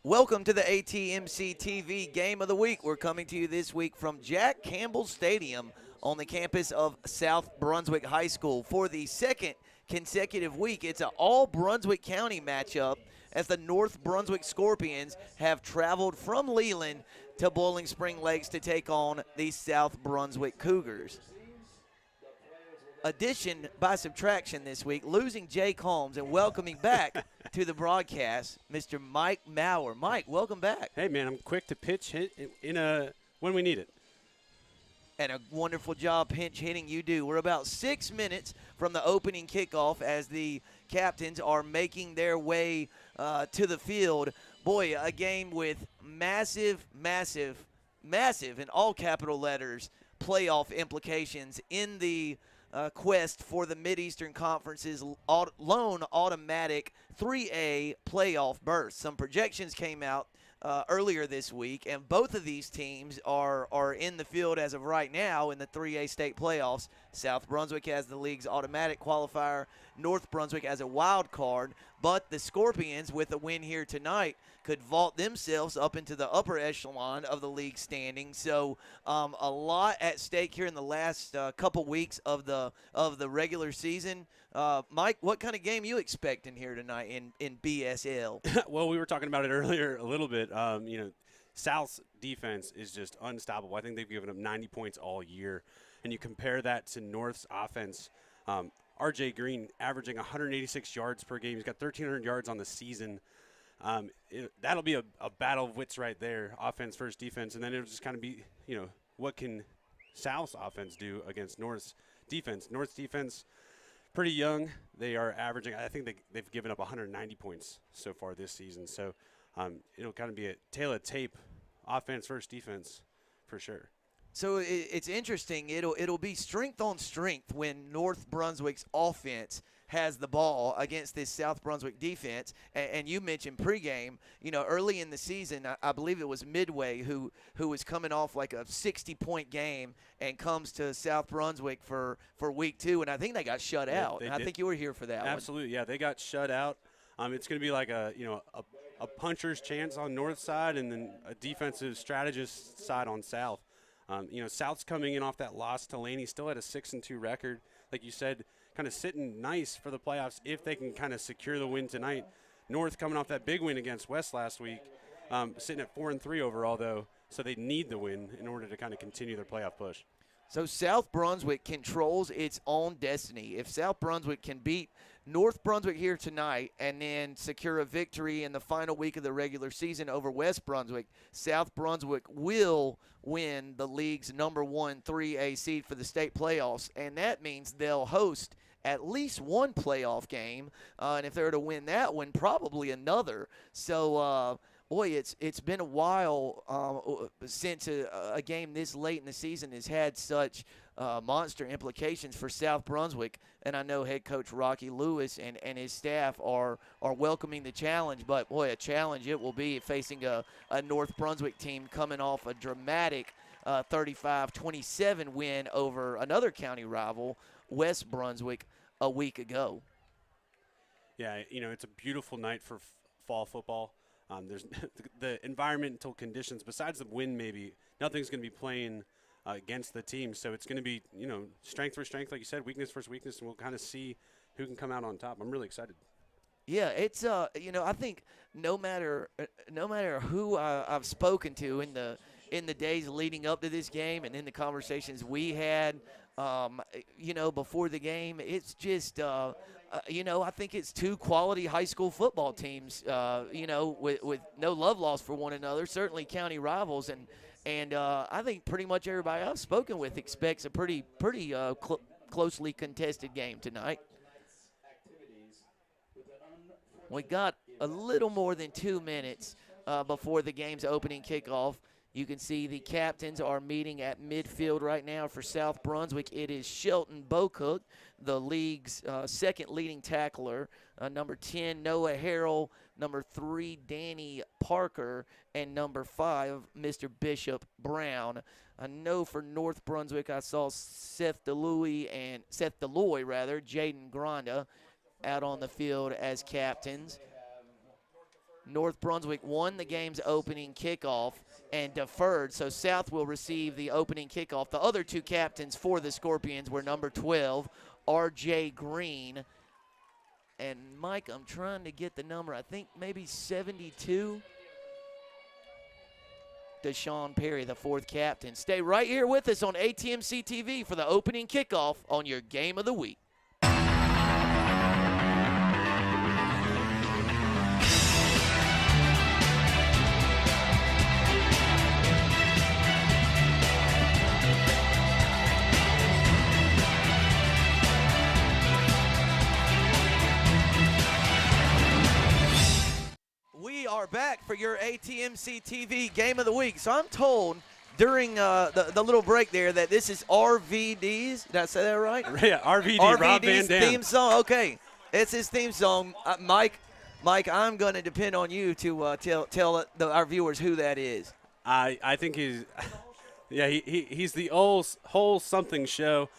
Welcome to the ATMC TV Game of the Week. We're coming to you this week from Jack Campbell Stadium on the campus of South Brunswick High School. For the second consecutive week, it's an all-Brunswick County matchup as the North Brunswick Scorpions have traveled from Leland to Bowling Spring Lakes to take on the South Brunswick Cougars. Addition by subtraction this week, losing Jake Holmes and welcoming back to the broadcast, Mr. Mike Maurer. Mike, welcome back. Hey, man, I'm quick to pitch hit when we need it. And a wonderful job pinch hitting you do. We're about 6 minutes from the opening kickoff as the captains are making their way to the field. Boy, a game with massive, in all capital letters, playoff implications in the quest for the Mid-Eastern Conference's lone automatic 3A playoff berth. Some projections came out earlier this week, and both of these teams are in the field as of right now in the 3A state playoffs. South Brunswick has the league's automatic qualifier, North Brunswick as a wild card, but the Scorpions, with a win here tonight, could vault themselves up into the upper echelon of the league standing. So a lot at stake here in the last couple weeks of the regular season. Mike, what kind of game you expecting here tonight in BSL? Well, we were talking about it earlier a little bit. South's defense is just unstoppable. I think they've given up 90 points all year. And you compare that to North's offense, R.J. Green averaging 186 yards per game. He's got 1,300 yards on the season. That'll be a battle of wits right there, offense versus defense. And then it'll just kind of be, what can South's offense do against North's defense? North's defense, pretty young. They are averaging, I think they've given up 190 points so far this season. So it'll kind of be a tail of tape, offense versus defense for sure. So it's interesting. It'll be strength on strength when North Brunswick's offense has the ball against this South Brunswick defense. And you mentioned pregame. Early in the season, I believe it was Midway who was coming off like a 60-point game and comes to South Brunswick for week 2, and I think they got shut out. And I think you were here for that. Absolutely, yeah, they got shut out. It's going to be like a puncher's chance on North side and then a defensive strategist side on South. South's coming in off that loss to Laney, still at a 6-2 record. Like you said, kind of sitting nice for the playoffs if they can kind of secure the win tonight. North coming off that big win against West last week, sitting at 4-3 overall, though, so they need the win in order to kind of continue their playoff push. So South Brunswick controls its own destiny. If South Brunswick can beat North Brunswick here tonight and then secure a victory in the final week of the regular season over West Brunswick, South Brunswick will win the league's #1 3A seed for the state playoffs, and that means they'll host at least one playoff game, and if they were to win that one, probably another. So, boy, it's been a while since a game this late in the season has had such monster implications for South Brunswick. And I know head coach Rocky Lewis and his staff are welcoming the challenge. But, boy, a challenge it will be facing a North Brunswick team coming off a dramatic 35-27 win over another county rival, West Brunswick, a week ago. Yeah, it's a beautiful night for fall football. There's the environmental conditions, besides the wind maybe, nothing's going to be playing against the team. So it's going to be, strength for strength, like you said, weakness versus weakness, and we'll kind of see who can come out on top. I'm really excited. Yeah, it's I think no matter who I've spoken to in the days leading up to this game and in the conversations we had, before the game, it's just I think it's two quality high school football teams, with no love lost for one another, certainly county rivals, and I think pretty much everybody I've spoken with expects a pretty closely contested game tonight. We got a little more than 2 minutes before the game's opening kickoff. You can see the captains are meeting at midfield right now for South Brunswick. It is Shelton Bocook, the league's second leading tackler. Number 10, Noah Harrell. Number 3, Danny Parker. And number 5, Mr. Bishop Brown. I know for North Brunswick I saw Seth Deloy, Jaden Granda out on the field as captains. North Brunswick won the game's opening kickoff and deferred, so South will receive the opening kickoff. The other two captains for the Scorpions were number 12, R.J. Green, and Mike, I'm trying to get the number, I think maybe 72. Deshaun Perry, the fourth captain. Stay right here with us on ATMC TV for the opening kickoff on your Game of the Week. We are back for your ATMC TV Game of the Week. So I'm told during the little break there that this is RVD's. Did I say that right? Yeah, RVD, Rob Van Dam. Theme song. Okay, it's his theme song. Mike, I'm going to depend on you to tell our viewers who that is. I think he's, yeah, he's the whole something show.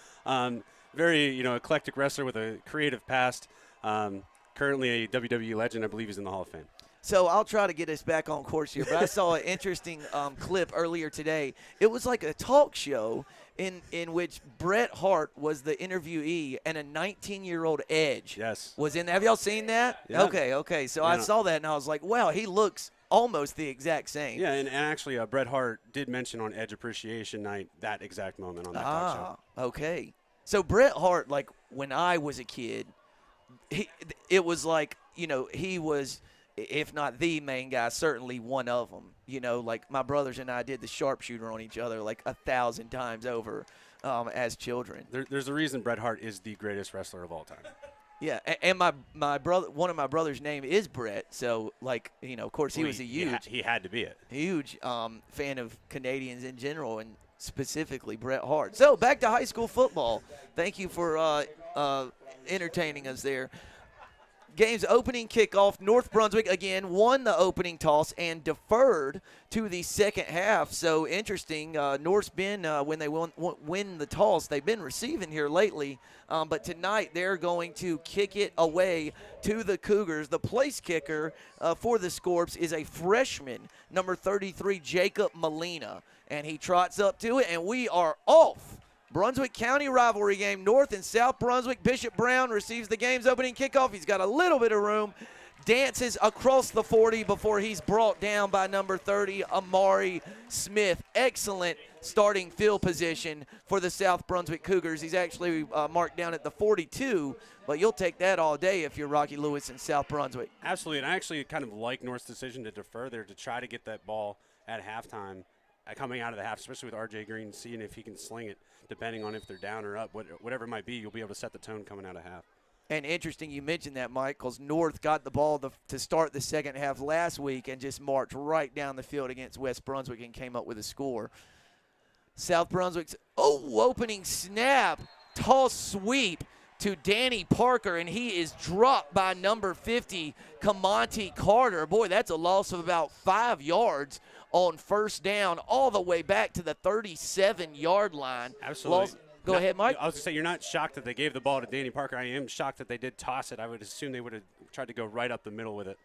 Very eclectic wrestler with a creative past. Currently a WWE legend. I believe he's in the Hall of Fame. So I'll try to get us back on course here, but I saw an interesting clip earlier today. It was like a talk show in which Bret Hart was the interviewee and a 19-year-old Edge was in there. Have y'all seen that? Yeah. Okay. So I saw that, and I was like, wow, he looks almost the exact same. Yeah, and actually Bret Hart did mention on Edge Appreciation Night that exact moment on that talk show. Okay. So Bret Hart, like when I was a kid, it was like, he was – if not the main guy, certainly one of them. Like my brothers and I did the sharpshooter on each other like 1,000 times over as children. There's a reason Bret Hart is the greatest wrestler of all time. Yeah, and my brother, one of my brother's name is Brett, so of course he was a he had to be it. Huge fan of Canadians in general and specifically Bret Hart. So back to high school football. Thank you for entertaining us there. Game's opening kickoff, North Brunswick, again, won the opening toss and deferred to the second half. So interesting. North's been, when they win the toss, they've been receiving here lately. But tonight they're going to kick it away to the Cougars. The place kicker for the Scorps is a freshman, number 33, Jacob Molina. And he trots up to it, and we are off. Brunswick County rivalry game, North and South Brunswick. Bishop Brown receives the game's opening kickoff. He's got a little bit of room, dances across the 40 before he's brought down by number 30, Amari Smith. Excellent starting field position for the South Brunswick Cougars. He's actually marked down at the 42, but you'll take that all day if you're Rocky Lewis in South Brunswick. Absolutely, and I actually kind of like North's decision to defer there to try to get that ball at halftime. Coming out of the half, especially with R.J. Green, seeing if he can sling it, depending on if they're down or up, whatever it might be, you'll be able to set the tone coming out of half. And interesting you mentioned that, Mike, because North got the ball to start the second half last week and just marched right down the field against West Brunswick and came up with a score. South Brunswick's opening snap, toss sweep to Danny Parker, and he is dropped by number 50, Kamonte Carter. Boy, that's a loss of about 5 yards on first down, all the way back to the 37-yard line. Absolutely. Go ahead, Mike. I was going to say, you're not shocked that they gave the ball to Danny Parker. I am shocked that they did toss it. I would assume they would have tried to go right up the middle with it.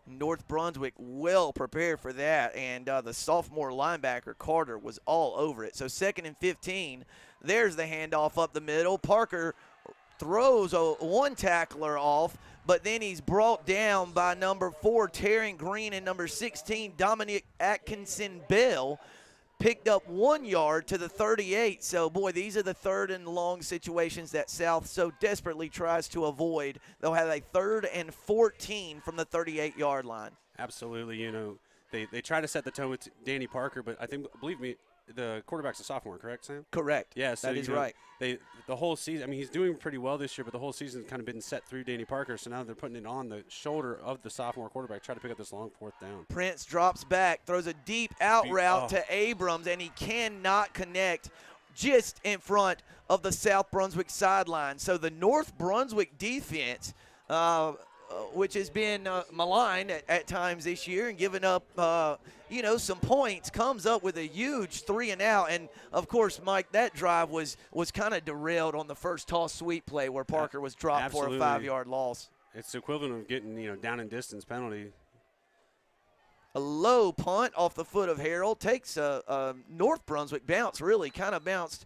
North Brunswick well prepared for that, and the sophomore linebacker Carter was all over it. So 2nd and 15, there's the handoff up the middle. Parker throws one tackler off, but then he's brought down by number 4, Taryn Green, and number 16, Dominic Atkinson-Bell. Picked up 1 yard to the 38. So, boy, these are the 3rd and long situations that South so desperately tries to avoid. They'll have a 3rd and 14 from the 38-yard line. Absolutely. They try to set the tone with Danny Parker, but believe me, the quarterback's a sophomore, correct, Sam? Correct. Yeah, so that is right. The whole season, he's doing pretty well this year, but the whole season's kind of been set through Danny Parker, so now they're putting it on the shoulder of the sophomore quarterback, try to pick up this long 4th down. Prince drops back, throws a deep out route to Abrams, and he cannot connect just in front of the South Brunswick sideline. So the North Brunswick defense, which has been maligned at times this year and given up, some points, comes up with a huge 3 and out. And, of course, Mike, that drive was kind of derailed on the first toss sweep play where Parker was dropped for a 5-yard loss. it's the equivalent of getting, down and distance penalty. A low punt off the foot of Harold takes a North Brunswick bounce, really kind of bounced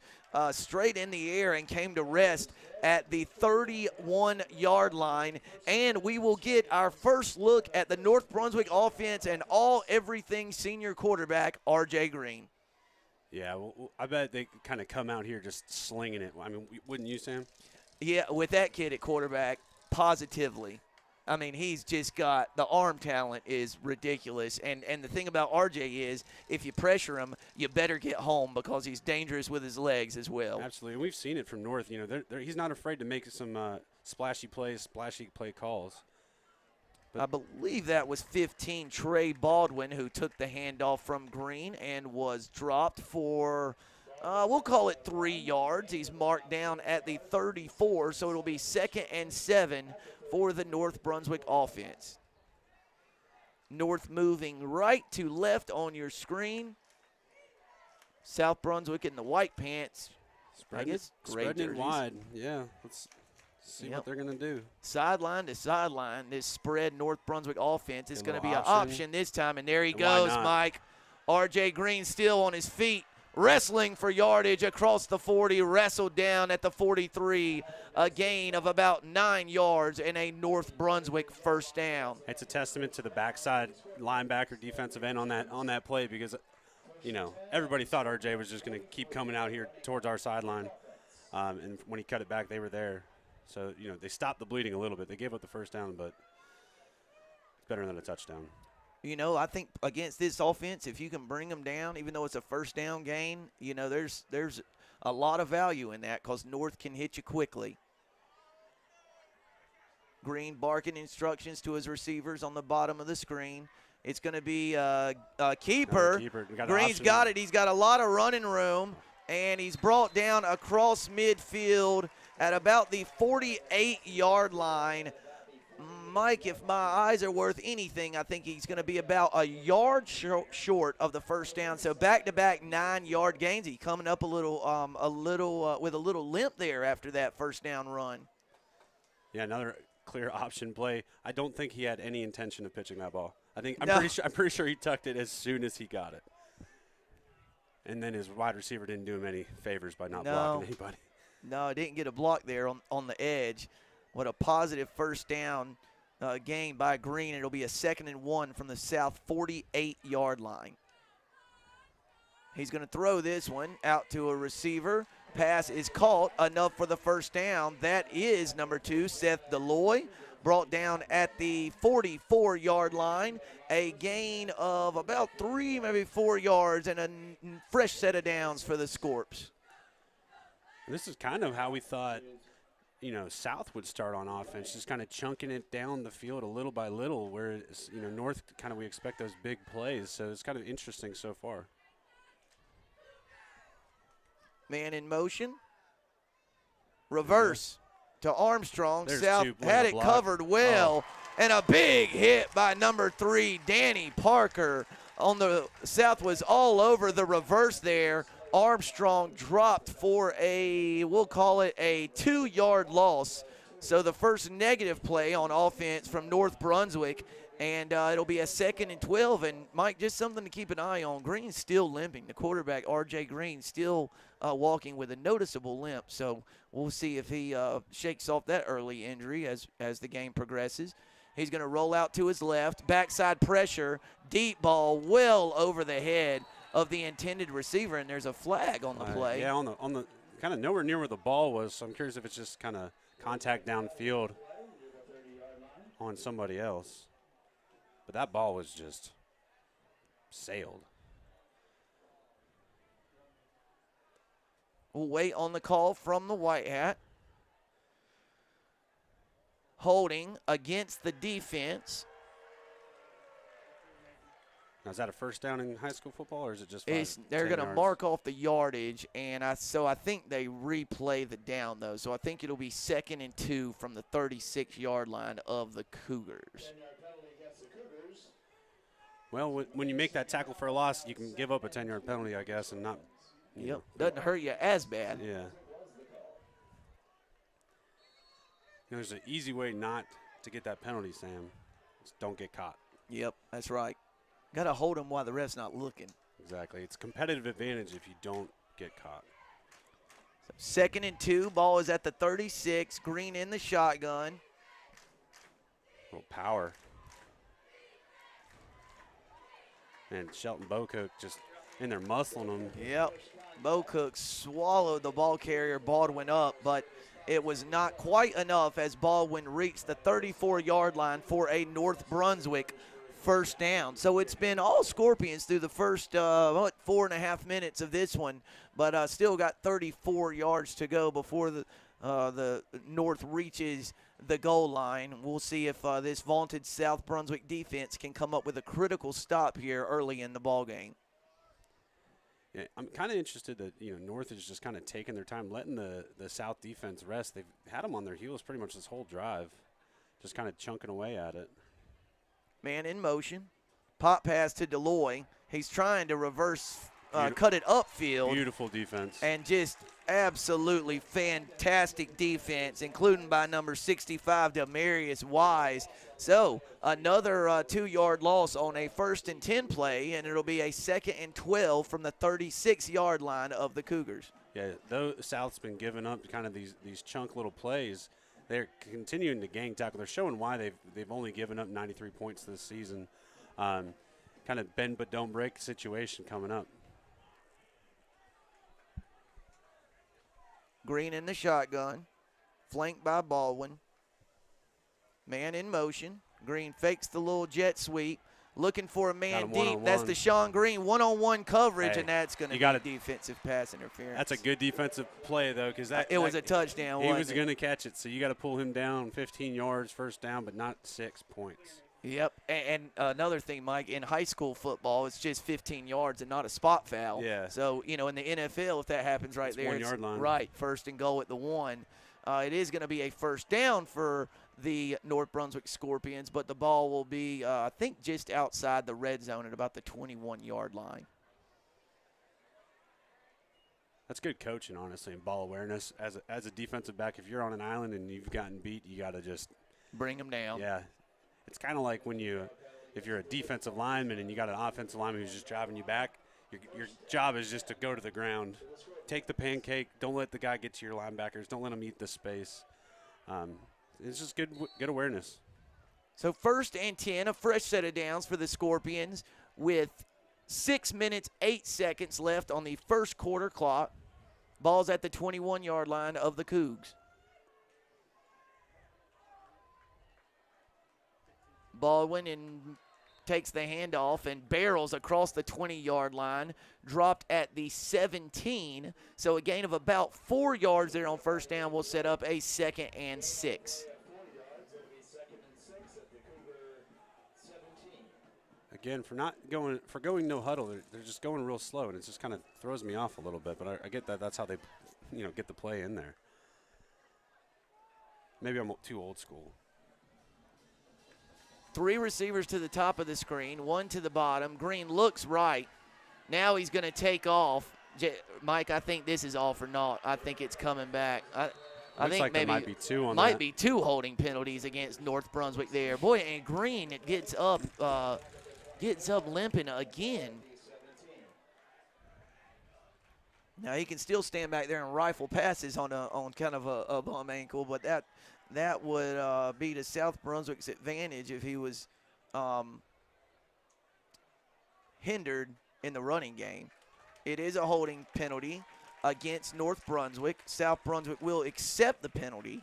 straight in the air and came to rest at the 31-yard line. And we will get our first look at the North Brunswick offense and everything senior quarterback, R.J. Green. Yeah, well, I bet they kind of come out here just slinging it. I mean, wouldn't you, Sam? Yeah, with that kid at quarterback, positively. I mean, he's just got the arm talent is ridiculous. And the thing about RJ is if you pressure him, you better get home because he's dangerous with his legs as well. Absolutely. And we've seen it from North. He's not afraid to make some splashy play calls. I believe that was 15, Trey Baldwin, who took the handoff from Green and was dropped for, we'll call it 3 yards. He's marked down at the 34, so it'll be 2nd and 7 for the North Brunswick offense. North moving right to left on your screen. South Brunswick in the white pants. Spreading it wide. Yeah, let's see what they're going to do. Sideline to sideline, this spread North Brunswick offense is going to be an option this time. And there he goes, Mike. R.J. Green still on his feet, wrestling for yardage across the 40, wrestled down at the 43, a gain of about 9 yards and a North Brunswick first down. It's a testament to the backside linebacker defensive end on that play because, everybody thought RJ was just going to keep coming out here towards our sideline. And when he cut it back, they were there. So, they stopped the bleeding a little bit. They gave up the first down, but it's better than a touchdown. I think against this offense, if you can bring them down, even though it's a first down gain, there's a lot of value in that because North can hit you quickly. Green barking instructions to his receivers on the bottom of the screen. It's going to be a keeper. Green's got it. He's got a lot of running room, and he's brought down across midfield at about the 48-yard line. Mike, if my eyes are worth anything, I think he's going to be about a yard short of the first down. So back-to-back 9-yard gains. He's coming up with a little limp there after that first down run. Yeah, another clear option play. I don't think he had any intention of pitching that ball. I'm pretty sure he tucked it as soon as he got it. And then his wide receiver didn't do him any favors by not blocking anybody. No, didn't get a block there on the edge. What a positive first down gain by Green. It'll be a 2nd and 1 from the South 48-yard line. He's going to throw this one out to a receiver. Pass is caught, enough for the first down. That is number 2, Seth Deloy, brought down at the 44-yard line. A gain of about 3, maybe 4 yards, and a fresh set of downs for the Scorps. This is kind of how we thought, South would start on offense, just kind of chunking it down the field a little by little, whereas, North kind of we expect those big plays. So it's kind of interesting so far. Man in motion. Reverse to Armstrong. There's South had it covered well. And a big hit by number 3, Danny Parker. On the South was all over the reverse there. Armstrong dropped for we'll call it a 2-yard loss. So the first negative play on offense from North Brunswick. And it'll be a 2nd and 12. And, Mike, just something to keep an eye on. Green's still limping. The quarterback, R.J. Green, still walking with a noticeable limp. So we'll see if he shakes off that early injury as the game progresses. He's going to roll out to his left. Backside pressure. Deep ball well over the head of the intended receiver. And there's a flag on the play. Yeah, on the kind of nowhere near where the ball was. So I'm curious if it's just kind of contact downfield on somebody else. But that ball was just sailed. We'll wait on the call from the White Hat. Holding against the defense. Now, is that a first down in high school football, or is it just they're going to mark off the yardage, and I think they replay the down, though. So I think it'll be 2nd and 2 from the 36-yard line of the Cougars. Well, when you make that tackle for a loss, you can give up a 10-yard penalty, I guess, and not. Yep, doesn't hurt you as bad. Yeah. There's an easy way not to get that penalty, Sam. Just don't get caught. Yep, that's right. Got to hold him while the ref's not looking. Exactly. It's competitive advantage if you don't get caught. So 2nd and 2. Ball is at the 36. Green in the shotgun. A little power. And Shelton Bocook just in there muscling him. Yep. Bocook swallowed the ball carrier Baldwin up, but it was not quite enough as Baldwin reached the 34-yard line for a North Brunswick first down. So it's been all Scorpions through the first 4.5 minutes of this one, but still got 34 yards to go before the North reaches the goal line. We'll see if this vaunted South Brunswick defense can come up with a critical stop here early in the ball game. Yeah, I'm kind of interested that North is just kind of taking their time, letting the South defense rest. They've had them on their heels pretty much this whole drive, just kind of chunking away at it. Man in motion, pop pass to Deloy. He's trying to reverse, cut it upfield. Beautiful defense. And just absolutely fantastic defense, including by number 65, Demarius Wise. So another 2-yard loss on a 1st and 10 play, and it'll be a 2nd and 12 from the 36-yard line of the Cougars. Yeah, though South's been giving up kind of these chunk little plays, they're continuing to gang tackle. They're showing why they've only given up 93 points this season. Kind of bend but don't break situation coming up. Green in the shotgun, flanked by Baldwin. Man in motion. Green fakes the little jet sweep, looking for a man deep. That's Deshaun Green, one-on-one coverage, and that's going to be defensive pass interference. That's a good defensive play, though, because it was a touchdown. He was going to catch it, so you got to pull him down 15 yards, first down, but not 6 points. Yep, and another thing, Mike, in high school football, it's just 15 yards and not a spot foul. Yeah. So, in the NFL, if that happens right there, 1 yard line. Right, 1st and goal at the 1. It is going to be a first down for the North Brunswick Scorpions, but the ball will be, I think, just outside the red zone at about the 21-yard line. That's good coaching, honestly, and ball awareness. As a defensive back, if you're on an island and you've gotten beat, you got to just bring them down. Yeah. It's kind of like if you're a defensive lineman and you got an offensive lineman who's just driving you back, your job is just to go to the ground. Take the pancake. Don't let the guy get to your linebackers. Don't let them eat the space. It's just good awareness. So 1st and 10, a fresh set of downs for the Scorpions with 6 minutes, 8 seconds left on the first quarter clock. Ball's at the 21-yard line of the Cougs. Baldwin takes the handoff and barrels across the 20-yard line, dropped at the 17. So a gain of about 4 yards there on first down will set up a 2nd and 6. Again, for going no huddle, they're just going real slow, and it just kind of throws me off a little bit. But I get that. That's how they, get the play in there. Maybe I'm too old school. 3 receivers to the top of the screen, 1 to the bottom. Green looks right. Now he's going to take off. Mike, I think this is all for naught. I think it's coming back. I think like maybe there might be 2 on might that. be 2 holding penalties against North Brunswick there. Boy, and Green gets up limping again. Now he can still stand back there and rifle passes on kind of a bum ankle, but that would be to South Brunswick's advantage if he was hindered in the running game. It is a holding penalty against North Brunswick. South Brunswick will accept the penalty,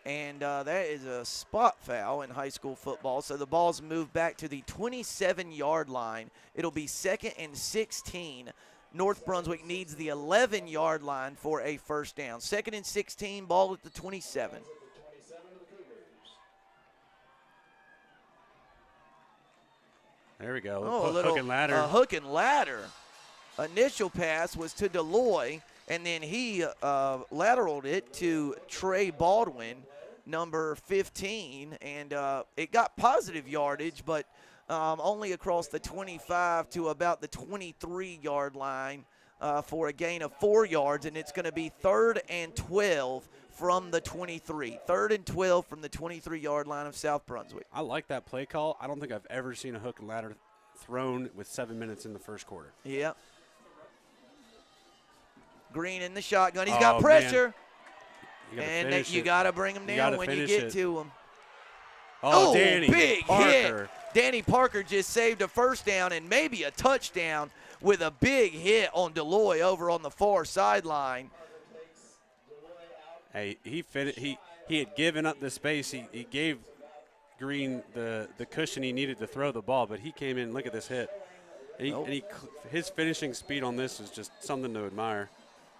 and that is a spot foul in high school football. So the ball's moved back to the 27-yard line. It'll be 2nd and 16. North Brunswick needs the 11-yard line for a first down. 2nd and 16, ball at the 27. There we go. Oh, a little hook and ladder. Hook and ladder. Initial pass was to Deloy, and then he lateraled it to Trey Baldwin, number 15, and it got positive yardage, but only across the 25 to about the 23-yard line for a gain of 4 yards, and it's going to be 3rd and 12 from the 23. 3rd and 12 from the 23-yard line of South Brunswick. I like that play call. I don't think I've ever seen a hook and ladder thrown with 7 minutes in the first quarter. Yeah. Green in the shotgun. He's got pressure. And you got to bring him down when you get to him. Oh, Danny big Parker. hit. Danny Parker just saved a first down and maybe a touchdown with a big hit on Deloy over on the far sideline. Hey, he had given up the space. He gave Green the cushion he needed to throw the ball, but he came in. Look at this hit. And his finishing speed on this is just something to admire.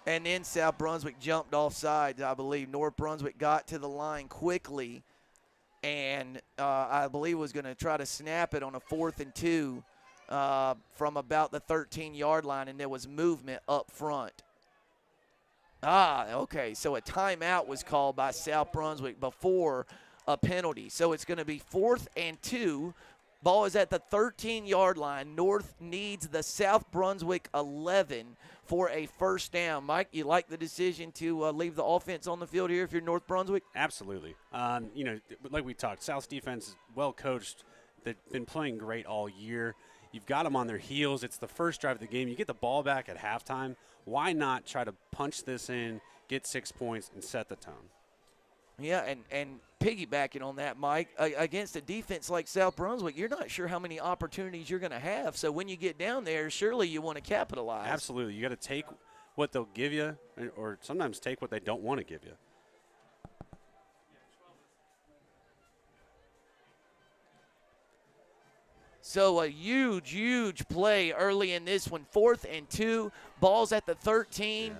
And then South Brunswick jumped off sides, I believe. North Brunswick got to the line quickly and I believe was going to try to snap it on a 4th and 2 from about the 13-yard line, and there was movement up front. Okay, so a timeout was called by South Brunswick before a penalty. So it's going to be 4th and 2. Ball is at the 13-yard line. North needs the South Brunswick 11 for a first down. Mike, you like the decision to leave the offense on the field here if you're North Brunswick? Absolutely. Like we talked, South's defense is well coached. They've been playing great all year. You've got them on their heels. It's the first drive of the game. You get the ball back at halftime. Why not try to punch this in, get 6 points, and set the tone? Yeah, and piggybacking on that, Mike, against a defense like South Brunswick, you're not sure how many opportunities you're going to have. So when you get down there, surely you want to capitalize. Absolutely. You got to take what they'll give you, or sometimes take what they don't want to give you. So a huge, huge play early in this one. 4th and 2. Ball's at the 13.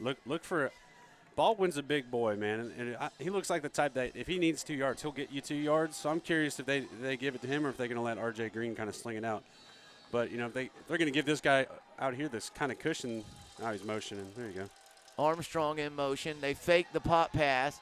Yeah. Look for Baldwin's a big boy, man, and he looks like the type that if he needs 2 yards, he'll get you 2 yards. So I'm curious if they give it to him or if they're going to let R.J. Green kind of sling it out. But, if they're going to give this guy out here this kind of cushion, now he's motioning. There you go. Armstrong in motion. They fake the pop pass.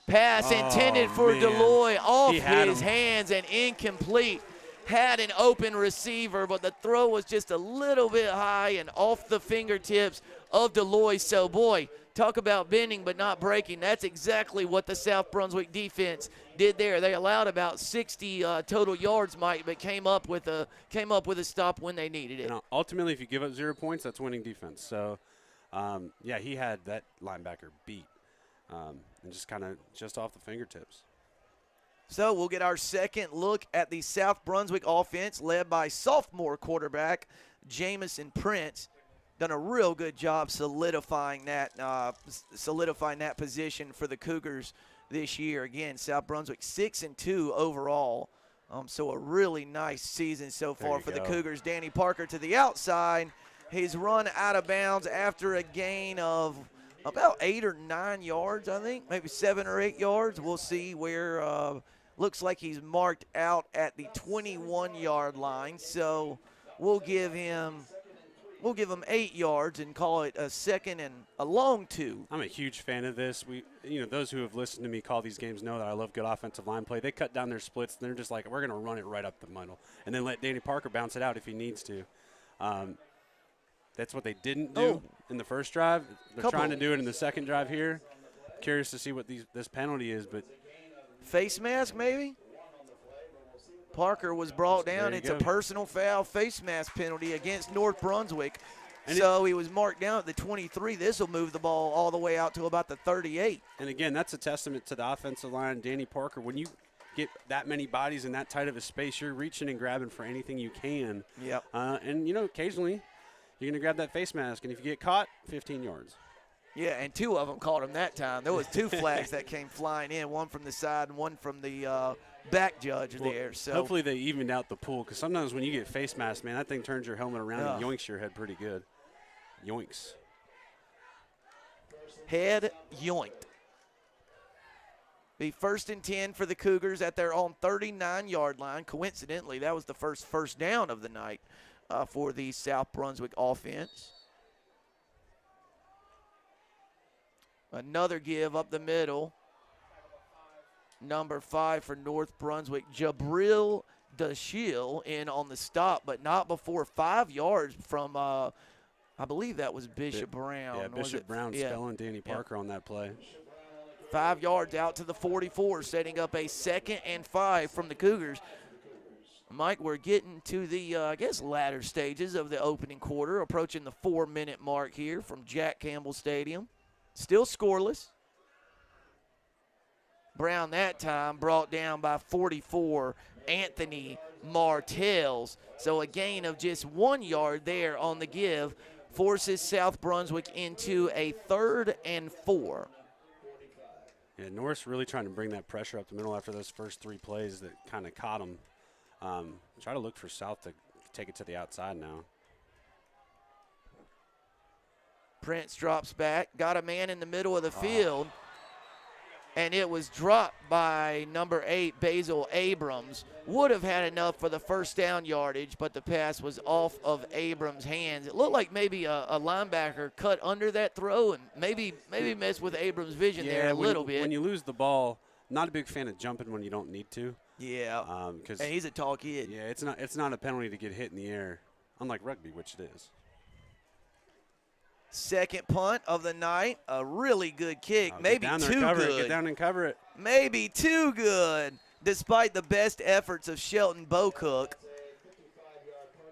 Pass intended for Deloy off his hands and incomplete. Had an open receiver, but the throw was just a little bit high and off the fingertips of Deloy. So, boy, talk about bending but not breaking. That's exactly what the South Brunswick defense did there. They allowed about 60 total yards, Mike, but came up with a stop when they needed it. Ultimately, if you give up 0 points, that's winning defense. So, he had that linebacker beat and just off the fingertips. So we'll get our second look at the South Brunswick offense led by sophomore quarterback Jamison Prince. Done a real good job solidifying that position for the Cougars this year. Again, South Brunswick 6-2 overall. So a really nice season so far for the Cougars. Danny Parker to the outside. He's run out of bounds after a gain of about 8 or 9 yards, I think, maybe 7 or 8 yards. We'll see where looks like he's marked out at the 21-yard line. So we'll give him 8 yards and call it a second and a long 2. I'm a huge fan of this. Those who have listened to me call these games know that I love good offensive line play. They cut down their splits, and they're just like, we're going to run it right up the middle and then let Danny Parker bounce it out if he needs to. That's what they didn't do in the first drive. They're trying to do it in the second drive here. Curious to see what this penalty is, but face mask maybe? Parker was brought down. It's a personal foul face mask penalty against North Brunswick. And so he was marked down at the 23. This will move the ball all the way out to about the 38. And, again, that's a testament to the offensive line. Danny Parker, when you get that many bodies in that tight of a space, you're reaching and grabbing for anything you can. Yep. And, occasionally you're going to grab that face mask. And if you get caught, 15 yards. Yeah, and 2 of them caught him that time. There was 2 flags that came flying in, one from the side and one from the back judge there. So hopefully they evened out the pool, because sometimes when you get face mask, man, that thing turns your helmet around and yoinks your head pretty good. Yoinks. Head yoinked. Be 1st and 10 for the Cougars at their own 39-yard line. Coincidentally, that was the first down of the night for the South Brunswick offense. Another give up the middle. Number 5 for North Brunswick, Jabril Dashiel in on the stop, but not before 5 yards from, I believe that was Bishop Brown. Yeah, Bishop Brown spelling Danny Parker on that play. 5 yards out to the 44, setting up a 2nd and 5 from the Cougars. Mike, we're getting to the, I guess, latter stages of the opening quarter, approaching the 4-minute mark here from Jack Campbell Stadium. Still scoreless. Brown that time brought down by 44, Anthony Martels. So a gain of just 1 yard there on the give forces South Brunswick into a 3rd and 4. Yeah, Norris really trying to bring that pressure up the middle after those first 3 plays that kind of caught him. Try to look for South to take it to the outside now. Prince drops back, got a man in the middle of the field, and it was dropped by number 8, Basil Abrams. Would have had enough for the first down yardage, but the pass was off of Abrams' hands. It looked like maybe a linebacker cut under that throw and maybe messed with Abrams' vision there a little bit. When you lose the ball, not a big fan of jumping when you don't need to. Yeah, and he's a tall kid. Yeah, it's not a penalty to get hit in the air, unlike rugby, which it is. Second punt of the night, a really good kick, maybe too good. Get down and cover it. Maybe too good, despite the best efforts of Shelton Bocook.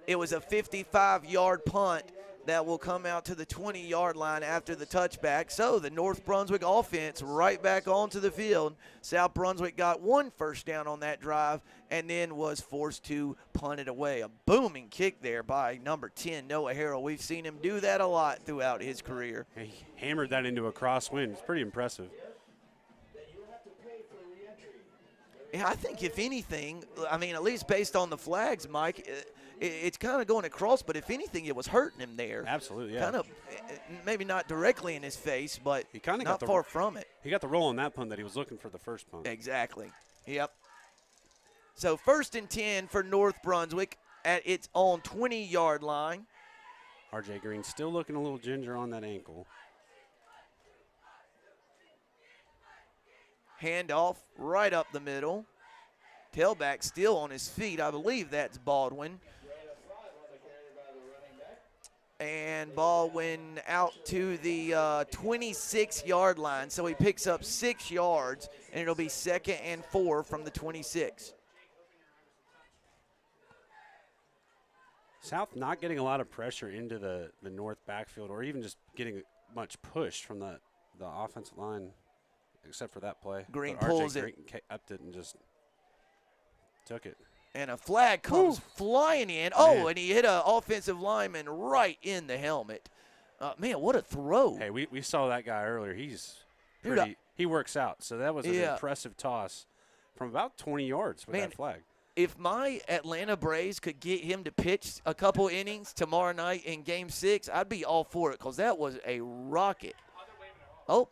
It was a 55-yard punt that will come out to the 20-yard line after the touchback. So the North Brunswick offense right back onto the field. South Brunswick got 1 first down on that drive and then was forced to punt it away. A booming kick there by number 10, Noah Harrell. We've seen him do that a lot throughout his career. He hammered that into a crosswind. It's pretty impressive. Yeah, I think if anything, I mean, at least based on the flags, Mike, it's kind of going across, but if anything, it was hurting him there. Absolutely, yeah. Kind of, maybe not directly in his face, but he kind of not far from it. He got the roll on that punt that he was looking for the first punt. Exactly. Yep. So 1st and 10 for North Brunswick at its own 20-yard line. RJ Green still looking a little ginger on that ankle. Handoff right up the middle. Tailback still on his feet. I believe that's Baldwin. And Baldwin out to the 26-yard line. So he picks up 6 yards, and it'll be 2nd and 4 from the 26. South not getting a lot of pressure into the north backfield or even just getting much push from the offensive line, except for that play. Green but pulls RJ it. Green upped it and just took it. And a flag comes flying in. Oh, and he hit an offensive lineman right in the helmet. Man, what a throw. Hey, we saw that guy earlier. He's pretty – he works out. So that was an impressive toss from about 20 yards with that flag. If my Atlanta Braves could get him to pitch a couple innings tomorrow night in Game 6, I'd be all for it because that was a rocket. Oh.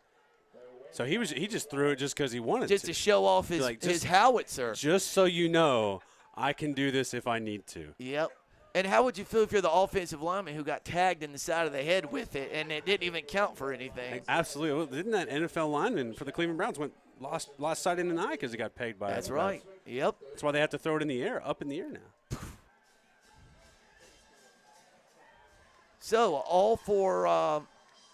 So he just threw it just because he wanted just to show off his howitzer. Just so you know, I can do this if I need to. Yep. And how would you feel if you're the offensive lineman who got tagged in the side of the head with it and it didn't even count for anything? Absolutely. Well, didn't that NFL lineman for the Cleveland Browns lost sight in an eye because he got pegged by it? That's right. Yep. That's why they have to throw it in the air, up in the air now. So all for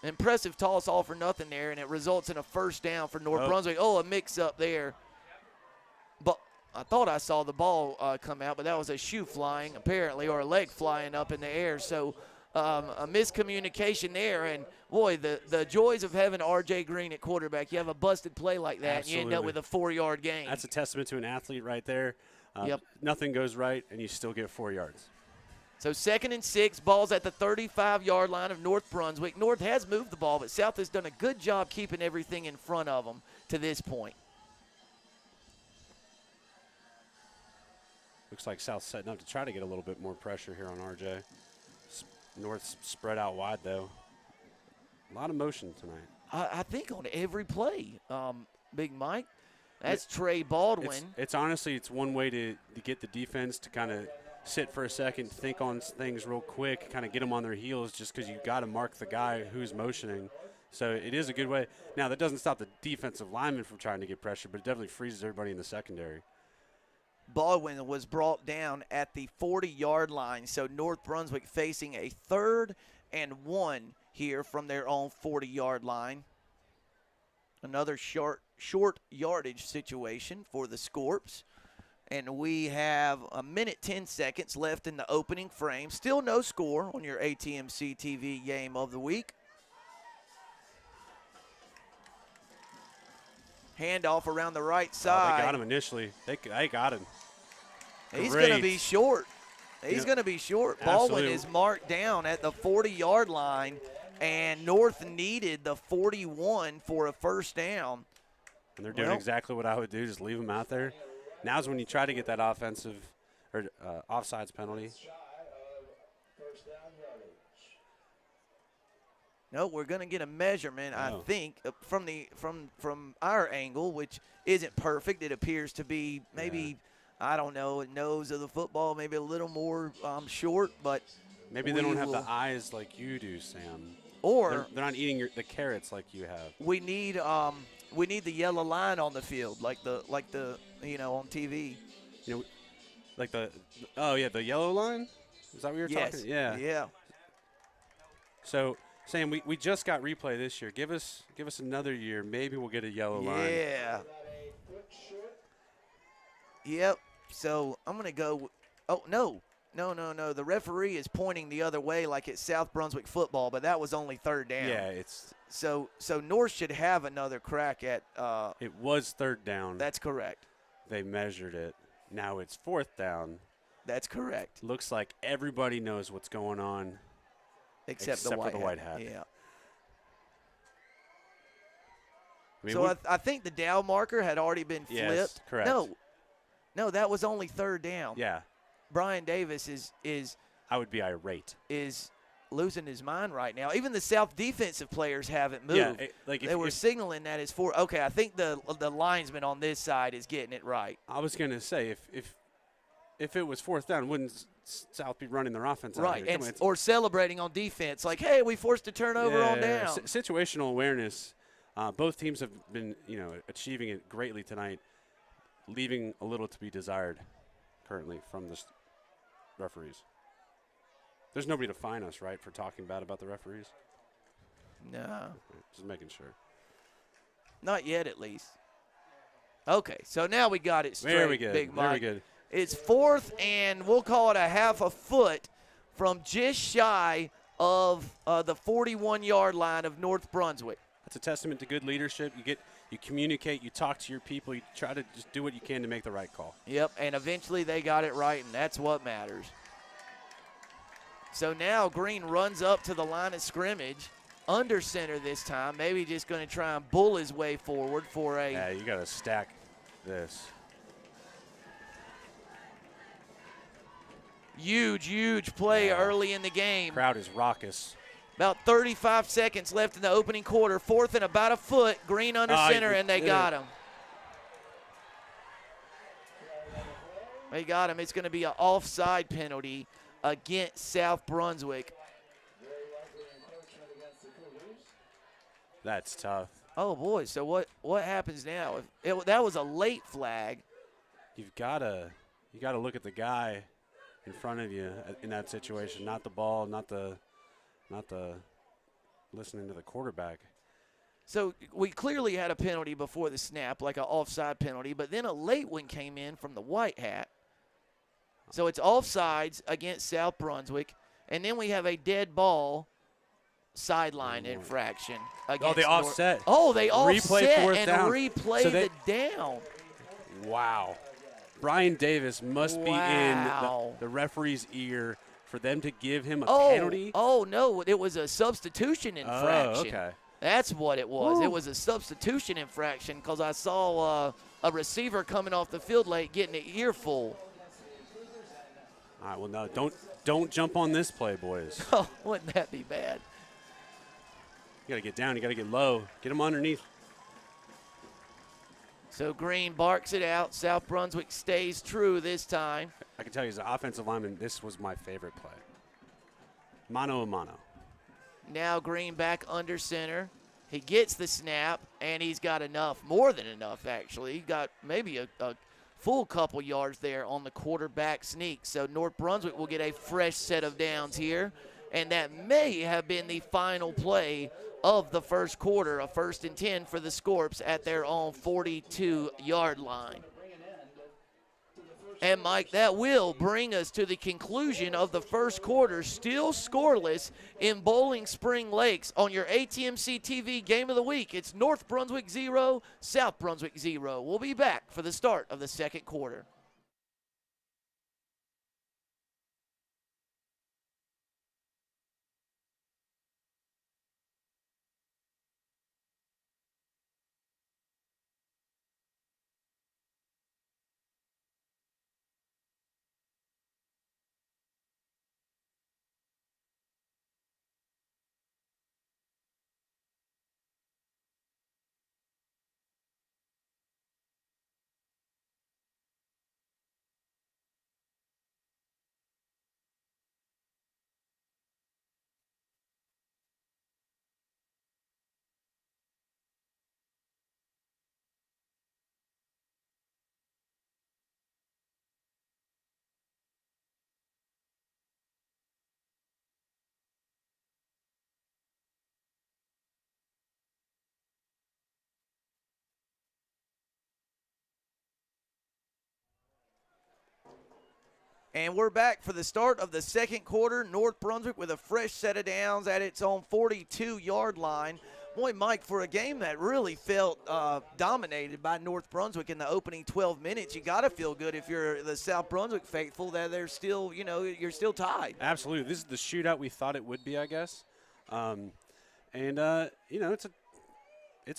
impressive toss, all for nothing there, and it results in a first down for North Brunswick. Oh, a mix-up there. But I thought I saw the ball come out, but that was a shoe flying, apparently, or a leg flying up in the air. So a miscommunication there. And, boy, the joys of having R.J. Green at quarterback. You have a busted play like that, and you end up with a 4-yard gain. That's a testament to an athlete right there. Nothing goes right, and you still get 4 yards. So 2nd and 6, ball's at the 35-yard line of North Brunswick. North has moved the ball, but South has done a good job keeping everything in front of them to this point. Looks like South's setting up to try to get a little bit more pressure here on RJ. North's spread out wide, though. A lot of motion tonight. I think on every play, Big Mike. That's Trey Baldwin. It's honestly, it's one way to get the defense to kind of sit for a second, think on things real quick, kind of get them on their heels just because you've got to mark the guy who's motioning. So it is a good way. Now, that doesn't stop the defensive lineman from trying to get pressure, but it definitely freezes everybody in the secondary. Baldwin was brought down at the 40-yard line, so North Brunswick facing a 3rd and 1 here from their own 40-yard line. Another short yardage situation for the Scorps. And we have 1:10 left in the opening frame. Still no score on your ATMC TV game of the week. Handoff around the right side. They got him initially. They got him. He's going to be short. He's going to be short. Baldwin is marked down at the 40-yard line, and North needed the 41 for a first down. And they're doing exactly what I would do, just leave him out there. Now's when you try to get that offensive or offsides penalty. No, we're going to get a measurement, I think, from our angle, which isn't perfect. It appears to be maybe, I don't know, nose of the football, maybe a little more short, but maybe they don't have the eyes like you do, Sam. Or they're not eating the carrots like you have. We need the yellow line on the field, like the on TV. Like the yellow line. Is that what you're talking? Yeah. Yeah. So, Sam, we just got replay this year. Give us another year. Maybe we'll get a yellow line. Yeah. Yep. So I'm gonna go. Oh no. No. The referee is pointing the other way like it's South Brunswick football, but that was only third down. Yeah, it's so North should have another crack at it was third down. That's correct. They measured it. Now it's fourth down. That's correct. Looks like everybody knows what's going on except for the white hat. Yeah. I mean, so I think the Dow marker had already been flipped. Yes, correct. No, that was only third down. Yeah. Brian Davis is I would be irate. Is losing his mind right now. Even the South defensive players haven't moved. Yeah, they were signaling that it's four. Okay, I think the linesman on this side is getting it right. I was going to say if it was fourth down, wouldn't South be running their offense out right, here? or celebrating on defense like, hey, we forced a turnover on down. Situational awareness. Both teams have been achieving it greatly tonight, leaving a little to be desired currently from the referees. There's nobody to fine us, right, for talking bad about the referees? No. Just making sure. Not yet, at least. Okay, so now we got it straight, Very good. Big Mike. Very good. It's fourth, and we'll call it a half a foot from just shy of the 41-yard line of North Brunswick. That's a testament to good leadership. You communicate, you talk to your people, you try to just do what you can to make the right call. Yep, and eventually they got it right, and that's what matters. So now Green runs up to the line of scrimmage, under center this time, maybe just going to try and bull his way forward for a – Yeah, you got to stack this. Huge play early in the game. Crowd is raucous. About 35 seconds left in the opening quarter. Fourth and about a foot. Green under center, and they got him. They got him. It's going to be an offside penalty against South Brunswick. That's tough. Oh, boy. So what happens now? That was a late flag. You got to look at the guy in front of you in that situation, not the ball, not the listening to the quarterback. So we clearly had a penalty before the snap, like an offside penalty, but then a late one came in from the white hat. So it's offsides against South Brunswick, and then we have a dead ball sideline infraction against they offset. They offset and down. replay the down. Wow. Brian Davis must be in the referee's ear for them to give him a penalty. Oh, no, it was a substitution infraction. Oh, okay. That's what it was. Ooh. It was a substitution infraction because I saw a receiver coming off the field late getting an earful. All right, well, no, don't jump on this play, boys. Oh, wouldn't that be bad? You got to get down. You got to get low. Get him underneath. So Green barks it out. South Brunswick stays true this time. I can tell you as an offensive lineman, this was my favorite play. Mano a mano. Now Green back under center. He gets the snap, and he's got enough, more than enough, actually. He got maybe a full couple yards there on the quarterback sneak. So North Brunswick will get a fresh set of downs here. and that may have been the final play of the first quarter, a 1st and 10 for the Scorps at their own 42-yard line. And, Mike, that will bring us to the conclusion of the first quarter, still scoreless in Bowling Spring Lakes. On your ATMC TV Game of the Week, it's North Brunswick 0, South Brunswick 0. We'll be back for the start of the second quarter. And we're back for the start of the second quarter. North Brunswick with a fresh set of downs at its own 42-yard line. Boy, Mike, for a game that really felt dominated by North Brunswick in the opening 12 minutes, you got to feel good if you're the South Brunswick faithful that they're still, you're still tied. Absolutely. This is the shootout we thought it would be, I guess. It's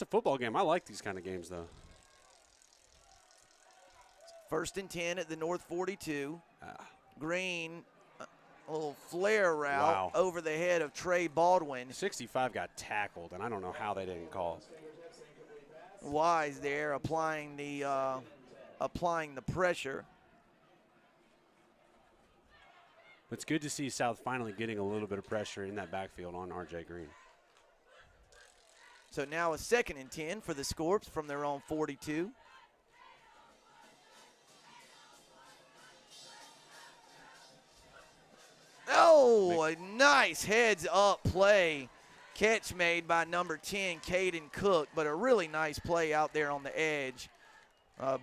a football game. I like these kind of games, though. 1st and 10 at the North 42. Green, a little flare route over the head of Trey Baldwin. 65 got tackled, and I don't know how they didn't call it. Wise there, applying the pressure. It's good to see South finally getting a little bit of pressure in that backfield on RJ Green. So now a 2nd and 10 for the Scorps from their own 42. Oh, a nice heads-up play. Catch made by number 10, Caden Cook, but a really nice play out there on the edge.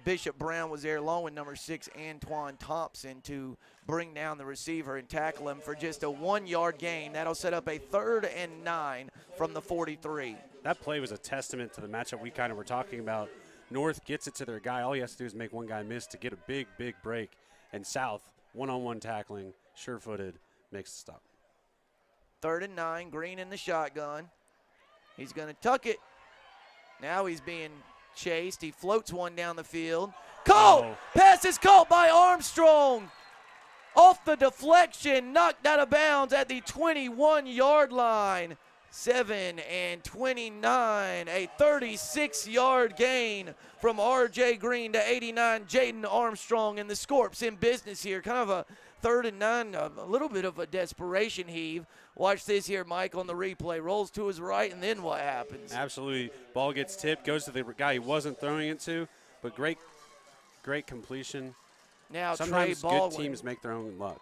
Bishop Brown was there along with number 6, Antoine Thompson, to bring down the receiver and tackle him for just a 1-yard gain. That'll set up a 3rd and 9 from the 43. That play was a testament to the matchup we kind of were talking about. North gets it to their guy. All he has to do is make one guy miss to get a big, big break. And South, one-on-one tackling, sure-footed, makes the stop. 3rd and 9, Green in the shotgun. He's going to tuck it. Now he's being chased. He floats one down the field. Caught! Oh. Pass is caught by Armstrong. Off the deflection, knocked out of bounds at the 21-yard line. 7 and 29, a 36-yard gain from R.J. Green to 89, Jaden Armstrong, and the Scorps in business here. Kind of a 3rd and 9, a little bit of a desperation heave. Watch this here, Mike, on the replay. Rolls to his right, and then what happens? Absolutely. Ball gets tipped, goes to the guy he wasn't throwing it to, but great completion. Now sometimes Trey Baldwin. Good teams make their own luck.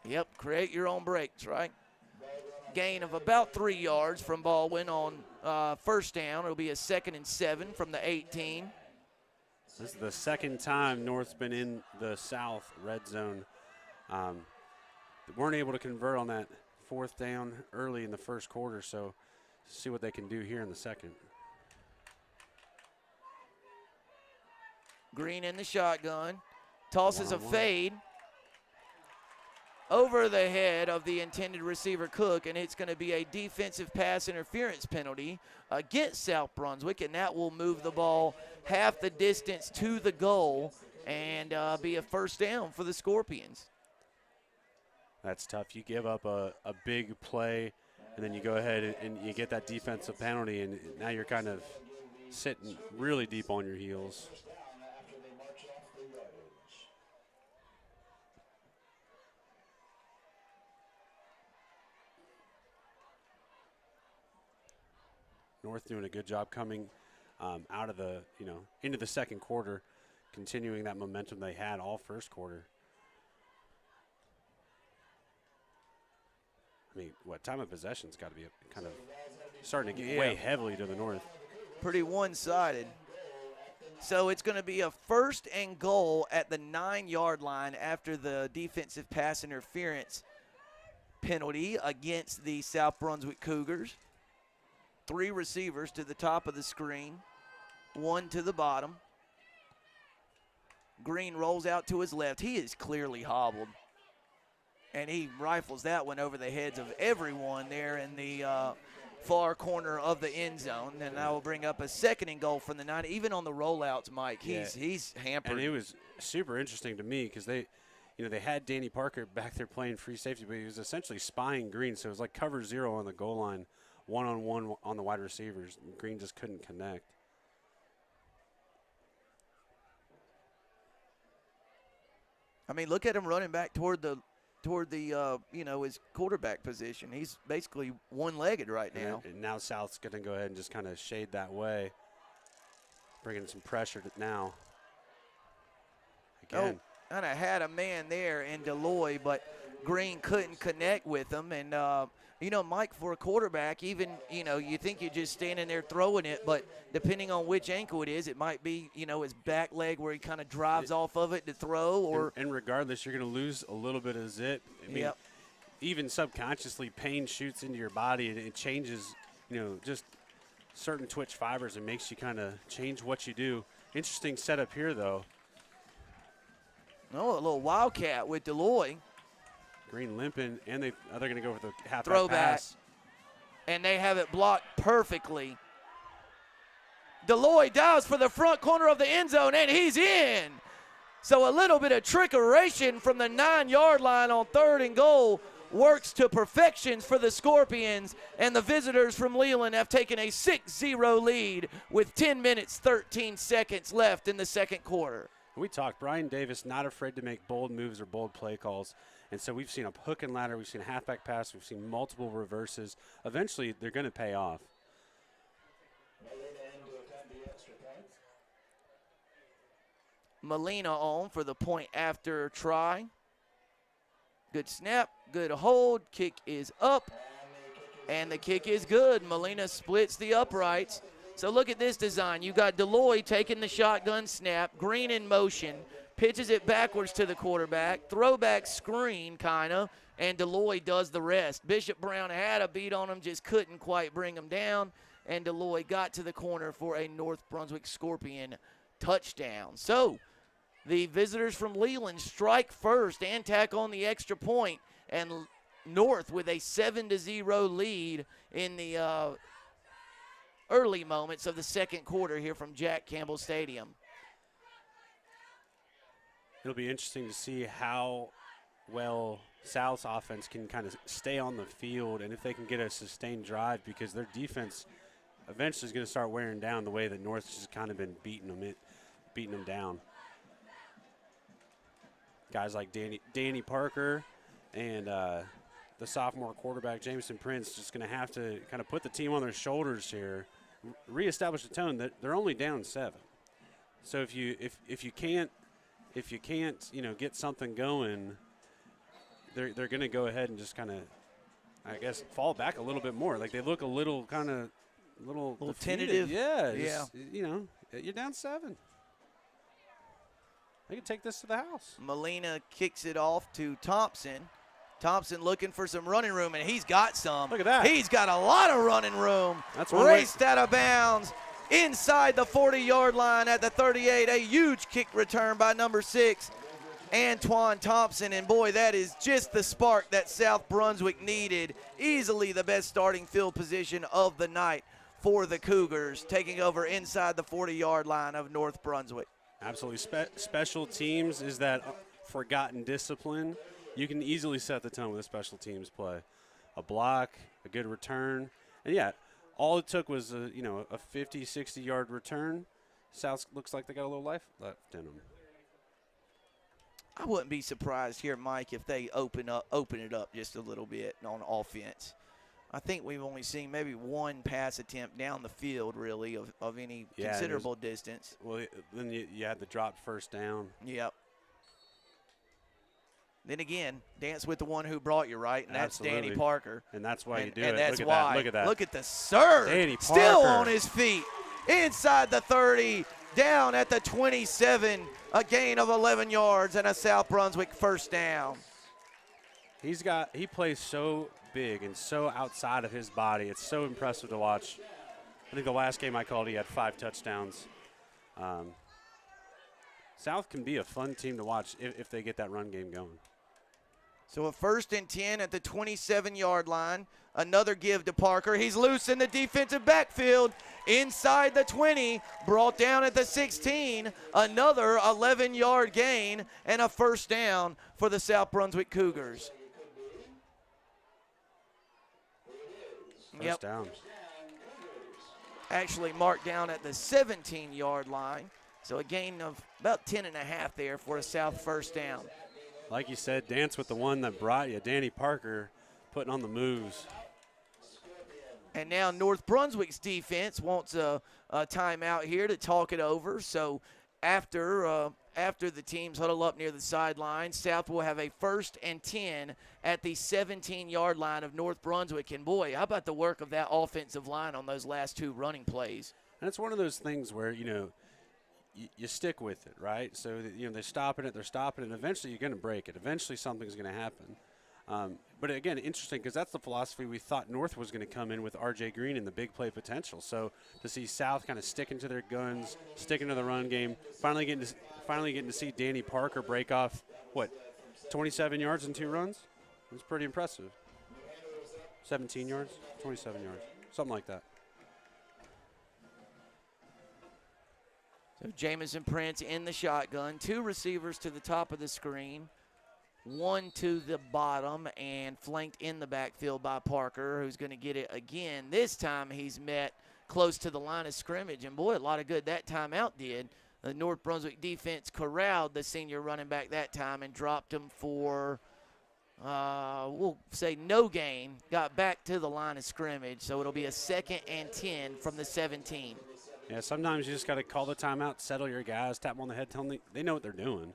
Yep, create your own breaks, right? Gain of about 3 yards from Baldwin on 1st down. It'll be a 2nd and 7 from the 18. This is the 2nd time North's been in the South red zone. They weren't able to convert on that 4th down early in the first quarter, so see what they can do here in the second. Green in the shotgun. Tosses a fade over the head of the intended receiver, Cook, and it's going to be a defensive pass interference penalty against South Brunswick, and that will move the ball half the distance to the goal and be a 1st down for the Scorpions. That's tough. You give up a big play, and then you go ahead and you get that defensive penalty, and now you're kind of sitting really deep on your heels. North doing a good job coming out of the, into the second quarter, continuing that momentum they had all first quarter. I mean, what time of possession's got to be kind of starting to get way heavily to the north. Pretty one-sided. So it's going to be a 1st and goal at the 9-yard line after the defensive pass interference penalty against the South Brunswick Cougars. 3 receivers to the top of the screen, 1 to the bottom. Green rolls out to his left. He is clearly hobbled. And he rifles that one over the heads of everyone there in the far corner of the end zone. And that will bring up a 2nd and goal from the 9. Even on the rollouts, Mike, he's hampered. And it was super interesting to me because they had Danny Parker back there playing free safety, but he was essentially spying Green. So it was like cover 0 on the goal line, one-on-one on the wide receivers. Green just couldn't connect. I mean, look at him running back toward the his quarterback position. He's basically one-legged right now. And now South's going to go ahead and just kind of shade that way, bringing some pressure now. Again. Oh, and I had a man there in Deloy, but Green couldn't connect with him. And, Mike, for a quarterback, even, you think you're just standing there throwing it, but depending on which ankle it is, it might be, his back leg where he kind of drives off of it to throw. Or and regardless, you're going to lose a little bit of zip. I mean, even subconsciously, pain shoots into your body, and it changes, just certain twitch fibers and makes you kind of change what you do. Interesting setup here, though. Oh, a little wildcat with Deloy. Green limping, and they're going to go for the half throwback pass. And they have it blocked perfectly. Deloy dives for the front corner of the end zone, and he's in. So a little bit of trickeration from the 9-yard line on 3rd and goal works to perfection for the Scorpions, and the visitors from Leland have taken a 6-0 lead with 10 minutes, 13 seconds left in the 2nd quarter. We talked, Brian Davis not afraid to make bold moves or bold play calls. And so we've seen a hook and ladder, we've seen a halfback pass, we've seen multiple reverses. Eventually, they're going to pay off. Molina on for the point after try. Good snap, good hold, kick is up, and the kick is good. Molina splits the uprights. So look at this design. You got Deloy taking the shotgun snap, Green in motion, pitches it backwards to the quarterback, throwback screen kind of, and Deloy does the rest. Bishop Brown had a beat on him, just couldn't quite bring him down, and Deloy got to the corner for a North Brunswick Scorpion touchdown. So the visitors from Leland strike first and tack on the extra point, and North with a 7-0 lead in the early moments of the 2nd quarter here from Jack Campbell Stadium. It'll be interesting to see how well South's offense can kind of stay on the field and if they can get a sustained drive, because their defense eventually is going to start wearing down the way that North's just kind of been beating them down. Guys like Danny Parker and the sophomore quarterback Jameson Prince just going to have to kind of put the team on their shoulders here, reestablish the tone that they're only down 7. So if you can't get something going, they're going to go ahead and just kind of, I guess, fall back a little bit more. Like they look a little kind of little tentative. Yeah. You're down 7. They can take this to the house. Molina kicks it off to Thompson. Thompson looking for some running room, and he's got some. Look at that. He's got a lot of running room. That's raced out of bounds inside the 40-yard line at the 38. A huge kick return by number 6, Antoine Thompson. And, boy, that is just the spark that South Brunswick needed. Easily the best starting field position of the night for the Cougars, taking over inside the 40-yard line of North Brunswick. Absolutely. Special teams is that forgotten discipline. You can easily set the tone with a special teams play. A block, a good return. And, yeah, all it took was a 50, 60-yard return. South looks like they got a little life left in them. I wouldn't be surprised here, Mike, if they open it up just a little bit on offense. I think we've only seen maybe one pass attempt down the field, really, of any considerable distance. Well, then you had the dropped first down. Yep. then again, dance with the one who brought you, right? And that's Absolutely. Danny Parker. And that's why you do and it. that's Look at why. that. Look at that. Look at the surge. Danny Still Parker. on his feet. Inside the 30, down at the 27. A gain of 11 yards and a South Brunswick first down. He plays so big and so outside of his body. It's so impressive to watch. I think the last game I called, he had 5 touchdowns. South can be a fun team to watch if they get that run game going. So a 1st and 10 at the 27-yard line. Another give to Parker. He's loose in the defensive backfield. Inside the 20, brought down at the 16. Another 11-yard gain and a first down for the South Brunswick Cougars. First down. Actually marked down at the 17-yard line. So a gain of about 10.5 there for a South first down. Like you said, dance with the one that brought you, Danny Parker, putting on the moves. And now North Brunswick's defense wants a timeout here to talk it over. So after the teams huddle up near the sideline, South will have a 1st and 10 at the 17-yard line of North Brunswick. And, boy, how about the work of that offensive line on those last 2 running plays? And it's one of those things where, you stick with it, right? So, they're stopping it, and eventually you're going to break it. Eventually something's going to happen. But, again, interesting because that's the philosophy we thought North was going to come in with R.J. Green and the big play potential. So to see South kind of sticking to their guns, sticking to the run game, finally getting to see Danny Parker break off, 27 yards in 2 runs? It's pretty impressive. 17 yards, 27 yards, something like that. So Jamison Prince in the shotgun. 2 receivers to the top of the screen. 1 to the bottom and flanked in the backfield by Parker, who's going to get it again. This time he's met close to the line of scrimmage. And, boy, a lot of good that timeout did. The North Brunswick defense corralled the senior running back that time and dropped him for, we'll say, no gain. Got back to the line of scrimmage. So it'll be a 2nd and 10 from the 17. Yeah, sometimes you just got to call the timeout, settle your guys, tap them on the head, tell them they know what they're doing.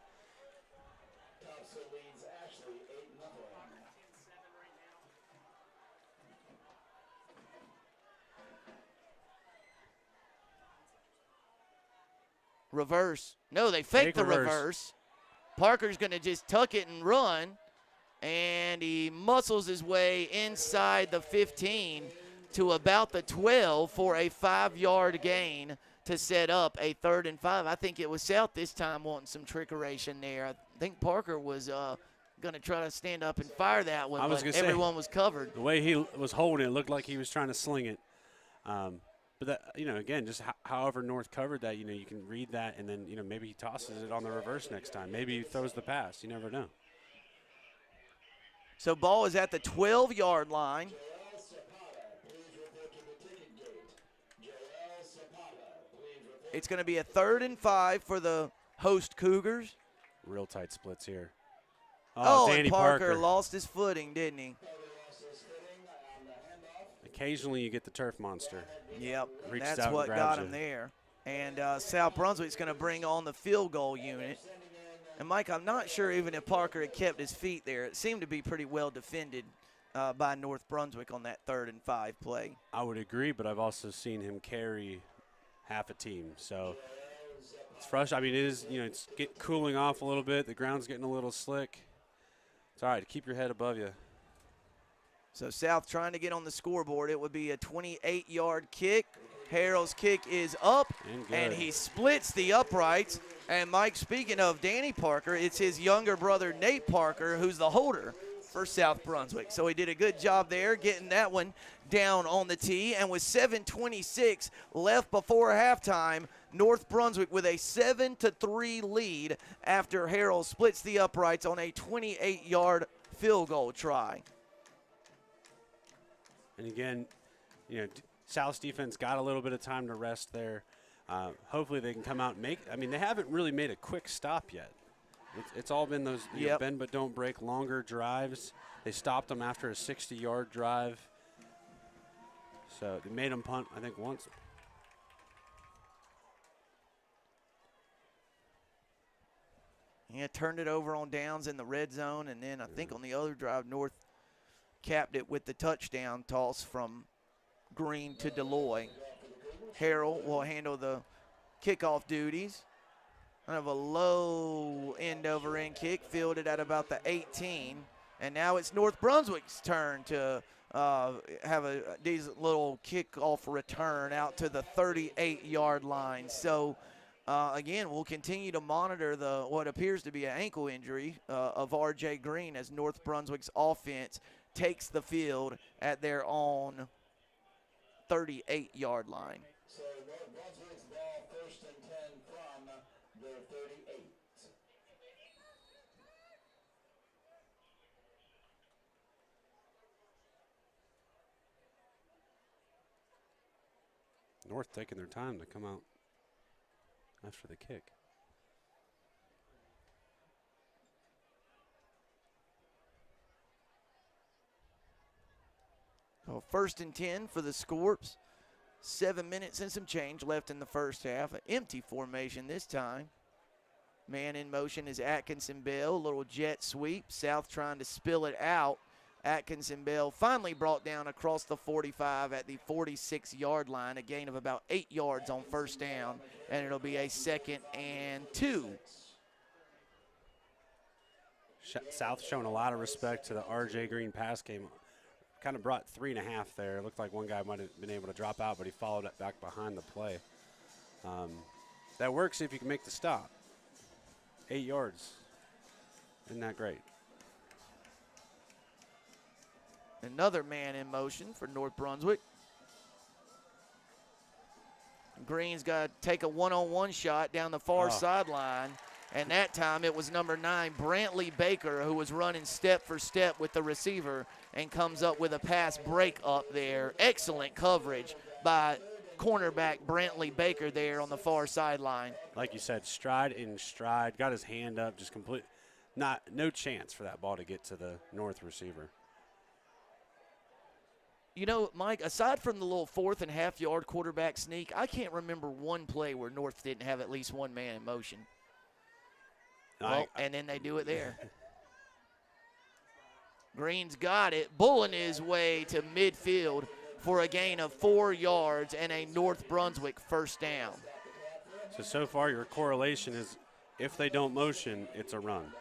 Reverse. No, they fake the reverse. Parker's going to just tuck it and run, and he muscles his way inside the 15 to about the 12 for a 5-yard gain to set up a 3rd and 5. I think it was South this time wanting some trickeration there. I think Parker was going to try to stand up and fire that one, but everyone was covered. The way he was holding it looked like he was trying to sling it. But that, again, just however North covered that, you can read that, and then, maybe he tosses it on the reverse next time. Maybe he throws the pass. You never know. So ball is at the 12-yard line. It's going to be a 3rd and 5 for the host Cougars. Real tight splits here. Oh, Danny and Parker lost his footing, didn't he? Occasionally you get the turf monster. Yep, Reaches that's out and what grabs got you. him there. And South Brunswick's going to bring on the field goal unit. And, Mike, I'm not sure even if Parker had kept his feet there. It seemed to be pretty well defended by North Brunswick on that 3rd and 5 play. I would agree, but I've also seen him carry half a team. So it's frustrating. I mean, it is, it's cooling off a little bit. The ground's getting a little slick. It's all right. Keep your head above you. So South trying to get on the scoreboard. It would be a 28-yard kick. Harrell's kick is up, and he splits the uprights. And, Mike, speaking of Danny Parker, it's his younger brother, Nate Parker, who's the holder for South Brunswick. So he did a good job there getting that one down on the tee. And with 7:26 left before halftime, North Brunswick with a 7-3 lead after Harrell splits the uprights on a 28-yard field goal try. And again, South's defense got a little bit of time to rest there. Hopefully they can come out and make – I mean, they haven't really made a quick stop yet. It's all been those bend but don't break longer drives. They stopped them after a 60-yard drive. So they made them punt, I think, once. Yeah, turned it over on downs in the red zone, and then I think on the other drive, North capped it with the touchdown toss from Green to Deloy. Harrell will handle the kickoff duties. Kind of a low end-over-end kick, fielded at about the 18. And now it's North Brunswick's turn to have a decent little kickoff return out to the 38-yard line. So, again, we'll continue to monitor what appears to be an ankle injury of R.J. Green as North Brunswick's offense takes the field at their own 38-yard line. So North Brunswick's ball, 1st and 10 from their 38. North taking their time to come out after the kick. So 1st and 10 for the Scorps. 7 minutes and some change left in the first half. An empty formation this time. Man in motion is Atkinson Bell. Little jet sweep. South trying to spill it out. Atkinson Bell finally brought down across the 45 at the 46-yard line. A gain of about 8 yards on first down. And it'll be a 2nd and 2. South showing a lot of respect to the R.J. Green pass game. Kind of brought 3.5 there. It looked like one guy might have been able to drop out, but he followed it back behind the play. That works if you can make the stop. 8 yards. Isn't that great? Another man in motion for North Brunswick. Green's got to take a one-on-one shot down the far sideline. And that time it was number 9, Brantley Baker, who was running step for step with the receiver and comes up with a pass break up there. Excellent coverage by cornerback Brantley Baker there on the far sideline. Like you said, stride in stride, got his hand up, just no chance for that ball to get to the North receiver. You know, Mike, aside from the little 4th and half-yard quarterback sneak, I can't remember one play where North didn't have at least one man in motion. Well, and then they do it there. Green's got it, bulling his way to midfield for a gain of 4 yards and a North Brunswick first down. So far your correlation is if they don't motion, it's a run.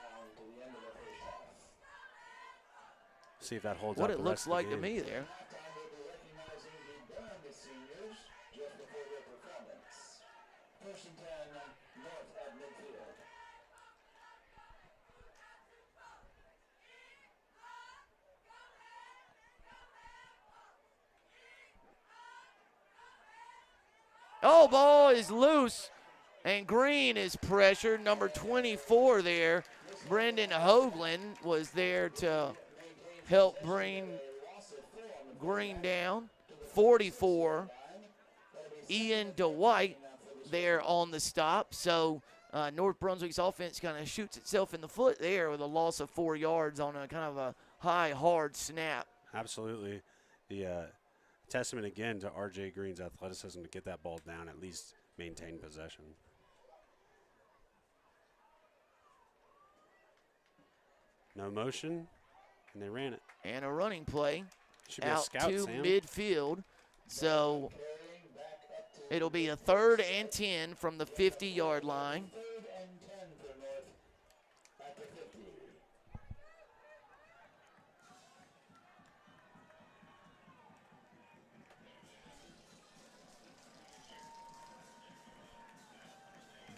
See if that holds up. What it looks like to me there. Oh, ball is loose, and Green is pressured. Number 24 there, Brendan Hoagland, was there to help bring Green down. 44, Ian DeWhite there on the stop. So North Brunswick's offense kind of shoots itself in the foot there with a loss of 4 yards on a kind of a high, hard snap. Absolutely. The testament again to R.J. Green's athleticism to get that ball down, at least maintain possession. No motion, and they ran it. And a running play Should be out a scout, to Sam. midfield. So it'll be a 3rd and 10 from the 50-yard line.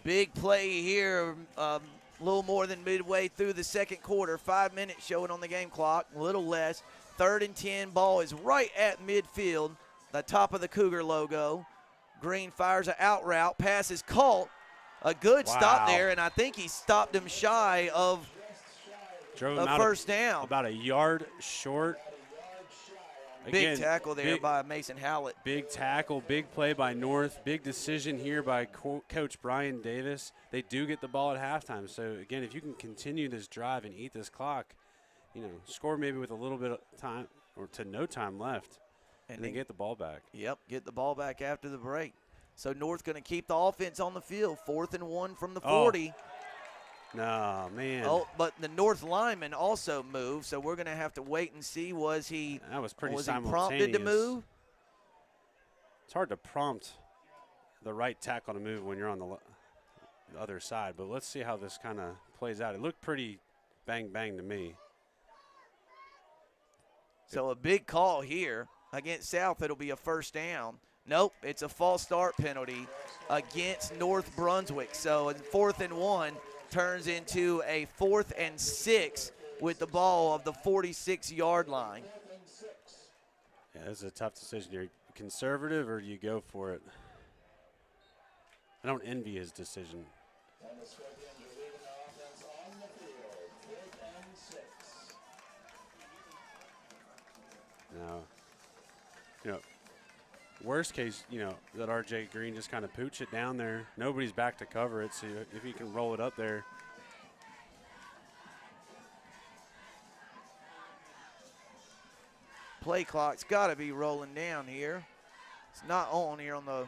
Big play here, a little more than midway through the second quarter. 5 minutes showing on the game clock, a little less. 3rd and 10, ball is right at midfield, the top of the Cougar logo. Green fires an out route, pass is caught. A good stop there, and I think he stopped him shy of a first down. About a yard short. Big tackle there by Mason Howlett. Big tackle, big play by North. Big decision here by Coach Brian Davis. They do get the ball at halftime. So, again, if you can continue this drive and eat this clock, score maybe with a little bit of time or to no time left, and then get the ball back. Yep, get the ball back after the break. So North going to keep the offense on the field. 4th and 1 from the 40. No, man. Oh, but the North lineman also moved, so we're going to have to wait and see. That was pretty was he simultaneous. prompted to move? It's hard to prompt the right tackle to move when you're on the other side, but let's see how this kind of plays out. It looked pretty bang-bang to me. So a big call here against South. It'll be a first down. Nope, it's a false start penalty against North Brunswick. So 4th and 1 turns into a 4th and 6 with the ball of the 46-yard line. Yeah, this is a tough decision. You're conservative or do you go for it? I don't envy his decision. No. You know, worst case, you know, that RJ Green just kind of pooch it down there. Nobody's back to cover it, so if he can roll it up there. Play clock's got to be rolling down here. It's not on here on the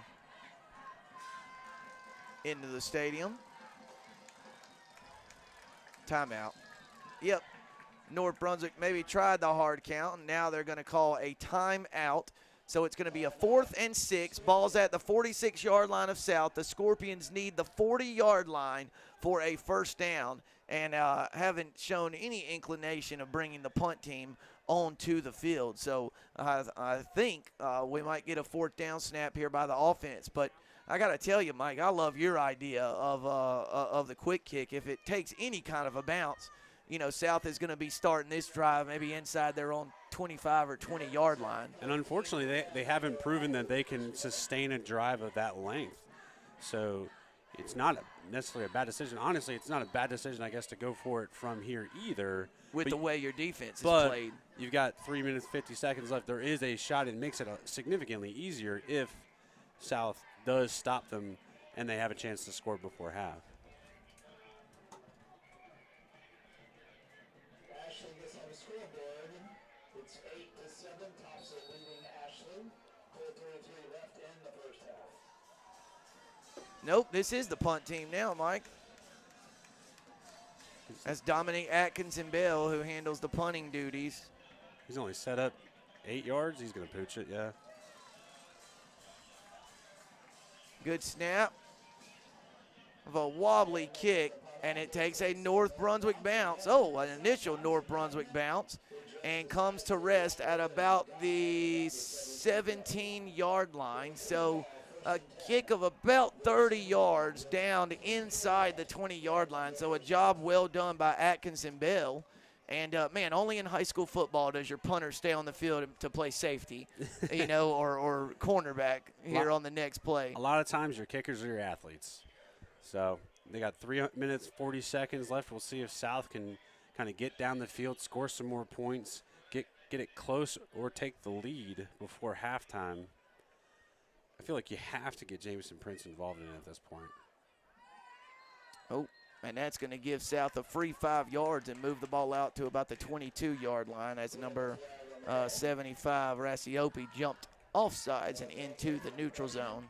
end of the stadium. Timeout. Yep. North Brunswick maybe tried the hard count, and now they're going to call a timeout. So it's going to be a 4th and 6. Ball's at the 46-yard line of South. The Scorpions need the 40-yard line for a first down and haven't shown any inclination of bringing the punt team onto the field. So I think we might get a 4th down snap here by the offense. But I got to tell you, Mike, I love your idea of the quick kick. If it takes any kind of a bounce, you know, South is going to be starting this drive maybe inside their own 25 or 20-yard line. And unfortunately, they haven't proven that they can sustain a drive of that length. So it's not necessarily a bad decision. Honestly, it's not a bad decision, I guess, to go for it from here either. With the way your defense is played. You've got 3 minutes, 50 seconds left. There is a shot. It makes it significantly easier if South does stop them and they have a chance to score before half. Ashley gets on the scoreboard. It's 8-7. Thompson leading Ashley. 4:33 left in the first half. Nope, this is the punt team now, Mike. That's Dominic Atkinson-Bell who handles the punting duties. He's only set up 8 yards. He's going to pooch it, yeah. Good snap of a wobbly kick, and it takes a North Brunswick bounce. Oh, an initial North Brunswick bounce, and comes to rest at about the 17-yard line. So a kick of about 30 yards down inside the 20-yard line. So a job well done by Atkinson-Bell. And, man, only in high school football does your punter stay on the field to play safety, you know, or cornerback here on the next play. A lot of times your kickers are your athletes. So they got 3 minutes, 40 seconds left. We'll see if South can kind of get down the field, score some more points, get it close, or take the lead before halftime. I feel like you have to get Jameson Prince involved in it at this point. Oh. And that's going to give South a free 5 yards and move the ball out to about the 22-yard line as number 75, Rassiopi, jumped offsides and into the neutral zone.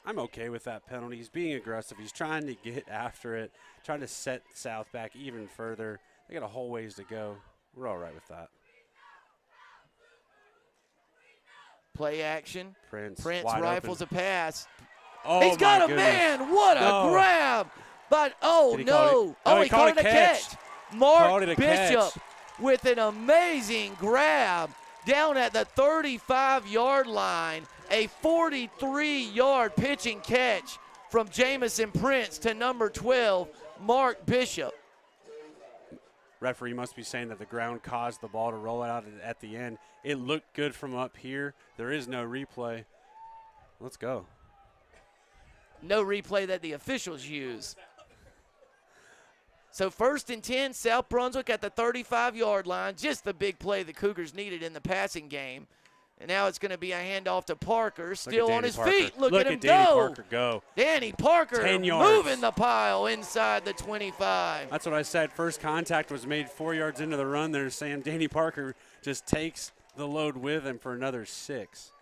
I'm okay with that penalty. He's being aggressive. He's trying to get after it, trying to set South back even further. They got a whole ways to go. We're all right with that. Play action. Prince rifles a pass. Oh, he's got a man. What a grab. But, oh, no. He caught it a catch. Mark Bishop with an amazing grab down at the 35-yard line. A 43-yard pitch and catch from Jamison Prince to number 12, Mark Bishop. Referee must be saying that the ground caused the ball to roll out at the end. It looked good from up here. There is no replay. Let's go. No replay that the officials use. So 1st and 10, South Brunswick at the 35-yard line. Just the big play the Cougars needed in the passing game. And now it's going to be a handoff to Parker, still on his feet. Look at him Danny go. Parker go. Danny Parker 10 yards. Moving the pile inside the 25. That's what I said. First contact was made 4 yards into the run. They're saying Danny Parker just takes the load with him for another 6.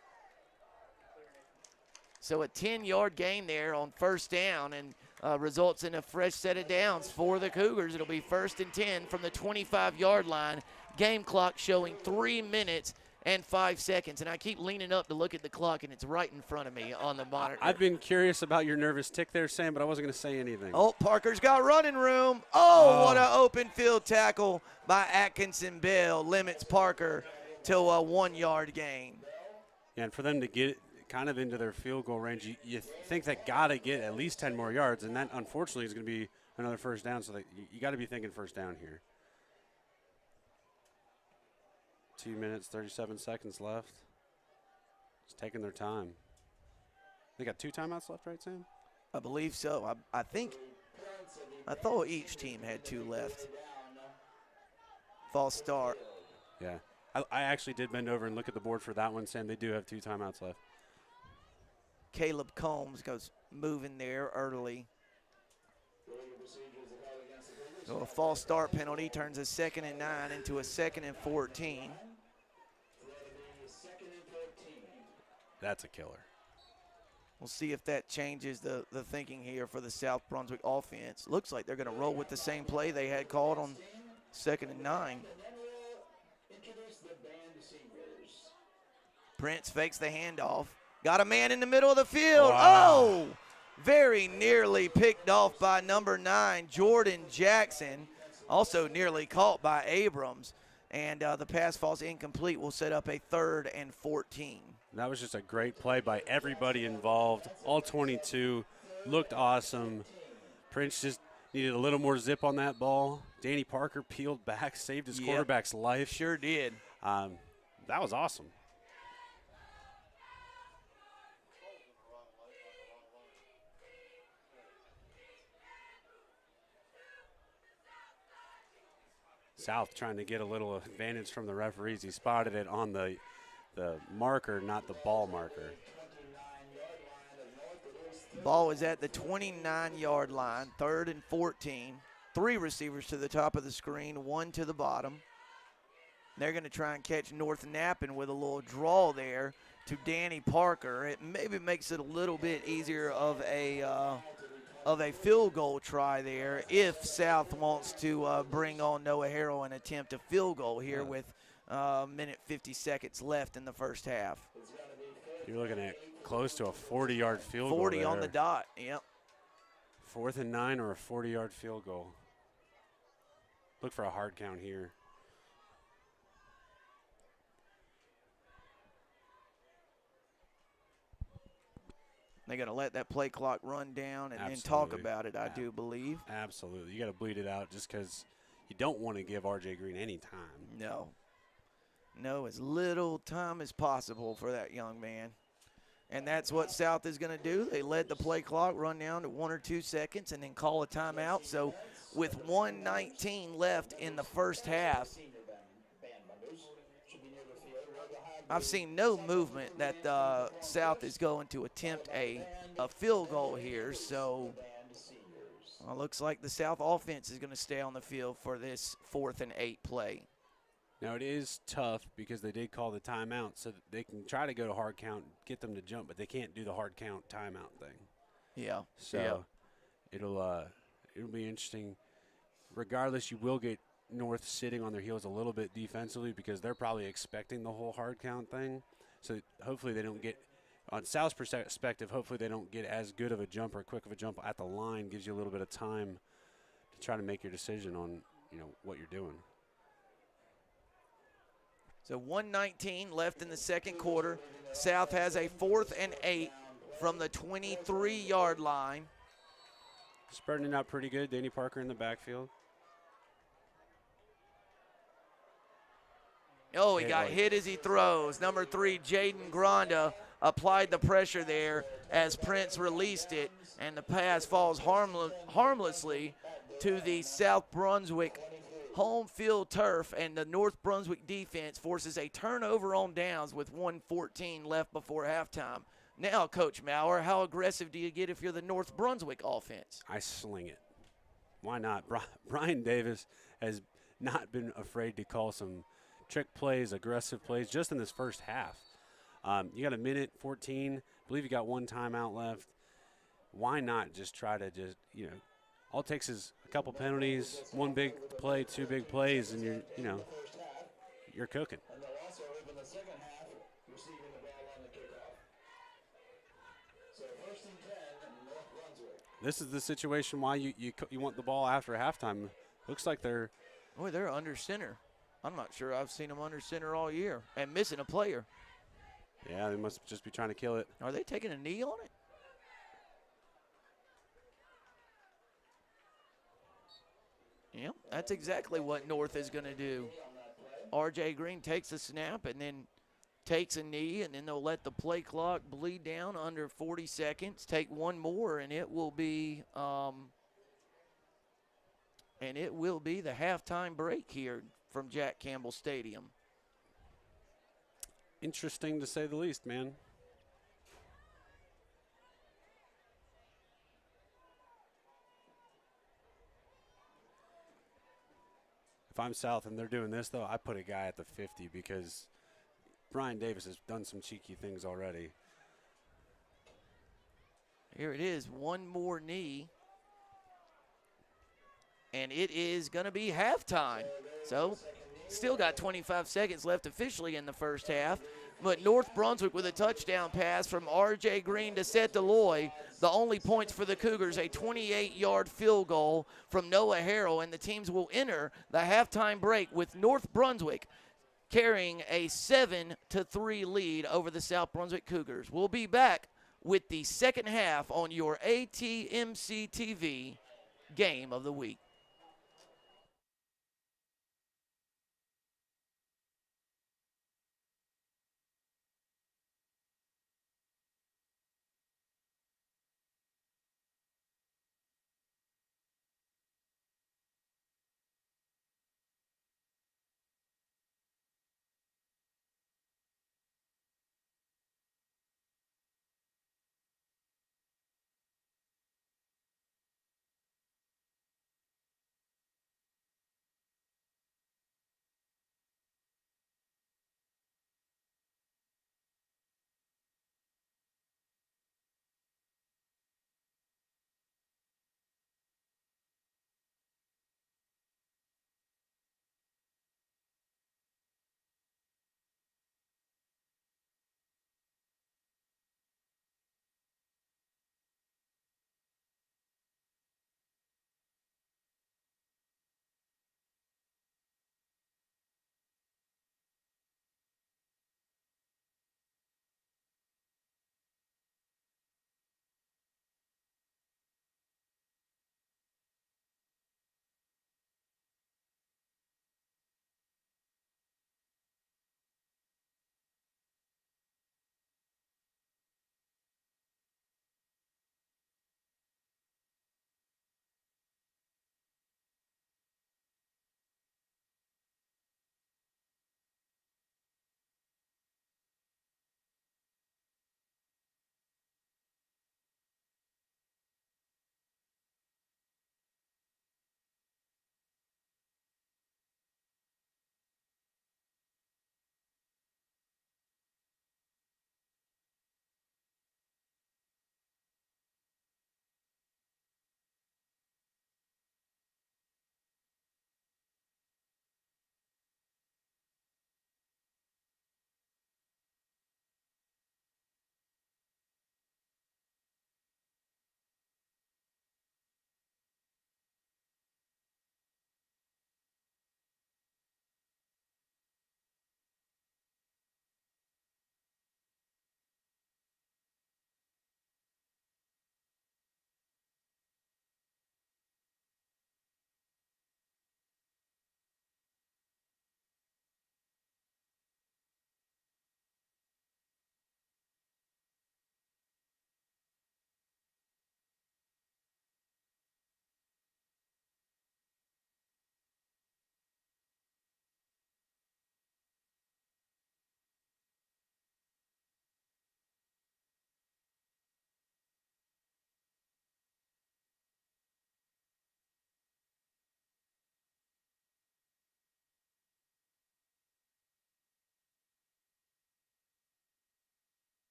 So a 10-yard gain there on first down and results in a fresh set of downs for the Cougars. It'll be 1st and 10 from the 25-yard line. Game clock showing 3 minutes and 5 seconds. And I keep leaning up to look at the clock, and it's right in front of me on the monitor. I've been curious about your nervous tick there, Sam, but I wasn't going to say anything. Oh, Parker's got running room. Oh, what an open field tackle by Atkinson Bell. Limits Parker to a 1-yard gain. Yeah, and for them to get kind of into their field goal range, you think they got to get at least 10 more yards, and that unfortunately is going to be another first down, so you got to be thinking first down here. 2 minutes, 37 seconds left. Just taking their time. They got 2 timeouts left, right, Sam? I believe so. I thought each team had 2 left. False start. Yeah. I actually did bend over and look at the board for that one, Sam. They do have 2 timeouts left. Caleb Combs goes moving there early. So a false start penalty turns a 2nd and 9 into a 2nd and 14. That's a killer. We'll see if that changes the thinking here for the South Brunswick offense. Looks like they're going to roll with the same play they had called on 2nd and 9. Prince fakes the handoff. Got a man in the middle of the field. Wow. Oh, very nearly picked off by number 9, Jordan Jackson. Also nearly caught by Abrams. And the pass falls incomplete. Will set up a 3rd and 14. That was just a great play by everybody involved. All 22 looked awesome. Prince just needed a little more zip on that ball. Danny Parker peeled back, saved his quarterback's life. Sure did. That was awesome. South trying to get a little advantage from the referees. He spotted it on the marker, not the ball marker. Ball is at the 29-yard line, 3rd and 14. 3 receivers to the top of the screen, 1 to the bottom. They're going to try and catch North Nappin with a little draw there to Danny Parker. It maybe makes it a little bit easier of a field goal try there if South wants to bring on Noah Harrell and attempt a field goal here with minute 50 seconds left in the first half. You're looking at close to a 40-yard field goal. 40 on the dot, yep. 4th and 9 or a 40-yard field goal. Look for a hard count here. They're going to let that play clock run down and then Absolutely. talk about it, I do believe. Absolutely. You got to bleed it out just because you don't want to give R.J. Green any time. No, as little time as possible for that young man. And that's what South is going to do. They let the play clock run down to 1 or 2 seconds and then call a timeout. So with 1:19 left in the first half, I've seen no movement that South is going to attempt a field goal here. So it looks like the South offense is going to stay on the field for this 4th and 8 play. Now, it is tough because they did call the timeout, so that they can try to go to hard count, get them to jump, but they can't do the hard count timeout thing. Yeah. So it'll be interesting. Regardless, you will get North sitting on their heels a little bit defensively because they're probably expecting the whole hard count thing. So hopefully they don't get, on South's perspective, hopefully they don't get as good of a jump or quick of a jump at the line. Gives you a little bit of time to try to make your decision on, what you're doing. So 1:19 left in the second quarter. South has a 4th and 8 from the 23-yard line. Spreading it out pretty good. Danny Parker in the backfield. Oh, he got hit as he throws. Number 3, Jaden Granda, applied the pressure there as Prince released it, and the pass falls harmlessly to the South Brunswick home field turf, and the North Brunswick defense forces a turnover on downs with 1:14 left before halftime. Now, Coach Maurer, how aggressive do you get if you're the North Brunswick offense? I sling it. Why not? Brian Davis has not been afraid to call some trick plays, aggressive plays, just in this first half. You got a minute 14. I believe you got one timeout left. Why not just try to all it takes is a couple penalties, one big play, two big plays, and you're cooking. And they'll also open the second half receiving the ball on the kickoff. So 1st and 10, North Brunswick. This is the situation why you want the ball after halftime. Looks like they're Boy, they're under center. I'm not sure I've seen them under center all year and missing a player. they must just be trying to kill it. Are they taking a knee on it? Yep, that's exactly what North is going to do. R.J. Green takes a snap and then takes a knee, and then they'll let the play clock bleed down under 40 seconds. Take one more, and it will be the halftime break here from Jack Campbell Stadium. Interesting to say the least, man. If I'm South and they're doing this, though, I put a guy at the 50 because Brian Davis has done some cheeky things already. Here it is, one more knee. And it is going to be halftime. So, still got 25 seconds left officially in the first half. But North Brunswick with a touchdown pass from R.J. Green to Seth Deloy. The only points for the Cougars, a 28-yard field goal from Noah Harrell. And the teams will enter the halftime break with North Brunswick carrying a 7-3 lead over the South Brunswick Cougars. We'll be back with the second half on your ATMC TV Game of the Week.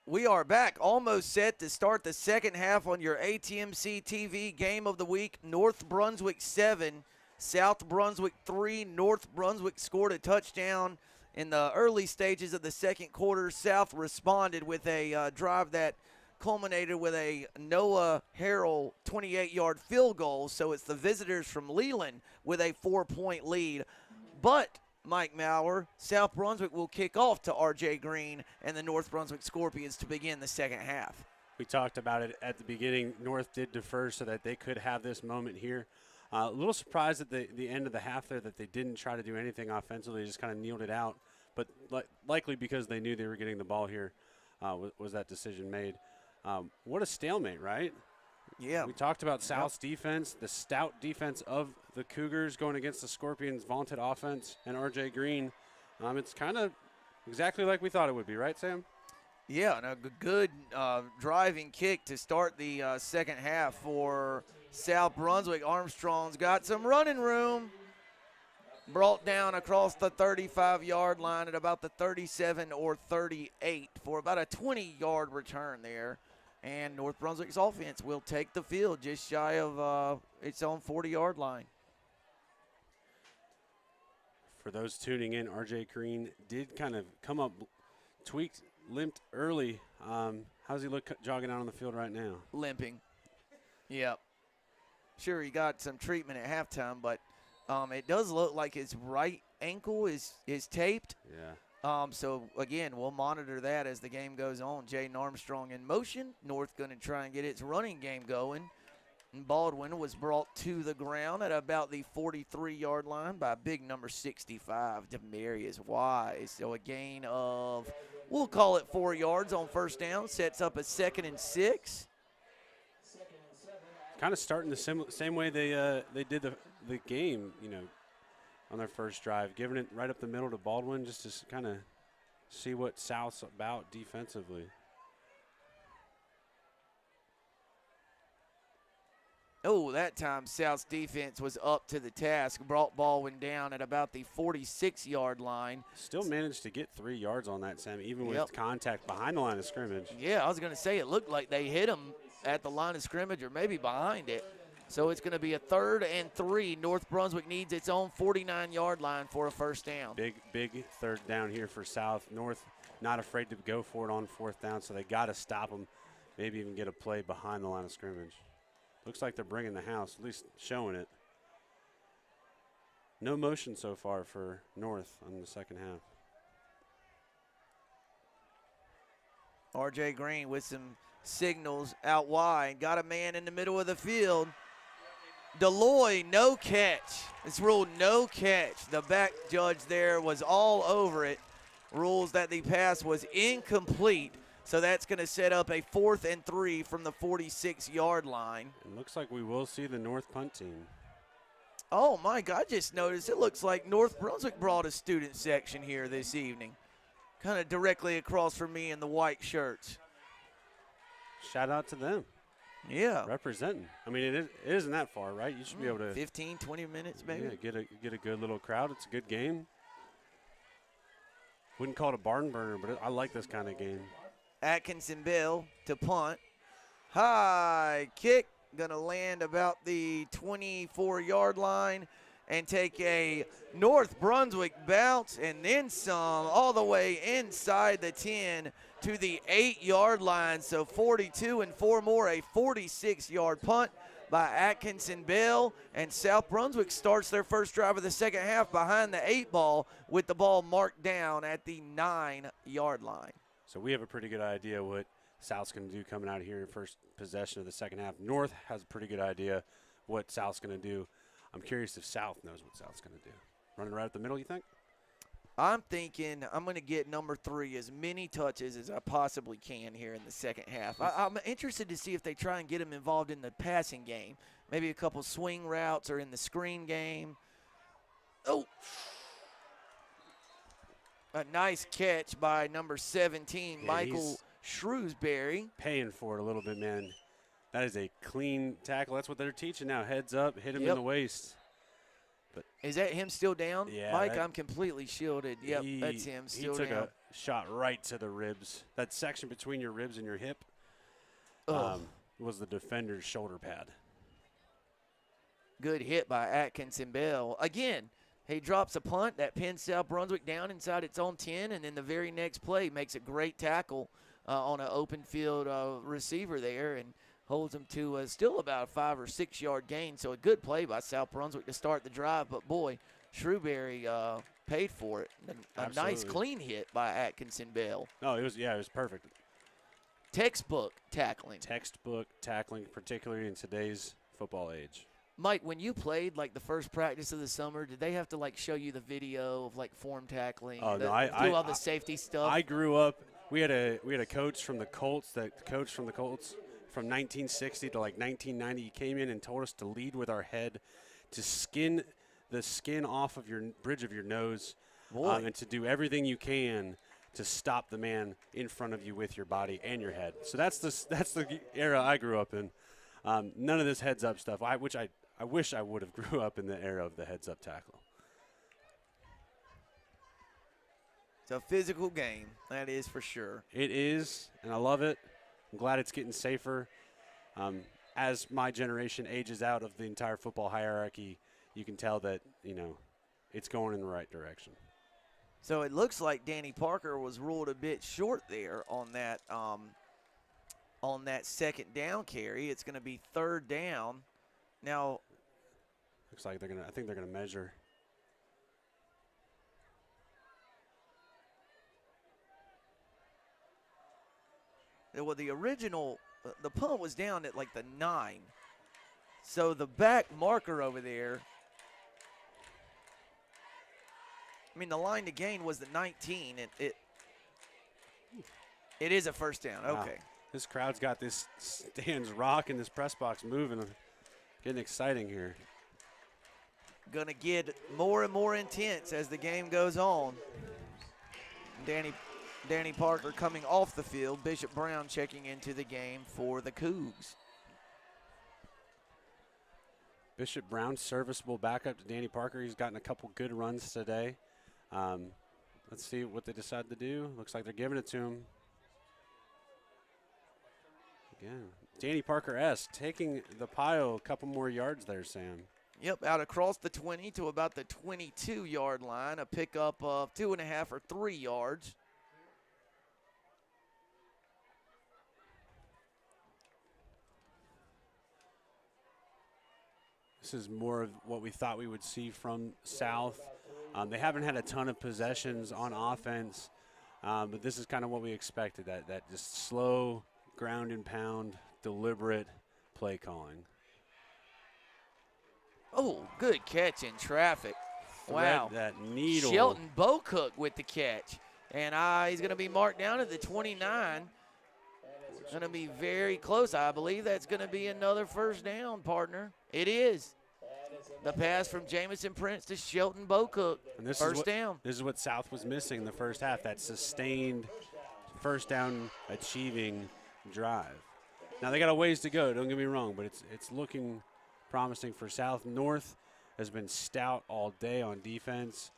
We are back, almost set to start the second half on your ATMC TV Game of the Week. North Brunswick 7, South Brunswick 3. North Brunswick scored a touchdown in the early stages of the second quarter. South responded with a drive that culminated with a Noah Harrell 28-yard field goal. So it's the visitors from Leland with a 4-point lead. But Mike Maurer, South Brunswick will kick off to R.J. Green and the North Brunswick Scorpions to begin the second half. We talked about it at the beginning. North did defer so that they could have this moment here. A little surprised at the end of the half there that they didn't try to do anything offensively. They just kind of kneeled it out. But likely because they knew they were getting the ball here was that decision made. What a stalemate, right? Yeah. We talked about South's defense, the stout defense of the Cougars going against the Scorpions' vaunted offense and R.J. Green. It's kind of exactly like we thought it would be, right, Sam? Yeah, and a good driving kick to start the second half for South Brunswick. Armstrong's got some running room. Brought down across the 35-yard line at about the 37 or 38 for about a 20-yard return there. And North Brunswick's offense will take the field just shy of its own 40-yard line. For those tuning in, R.J. Green did kind of come up, tweaked, limped early. How's he look jogging out on the field right now? Limping. Yep. Sure, he got some treatment at halftime, but it does look like his right ankle is taped. Yeah. So, again, we'll monitor that as the game goes on. Jaden Armstrong in motion. North going to try and get its running game going. And Baldwin was brought to the ground at about the 43-yard line by big number 65, Demarius Wise. So a gain of, we'll call it 4 yards on first down. Sets up a 2nd and 6. Kind of starting the same way they did the game, on their first drive, giving it right up the middle to Baldwin just to kind of see what South's about defensively. Oh, that time South's defense was up to the task, brought Baldwin down at about the 46-yard line. Still managed to get 3 yards on that, Sam, even with contact behind the line of scrimmage. Yeah, I was going to say it looked like they hit him at the line of scrimmage or maybe behind it. So it's going to be a 3rd and 3. North Brunswick needs its own 49-yard line for a first down. Big third down here for South. North not afraid to go for it on 4th down, so they got to stop them, maybe even get a play behind the line of scrimmage. Looks like they're bringing the house, at least showing it. No motion so far for North on the second half. R.J. Green with some signals out wide. Got a man in the middle of the field. Deloy, no catch. It's ruled no catch. The back judge there was all over it. Rules that the pass was incomplete. So that's going to set up a 4th and 3 from the 46-yard line. It looks like we will see the North punt team. Oh, Mike, I just noticed it looks like North Brunswick brought a student section here this evening. Kind of directly across from me in the white shirts. Shout out to them. Yeah. Representing. I mean, it isn't that far, right? You should be able to 15, 20 minutes maybe. Yeah, get a good little crowd. It's a good game. Wouldn't call it a barn burner, but I like this kind of game. Atkinson Bell to punt. High kick. Going to land about the 24-yard line and take a North Brunswick bounce and then some all the way inside the 10 to the 8-yard line. So 42 and 4 more, a 46-yard punt by Atkinson Bell. And South Brunswick starts their first drive of the second half behind the 8 ball with the ball marked down at the 9-yard line. So we have a pretty good idea what South's going to do coming out of here in first possession of the second half. North has a pretty good idea what South's going to do. I'm curious if South knows what South's going to do. Running right up the middle, you think? I'm thinking I'm going to get number 3 as many touches as I possibly can here in the second half. I'm interested to see if they try and get him involved in the passing game. Maybe a couple swing routes or in the screen game. Oh. A nice catch by number 17, Yeah, Michael Shrewsbury. Paying for it a little bit, man. That is a clean tackle. That's what they're teaching now. Heads up, hit him in the waist. But Is that him still down? Yeah, Mike, I'm completely shielded. Yep, that's him still He took down. a shot right to the ribs. That section between your ribs and your hip was the defender's shoulder pad. Good hit by Atkinson Bell. Again, he drops a punt that pins South Brunswick down inside its own 10, and then the very next play makes a great tackle on an open field receiver there and holds him to still about a 5 or 6 yard gain. So a good play by South Brunswick to start the drive. But, boy, Shrewberry paid for it. A nice clean hit by Atkinson Bell. Oh, it was perfect. Textbook tackling. Textbook tackling, particularly in today's football age. Mike, when you played, like, the first practice of the summer, did they have to, like, show you the video of, like, form tackling? Oh, no, do all the safety stuff? I grew up – we had a coach from the Colts from 1960 to, like, 1990. He came in and told us to lead with our head, to skin the skin off of your bridge of your nose, and to do everything you can to stop the man in front of you with your body and your head. So that's the era I grew up in. None of this heads-up stuff, which I wish I would have grew up in the era of the heads-up tackle. It's a physical game, that is for sure. It is, and I love it. I'm glad it's getting safer. As my generation ages out of the entire football hierarchy, you can tell that, it's going in the right direction. So it looks like Danny Parker was ruled a bit short there on that second down carry. It's going to be 3rd down. Now, looks like I think they're gonna measure. Well, the original, the punt was down at like the 9. So the back marker over there, the line to gain was the 19. It is a 1st down. Wow. Okay. This crowd's got this stands rocking, this press box moving. Getting exciting here. Going to get more and more intense as the game goes on. Danny Parker coming off the field. Bishop Brown checking into the game for the Cougs. Bishop Brown, serviceable backup to Danny Parker. He's gotten a couple good runs today. Let's see what they decide to do. Looks like they're giving it to him. Again, Danny Parker-esque, taking the pile a couple more yards there, Sam. Yep, out across the 20 to about the 22-yard line, a pickup of 2.5 or 3 yards. This is more of what we thought we would see from South. They haven't had a ton of possessions on offense, but this is kind of what we expected, that just slow, ground and pound, deliberate play calling. Oh, good catch in traffic. Wow. That needle. Shelton Bocook with the catch. And he's going to be marked down at the 29. Going to be very close. I believe that's going to be another 1st down, partner. It is. The pass from Jamison Prince to Shelton Bocook. And this 1st down. This is what South was missing in the first half, that sustained 1st down achieving drive. Now they got a ways to go, don't get me wrong, but it's looking promising for South. North has been stout all day on defense.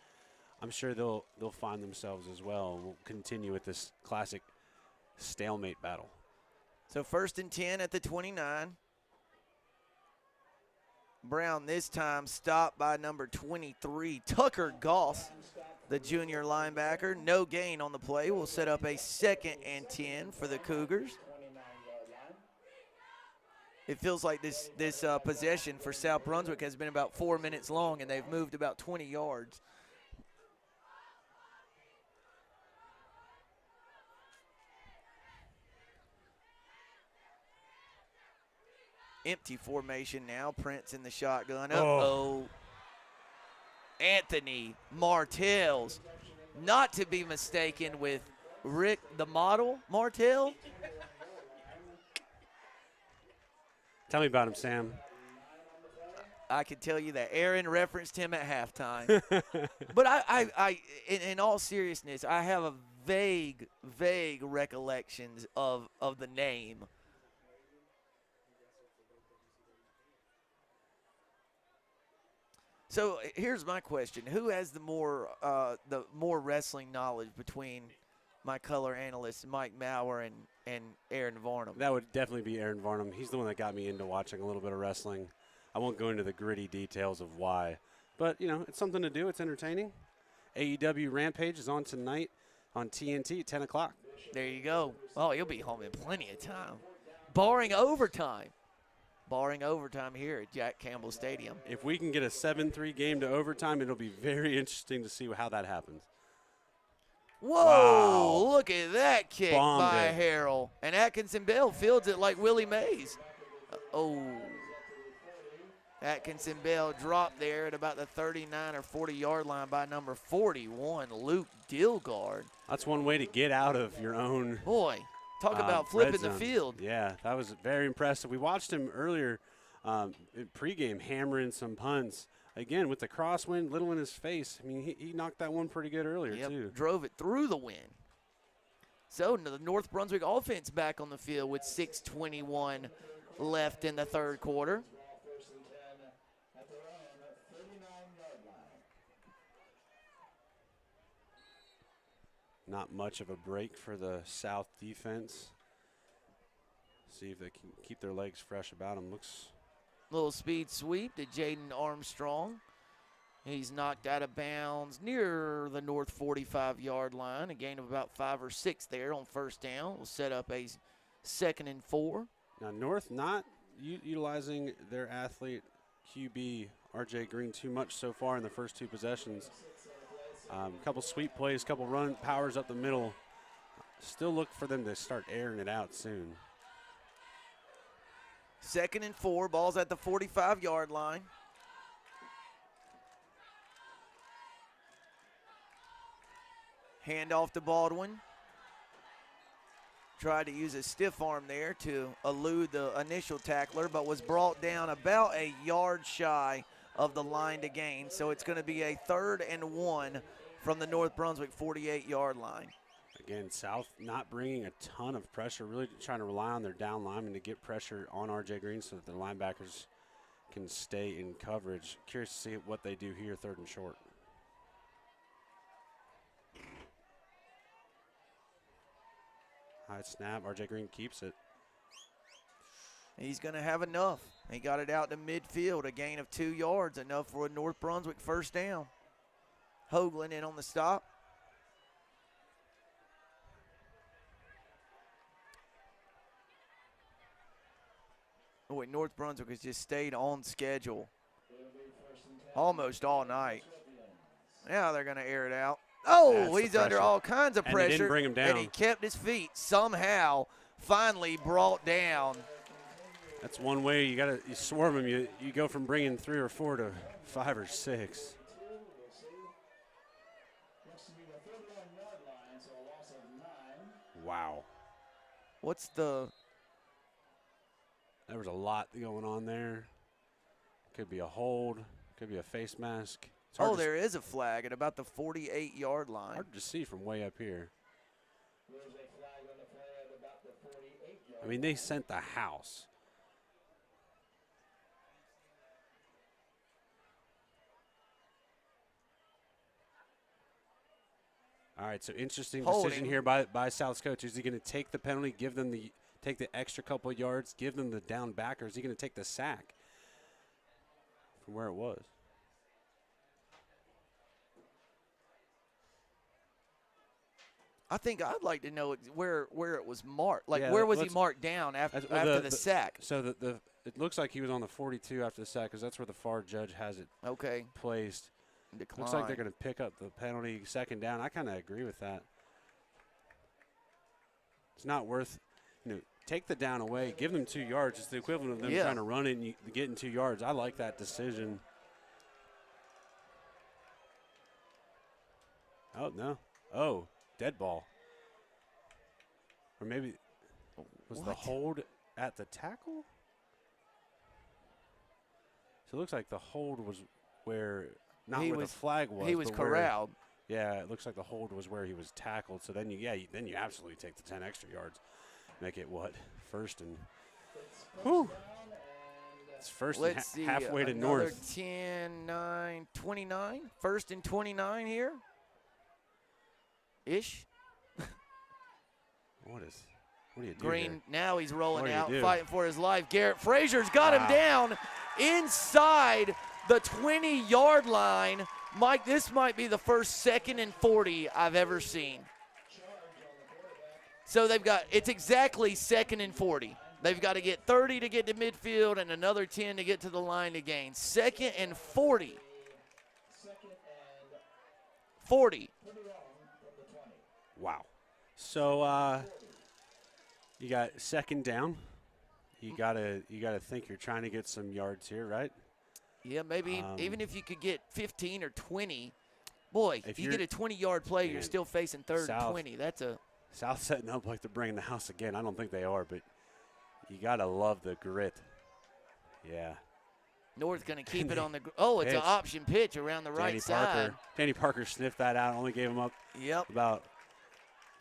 I'm sure they'll find themselves as well. We'll continue with this classic stalemate battle. So 1st and 10 at the 29. Brown this time stopped by number 23, Tucker Goss, the junior linebacker. No gain on the play. Will set up a 2nd and 10 for the Cougars. It feels like this possession for South Brunswick has been about 4 minutes long, and they've moved about 20 yards. Empty formation now. Prince in the shotgun. Uh-oh. Anthony Martels. Not to be mistaken with Rick the Model Martell. Tell me about him, Sam. I can tell you that Aaron referenced him at halftime. But I in all seriousness, I have a vague recollections of the name. So here's my question: who has the more wrestling knowledge between my color analyst Mike Maurer and Aaron Varnum? That would definitely be Aaron Varnum. He's the one that got me into watching a little bit of wrestling. I won't go into the gritty details of why, but it's something to do. It's entertaining. AEW Rampage is on tonight on TNT at 10 o'clock. There you go. Oh, you'll be home in plenty of time, barring overtime. Barring overtime here at Jack Campbell Stadium. If we can get a 7-3 game to overtime, it'll be very interesting to see how that happens. Whoa, Wow. look at that kick Bombed by it. Harrell. And Atkinson Bell fields it like Willie Mays. Atkinson Bell dropped there at about the 39 or 40-yard line by number 41, Luke Dilgard. That's one way to get out of your own. Boy, talk about red flipping the zone. field. Yeah, that was very impressive. We watched him earlier in pregame hammering some punts. Again, with the crosswind, little in his face. I mean, he knocked that one pretty good earlier, too. Drove it through the wind. So the North Brunswick offense back on the field with 6:21 left in the third quarter. First and 10 at their own 39-yard line. Not much of a break for the South defense. See if they can keep their legs fresh about them. Looks Little speed sweep to Jaden Armstrong. He's knocked out of bounds near the North 45-yard line. A gain of about 5 or 6 there on first down. Will set up a 2nd and 4. now North not utilizing their athlete QB RJ Green too much so far in the first 2 possessions. Couple sweep plays, couple run powers up the middle. Still look for them to start airing it out soon. 2nd and 4. Ball's at the 45-yard line. Hand off to Baldwin. Tried to use a stiff arm there to elude the initial tackler, but was brought down about a yard shy of the line to gain. So it's going to be a 3rd and 1 from the North Brunswick 48-yard line. Again, South not bringing a ton of pressure, really trying to rely on their down linemen to get pressure on RJ Green so that their linebackers can stay in coverage. Curious to see what they do here, 3rd and short. High snap, RJ Green keeps it. He's going to have enough. He got it out to midfield, a gain of 2 yards, enough for a North Brunswick first down. Hoagland in on the stop. Boy, North Brunswick has just stayed on schedule almost all night. Now they're going to air it out. Oh, That's he's the under pressure. all kinds of And pressure. they didn't bring him down. And he kept his feet somehow, finally brought down. That's one way you swarm them. You go from bringing 3 or 4 to 5 or 6. Looks to be the 31-yard line, so a loss of 9. Wow. What's the There was a lot going on there. Could be a hold. Could be a face mask. It's hard Oh, to there is a flag at about the 48-yard line. hard to see from way up here. There's a flag on the play at about the 48-yard. I mean, they sent the house. All right, so interesting decision Holding. here by South's coach. Is he going to take the penalty, take the extra couple of yards, give them the down back, or is he going to take the sack from where it was? I think I'd like to know where it was marked. Like, Yeah, where was he let's- marked down after the sack? So it looks like he was on the 42 after the sack because that's where the FAR judge has it Okay. placed. Decline. Looks like they're going to pick up the penalty 2nd down. I kind of agree with that. It's not worth, take the down away, give them 2 yards. It's the equivalent of them Yeah. trying to run it and getting 2 yards. I like that decision. Oh, no. Oh, dead ball. Or maybe was the What? hold at the tackle? So it looks like the hold was where, not He where was- the flag was. He was but where- corralled. yeah, it looks like the hold was where he was tackled. So then you absolutely take the 10 extra yards. Make it what? 1st and. Whew. It's first Let's see. halfway to Another north. 10, 9, 29. First and 29 here. Ish. What do you do Green, here? now he's rolling What do you out, do? fighting for his life. Garrett Frazier's got him Wow. down inside the 20-yard line. Mike, this might be the first 2nd and 40 I've ever seen. So it's exactly 2nd and 40. They've got to get 30 to get to midfield and another 10 to get to the line to gain. 2nd and 40. 40. Wow. So you got 2nd down. You gotta think you're trying to get some yards here, right? Yeah, maybe even if you could get 15 or 20. Boy, if you get a 20-yard play, you're still facing 3rd and 20. That's a South setting up like they're bringing the house again. I don't think they are, but you gotta love the grit. Yeah. North going to keep it on the it's an option pitch around the right side. Danny Parker sniffed that out, only gave him up about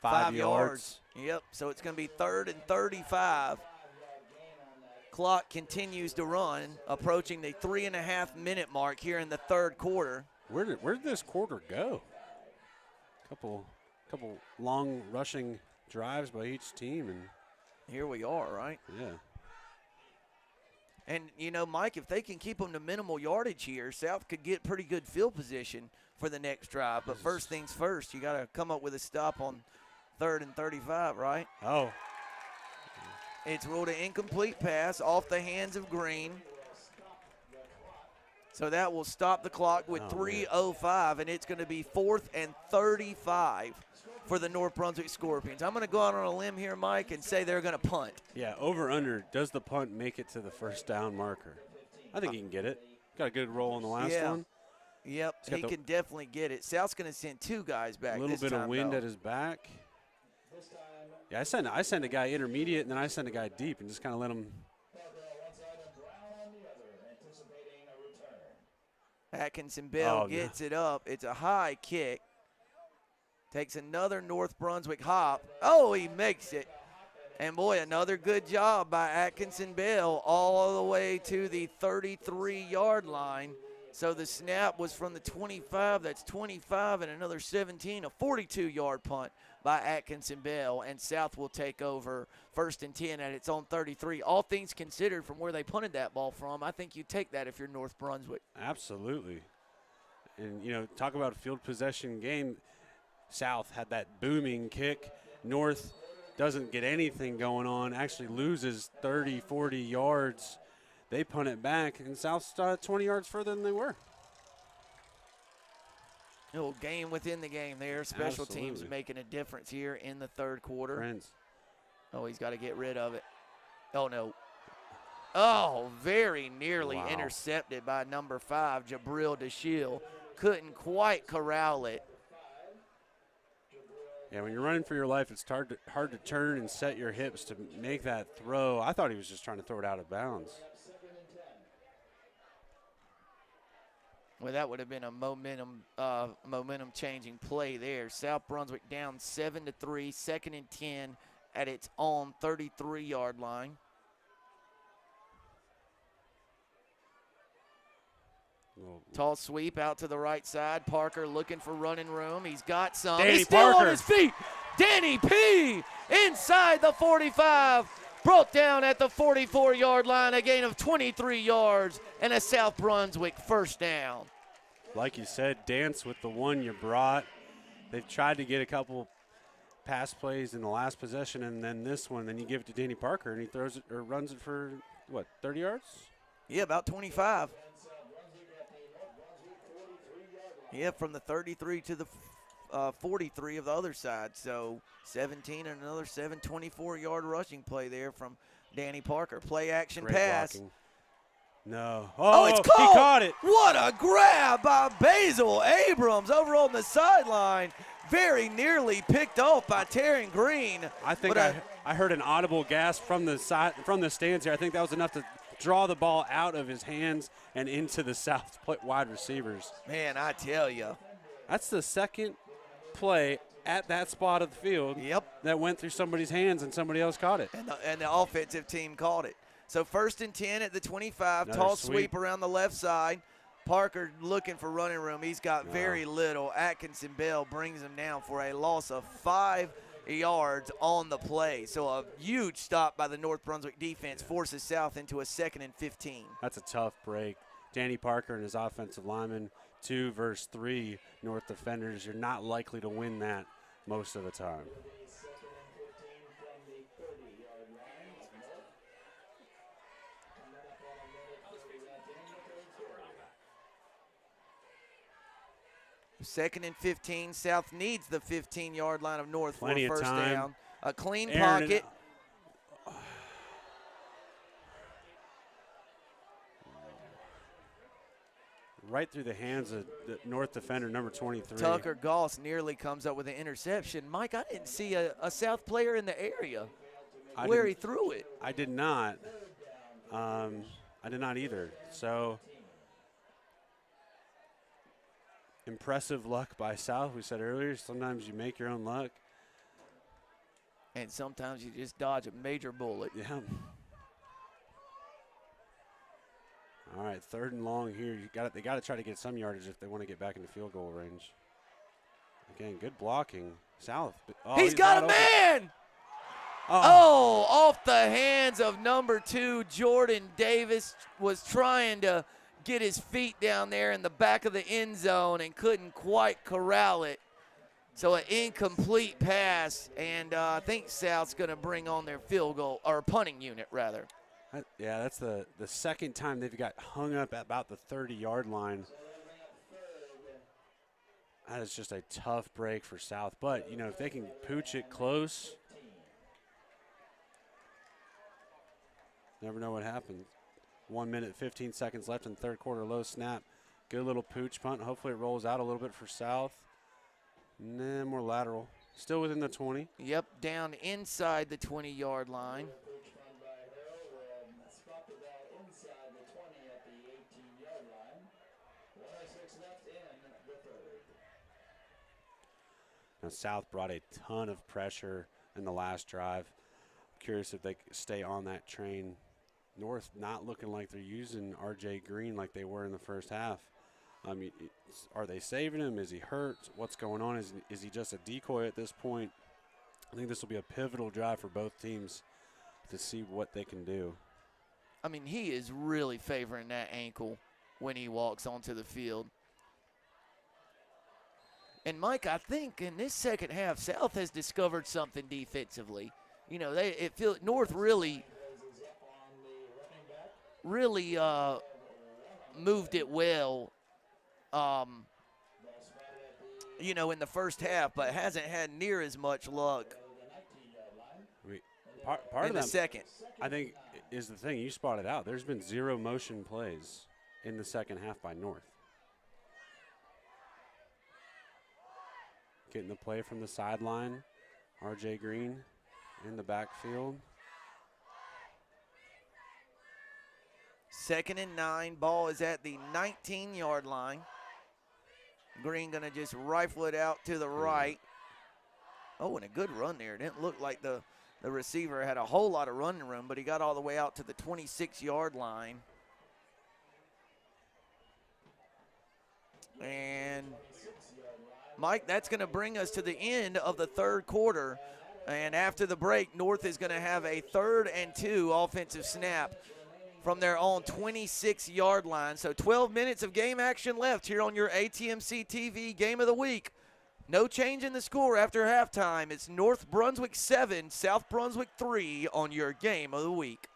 5 yards. Yep, so it's going to be 3rd and 35. Clock continues to run, approaching the 3.5-minute mark here in the 3rd quarter. Where did this quarter go? Couple long rushing drives by each team, and here we are, right? Yeah. And, Mike, if they can keep them to minimal yardage here, South could get pretty good field position for the next drive. But first things first, you got to come up with a stop on 3rd and 35, right? Oh. It's ruled an incomplete pass off the hands of Green. So that will stop the clock with 3:05, and it's going to be 4th and 35 for the North Brunswick Scorpions. I'm going to go out on a limb here, Mike, and say they're going to punt. Yeah, over under. Does the punt make it to the first down marker? I think he can get it. Got a good roll on the last one. Yep, he can definitely get it. South's going to send 2 guys back. A little bit of wind at his back. Yeah, I send a guy intermediate, and then I send a guy deep, and just kind of let him. Atkinson Bell gets it up. It's a high kick. Takes another North Brunswick hop. Oh, he makes it. And, boy, another good job by Atkinson Bell all the way to the 33-yard line. So the snap was from the 25. That's 25 and another 17, a 42-yard punt by Atkinson Bell. And South will take over 1st and 10 at its own 33. All things considered, from where they punted that ball from, I think you take that if you're North Brunswick. Absolutely. And, talk about a field possession game. South had that booming kick. North doesn't get anything going on, actually loses 30, 40 yards. They punt it back, and South's 20 yards further than they were. A little game within the game there. Special teams making a difference here in the 3rd quarter. Friends. Oh, he's got to get rid of it. Oh, no. Oh, very nearly intercepted by number 5, Jabril DeShiel. Couldn't quite corral it. Yeah, when you're running for your life, it's hard to turn and set your hips to make that throw. I thought he was just trying to throw it out of bounds. Well, that would have been a momentum changing play there. South Brunswick down 7-3, 2nd and 10 at its own 33-yard line. Tall sweep out to the right side. Parker looking for running room. He's got some. He's still on his feet. Danny P. inside the 45. Brought down at the 44-yard line, a gain of 23 yards, and a South Brunswick first down. Like you said, dance with the one you brought. They've tried to get a couple pass plays in the last possession, and then this one, then you give it to Danny Parker, and he throws it or runs it for, 30 yards? Yeah, about 25. Yeah, from the 33 to the 43 of the other side. So 17 and another 24-yard rushing play there from Danny Parker. Play action pass. Blocking. No. Oh, it's caught. He caught it. What a grab by Basil Abrams over on the sideline. Very nearly picked off by Taryn Green. I think I heard an audible gasp from the stands here. I think that was enough to draw the ball out of his hands and into the South wide receivers. Man, I tell you. That's the second play at that spot of the field that went through somebody's hands and somebody else caught it. And the offensive team caught it. So 1st and 10 at the 25. Another Tall sweep. sweep around the left side. Parker looking for running room. He's got very little. Atkinson Bell brings him down for a loss of 5 yards on the play. So a huge stop by the North Brunswick defense forces South into a 2nd and 15. That's a tough break. Danny Parker and his offensive lineman, 2 versus 3 North defenders. You're not likely to win that most of the time. 2nd and 15 from the 30-yard line of North. Coming up on a minute 30 left in the third quarter. 2nd and 15. South needs the 15-yard line of North Plenty for of a first time. down. A clean Aaron pocket. Right through the hands of the North defender, number 23. Tucker Goss nearly comes up with an interception. Mike, I didn't see a South player in the area where he threw it. I did not. I did not either. So impressive luck by South. We said earlier, sometimes you make your own luck. And sometimes you just dodge a major bullet. Yeah. All right, 3rd and long here. They got to try to get some yardage if they want to get back into field goal range. Again, good blocking. South. Oh, he's got a open. man! Oh, off the hands of number 2, Jordan Davis was trying to get his feet down there in the back of the end zone and couldn't quite corral it. So an incomplete pass, and I think South's going to bring on their field goal, or punting unit, rather. Yeah, that's the second time they've got hung up at about the 30-yard line. That is just a tough break for South. But, you know, if they can pooch it close, never know what happens. 1 minute, 15 seconds left in the third quarter. Low snap. Good little pooch punt. Hopefully it rolls out a little bit for South. Nah, more lateral. Still within the 20. Yep, down inside the 20-yard line. Spot the ball inside the 20 at the 18-yard line. 1:06 left in the third. Now, South brought a ton of pressure in the last drive. Curious if they stay on that train. North not looking like they're using R.J. Green like they were in the first half. I mean, are they saving him? Is he hurt? What's going on? Is he just a decoy at this point? I think this will be a pivotal drive for both teams to see what they can do. I mean, he is really favoring that ankle when he walks onto the field. And, Mike, I think in this second half, South has discovered something defensively. You know, North really moved it well, you know, in the first half, but hasn't had near as much luck I mean, part in of the that, second. I think, is the thing. You spotted out. There's been 0 motion plays in the second half by North. Getting the play from the sideline. R.J. Green in the backfield. 2nd and 9. Ball is at the 19-yard line. Green going to just rifle it out to the right. Oh, and a good run there. It didn't look like the receiver had a whole lot of running room, but he got all the way out to the 26-yard line. And, Mike, that's going to bring us to the end of the third quarter. And after the break, North is going to have a 3rd and 2 offensive snap from their own 26-yard line. So 12 minutes of game action left here on your ATMC TV Game of the Week. No change in the score after halftime. It's North Brunswick 7, South Brunswick 3 on your Game of the Week.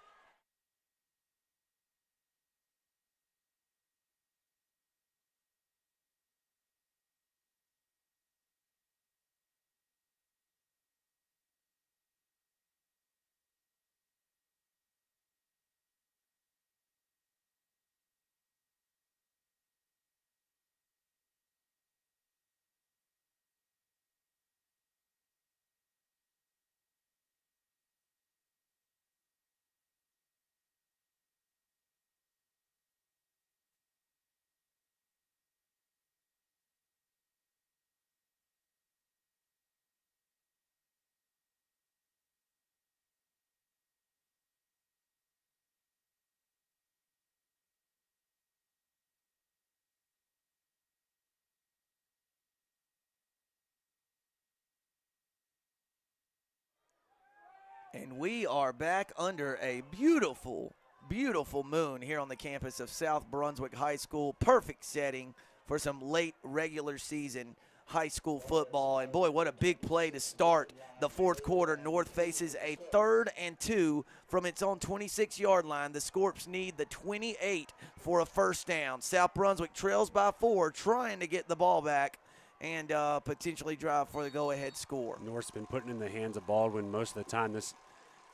And we are back under a beautiful, beautiful moon here on the campus of South Brunswick High School. Perfect setting for some late regular season high school football. And boy, what a big play to start the fourth quarter. North faces a 3rd and 2 from its own 26-yard line. The Scorps need the 28 for a first down. South Brunswick trails by 4, trying to get the ball back and potentially drive for the go-ahead score. North's been putting in the hands of Baldwin most of the time this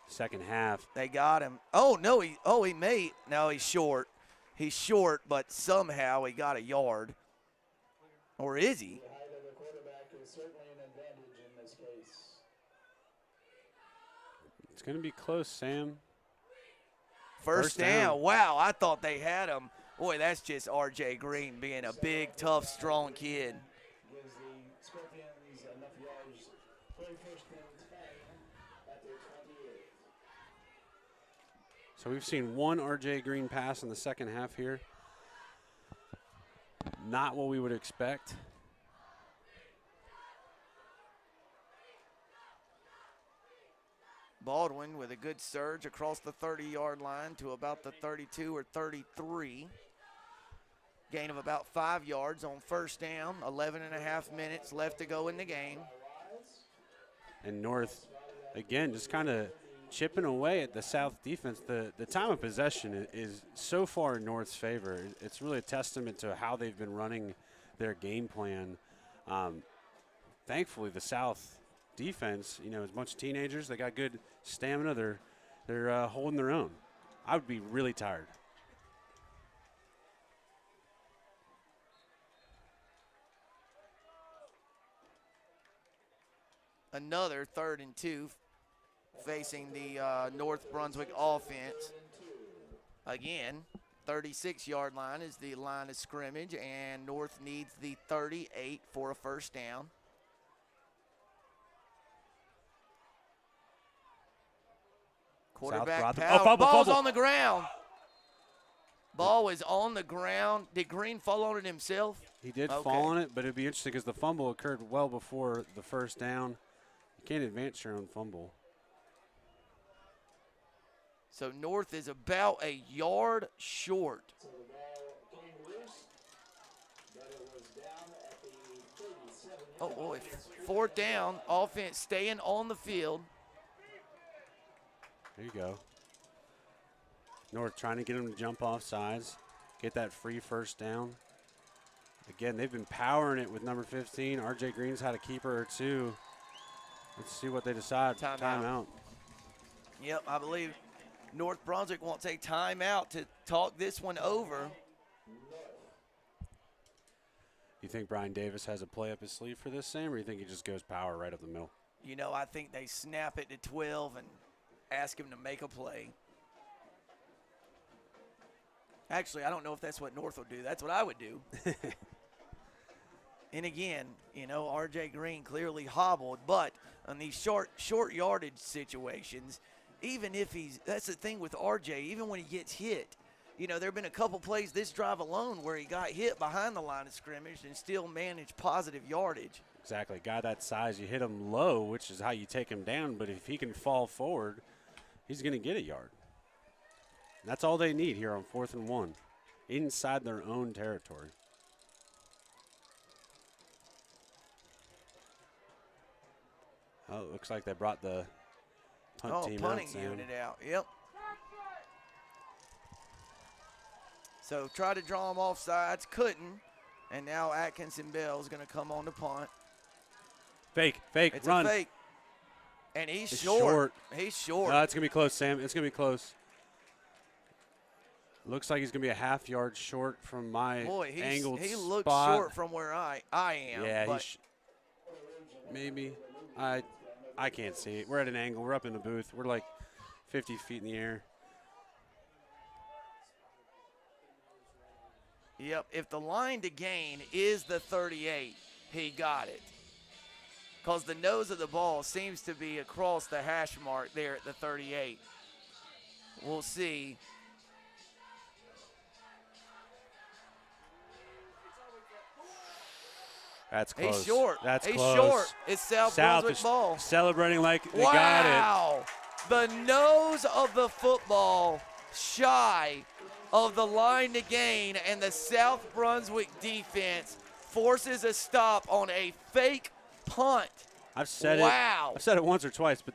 second half. They got him. Oh, no, he may. No, he's short. He's short, but somehow he got a yard. Or is he? The height of the quarterback is certainly an advantage in this case. It's going to be close, Sam. First down. Wow, I thought they had him. Boy, that's just R.J. Green being a big, tough, strong kid. Gives the Scorpions enough yards for a first and 10 at their 28. So we've seen one R.J. Green pass in the second half here. Not what we would expect. Baldwin with a good surge across the 30-yard line to about the 32 or 33. Gain of about 5 yards on first down. 11 and a half minutes left to go in the game. And North, again, just kind of chipping away at the South defense. The time of possession is so far in North's favor. It's really a testament to how they've been running their game plan. Thankfully, the South defense, you know, is a bunch of teenagers. They got good stamina. They're holding their own. I would be really tired. Another 3rd and 2 facing the North Brunswick offense. Again, 36-yard line is the line of scrimmage, and North needs the 38 for a first down. Quarterback power. Ball's on the ground. Ball was on the ground. Did Green fall on it himself? He did fall on it, but it'd be interesting because the fumble occurred well before the first down. You can't advance your own fumble. So North is about a yard short. So the ball came loose, but it was down at the 37. Oh, boy. 4th down. Offense staying on the field. There you go. North trying to get him to jump off sides, get that free first down. Again, they've been powering it with number 15. R.J. Green's had a keeper or two. Let's see what they decide. Timeout. Yep, I believe North Brunswick wants a timeout to talk this one over. You think Brian Davis has a play up his sleeve for this, Sam, or you think he just goes power right up the middle? You know, I think they snap it to 12 and ask him to make a play. Actually, I don't know if that's what North will do. That's what I would do. And again, you know, R.J. Green clearly hobbled, but on these short yardage situations, even if that's the thing with R.J., even when he gets hit, you know, there have been a couple plays this drive alone where he got hit behind the line of scrimmage and still managed positive yardage. Exactly. Guy that size, you hit him low, which is how you take him down, but if he can fall forward, he's going to get a yard. And that's all they need here on 4th and 1, inside their own territory. Oh, it looks like they brought the punt team out. Punting unit out. Yep. So try to draw him off sides, couldn't, and now Atkinson Bell is going to come on the punt. Fake, It's run. a fake. And he's short. He's short. It's going to be close, Sam. It's going to be close. Looks like he's going to be a half yard short from my angled spot. He looks short from where I am. Yeah, maybe. I can't see it. We're at an angle. We're up in the booth. We're like 50 feet in the air. Yep, if the line to gain is the 38, he got it. Because the nose of the ball seems to be across the hash mark there at the 38. We'll see. That's close. He's short. That's He's close. short. It's South Brunswick ball. Celebrating like they got it. Wow. the nose of the football shy of the line to gain, and the South Brunswick defense forces a stop on a fake punt. I've said wow. I've said it once or twice, but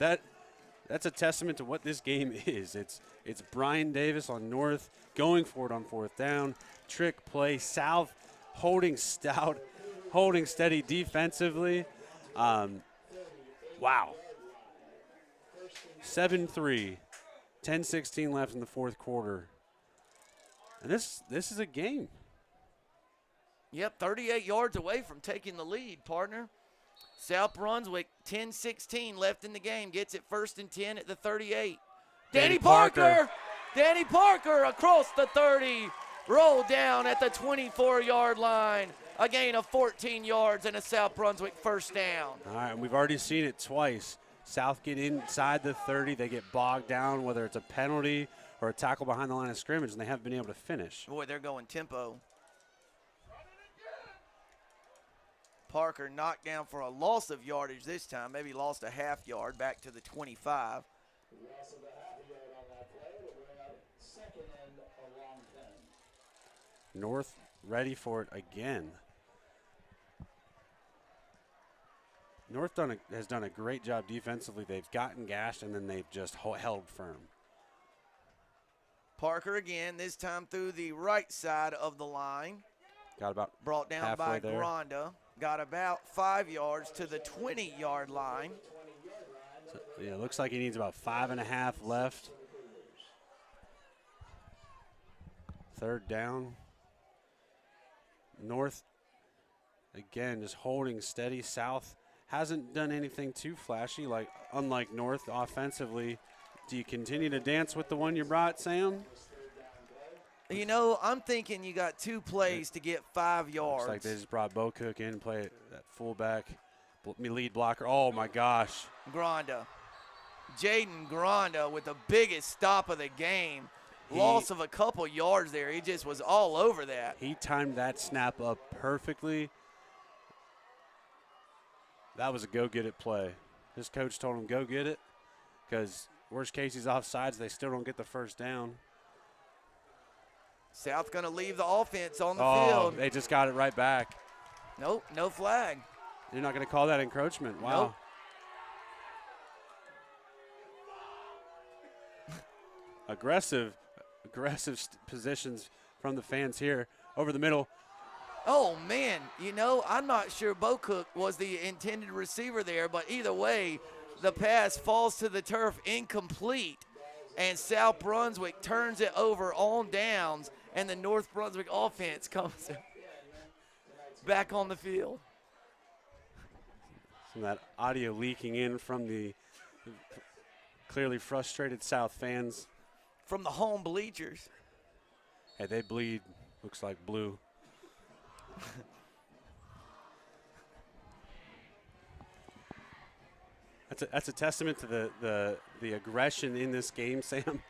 that's a testament to what this game is. It's Brian Davis on North going for it on 4th down, trick play. South holding stout, holding steady defensively. Wow. 7-3, 10-16 left in the 4th quarter. And this is a game. Yep, 38 yards away from taking the lead, partner. South Brunswick, 10-16 left in the game, gets it 1st and 10 at the 38. Danny Parker! Danny Parker across the 30, rolled down at the 24-yard line. A gain of 14 yards and a South Brunswick 1st down. All right, and we've already seen it twice. South get inside the 30, they get bogged down, whether it's a penalty or a tackle behind the line of scrimmage, and they haven't been able to finish. Boy, they're going tempo. Parker knocked down for a loss of yardage this time, maybe lost a half yard back to the 25. Loss of a half a yard on that play. It'll bring up 2nd and a long 10. North ready for it again. North has done a great job defensively. They've gotten gashed, and then they've just held firm. Parker again, this time through the right side of the line. Got about brought down halfway by there. Gronda. Got about 5 yards to the 20-yard line. So, yeah, looks like he needs about 5.5 left. 3rd down. North, again, just holding steady. South hasn't done anything too flashy, unlike North offensively. Do you continue to dance with the one you brought, Sam? You know, I'm thinking you got 2 plays to get 5 yards. Looks like they just brought Bo Cook in, play that fullback, lead blocker. Oh, my gosh. Gronda. Jaden Gronda with the biggest stop of the game. Loss of a couple yards there. He just was all over that. He timed that snap up perfectly. That was a go-get-it play. His coach told him, go get it, because worst case he's offsides. They still don't get the 1st down. South going to leave the offense on the Oh, field. they just got it right back. Nope, no flag. You're not going to call that encroachment. Wow. Nope. Aggressive positions from the fans here. Over the middle. Oh, man, you know, I'm not sure Bo Cook was the intended receiver there, but either way, the pass falls to the turf incomplete, and South Brunswick turns it over on downs, and the North Brunswick offense comes back on the field. Some of that audio leaking in from the clearly frustrated South fans. From the home bleachers. Hey, they bleed, looks like blue. That's a testament to the aggression in this game, Sam.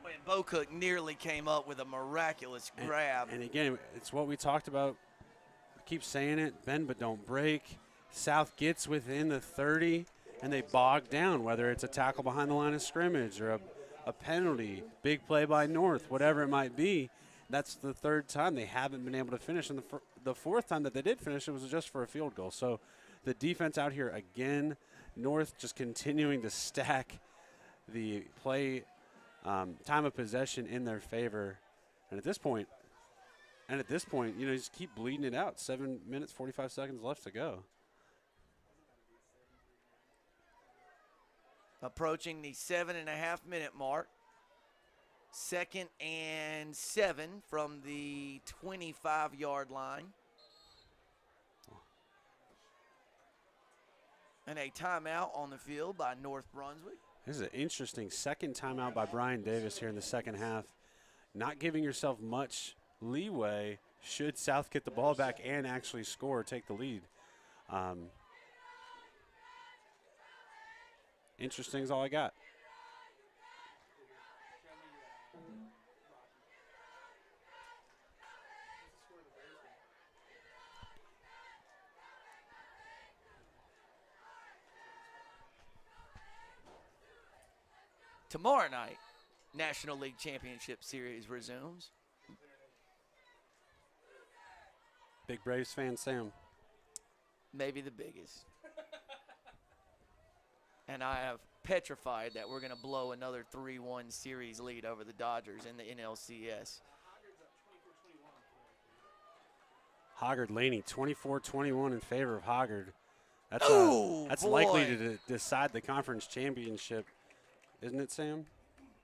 When Bo Cook nearly came up with a miraculous grab. And again, it's what we talked about. I keep saying it, bend but don't break. South gets within the 30, and they bog down, whether it's a tackle behind the line of scrimmage or a penalty, big play by North, whatever it might be. That's the 3rd time they haven't been able to finish. And the 4th time that they did finish, it was just for a field goal. So the defense out here again, North just continuing to stack the play time of possession in their favor. And at this point, you know, just keep bleeding it out. 7 minutes, 45 seconds left to go. Approaching the 7.5-minute mark. 2nd and 7 from the 25-yard line. And a timeout on the field by North Brunswick. This is an interesting 2nd timeout by Brian Davis here in the 2nd half. Not giving yourself much leeway should South get the ball back and actually score or take the lead. Interesting is all I got. Tomorrow night, National League Championship Series resumes. Big Braves fan, Sam. Maybe the biggest. And I have petrified that we're going to blow another 3-1 series lead over the Dodgers in the NLCS. Hoggard Laney, 24-21 in favor of Hoggard. That's boy. likely to decide the conference championship, isn't it, Sam?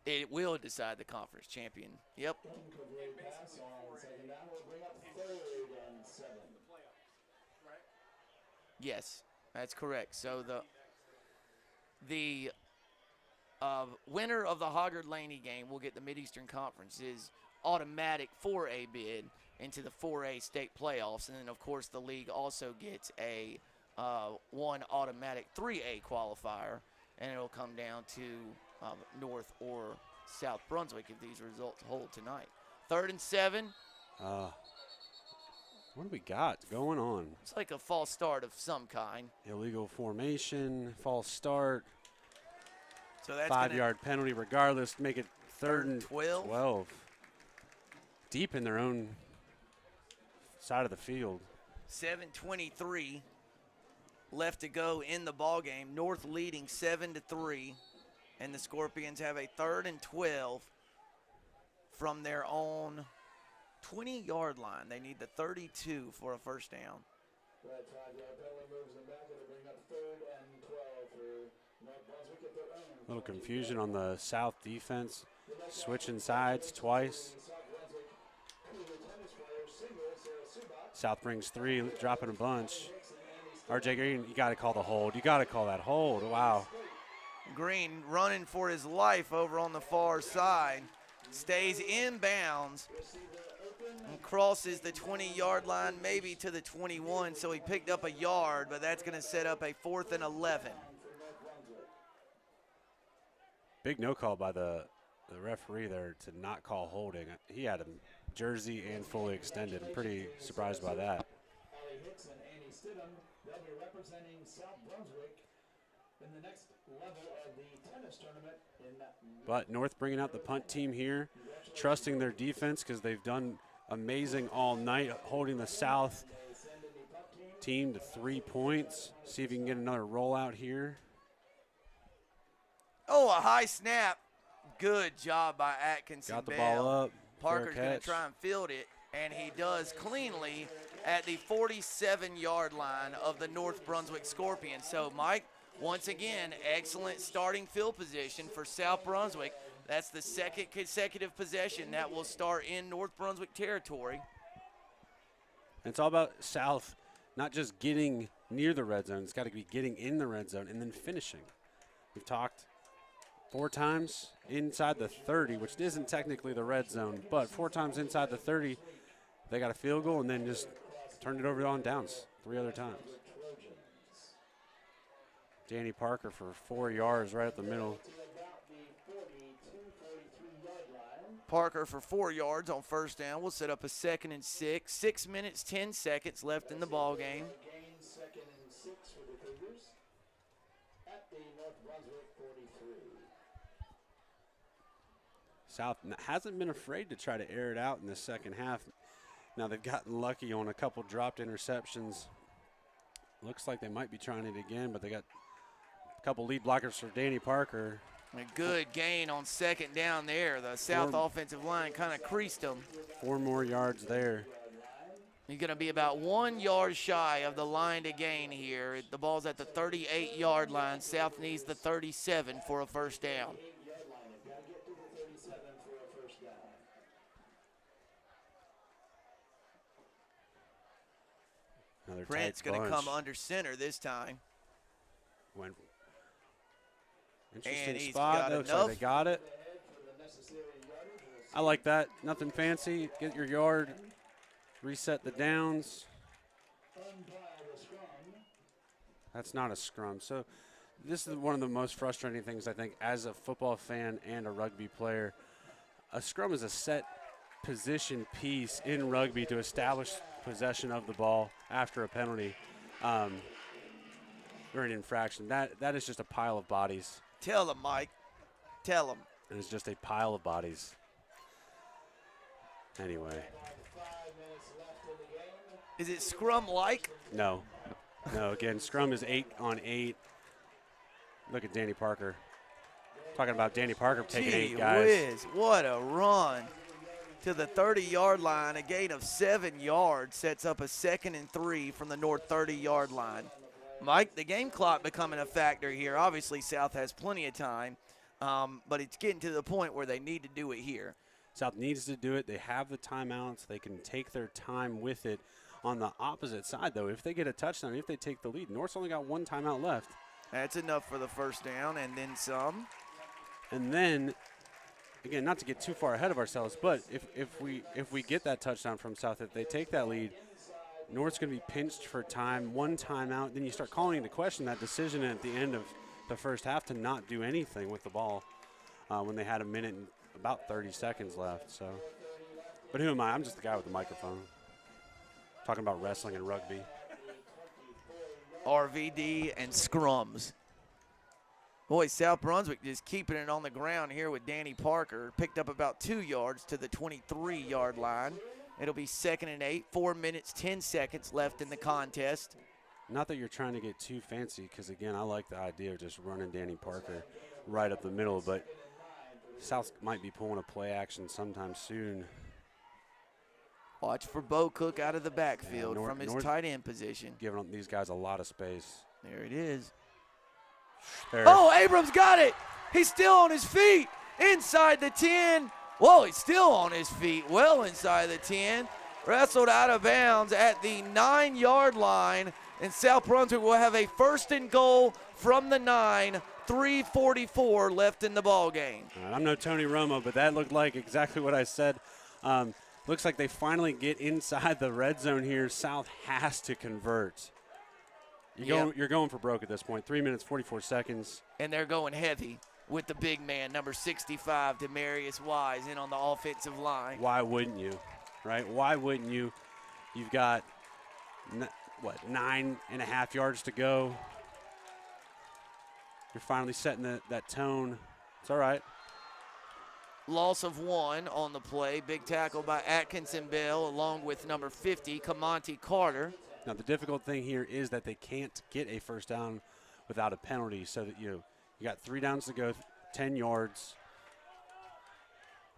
It will decide the conference champion. Yep. Incomplete pass on second down. We'll bring up 3rd and 7. Yes, that's correct. So the winner of the Hoggard-Laney game will get the Mid-Eastern Conference's automatic 4A bid into the 4A state playoffs. And then, of course, the league also gets a one automatic 3A qualifier, and it'll come down to North or South Brunswick if these results hold tonight. 3rd and 7. What do we got going on? It's like a false start of some kind. Illegal formation, false start, So that's 5-yard penalty regardless. Make it 3rd and 12. Deep in their own side of the field. 7:23 left to go in the ball game. North leading 7-3, and the Scorpions have a 3rd and 12 from their own 20-yard line. They need the 32 for a first down. That 5-yard penalty moves them back. It'll bring up 3rd and 12 for North Brunswick at their own. A little confusion on the South defense. Switching sides twice. South brings 3, dropping a bunch. RJ Green, you got to call the hold. You got to call that hold. Wow. Green running for his life over on the far side. Stays in bounds and crosses the 20-yard line, maybe to the 21. So he picked up a yard, but that's going to set up a 4th and 11. Big no call by the referee there to not call holding. He had him jersey and fully extended. I'm pretty surprised by that. Ali Hicks and Annie Stidham, they'll be representing South Brunswick in the next level of the tennis tournament. But North bringing out the punt team here, trusting their defense because they've done amazing all night, holding the South team to 3 points. See if you can get another rollout here. Oh, a high snap. Good job by Atkinson. Got the Bell. ball up. Parker's Fair going to catch. try and field it, and he does cleanly at the 47-yard line of the North Brunswick Scorpions. So, Mike, once again, excellent starting field position for South Brunswick. That's the 2nd consecutive possession that will start in North Brunswick territory. It's all about South not just getting near the red zone. It's got to be getting in the red zone and then finishing. We've talked 4 times inside the 30, which isn't technically the red zone, but 4 times inside the 30, they got a field goal and then just turned it over on downs 3 other times. Danny Parker for 4 yards right up the middle. Parker for 4 yards on first down. We'll set up a 2nd and 6. 6 minutes, 10 seconds left in the ball game. Gain 2nd and 6 for the Cougars at the North Brunswick 43. South hasn't been afraid to try to air it out in the second half. Now they've gotten lucky on a couple dropped interceptions. Looks like they might be trying it again, but they got a couple lead blockers for Danny Parker. A good gain on 2nd down there. The South offensive line kind of creased them. 4 more yards there. He's going to be about 1 yard shy of the line to gain here. The ball's at the 38-yard line. South needs the 37 for a first down. Another Brent's tight going to bunch. come under center this time. Went interesting And he's spot. got Looks enough. like they got it. I like that. Nothing fancy. Get your yard. Reset the downs. That's not a scrum. So this is one of the most frustrating things, I think, as a football fan and a rugby player. A scrum is a set position piece in rugby to establish possession of the ball after a penalty or an infraction. That is just a pile of bodies. Tell them, Mike. Tell them. And it's just a pile of bodies. Anyway. 5 minutes left in the game. Is it scrum-like? No. No, again, scrum is 8 on 8. Look at Danny Parker. Talking about Danny Parker taking 8 guys. Whiz, what a run to the 30-yard line. A gain of 7 yards sets up a 2nd and 3 from the North 30-yard line. Mike, the game clock becoming a factor here. Obviously, South has plenty of time, but it's getting to the point where they need to do it here. South needs to do it. They have the timeouts. They can take their time with it. On the opposite side, though, if they get a touchdown, if they take the lead, North's only got 1 timeout left. That's enough for the first down and then some. And then, again, not to get too far ahead of ourselves, but if we get that touchdown from South, if they take that lead, North's going to be pinched for time, 1 timeout. Then you start calling into question that decision at the end of the first half to not do anything with the ball when they had 1 minute and about 30 seconds left. So, but who am I? I'm just the guy with the microphone talking about wrestling and rugby. RVD and scrums. Boy, South Brunswick just keeping it on the ground here with Danny Parker. Picked up about 2 yards to the 23-yard line. It'll be 2nd and 8, 4 minutes, 10 seconds left in the contest. Not that you're trying to get too fancy, because, again, I like the idea of just running Danny Parker right up the middle, but South might be pulling a play action sometime soon. Watch for Bo Cook out of the backfield from his North tight end position. Giving these guys a lot of space. There it is. There. Oh, Abrams got it. He's still on his feet. Inside the 10. Whoa, he's still on his feet. Well inside the 10. Wrestled out of bounds at the 9-yard line. And South Brunswick will have a 1st and goal from the 9. 3:44 left in the ball game. I'm no Tony Romo, but that looked like exactly what I said. Looks like they finally get inside the red zone here. South has to convert. You're going for broke at this point. 3 minutes, 44 seconds. And they're going heavy with the big man, number 65, Demarius Wise, in on the offensive line. Why wouldn't you, right? Why wouldn't you? You've got, 9.5 yards to go. You're finally setting that tone. It's all right. Loss of 1 on the play. Big tackle by Atkinson Bell along with number 50, Kamonte Carter. Now, the difficult thing here is that they can't get a first down without a penalty, so that you got 3 downs to go, 10 yards.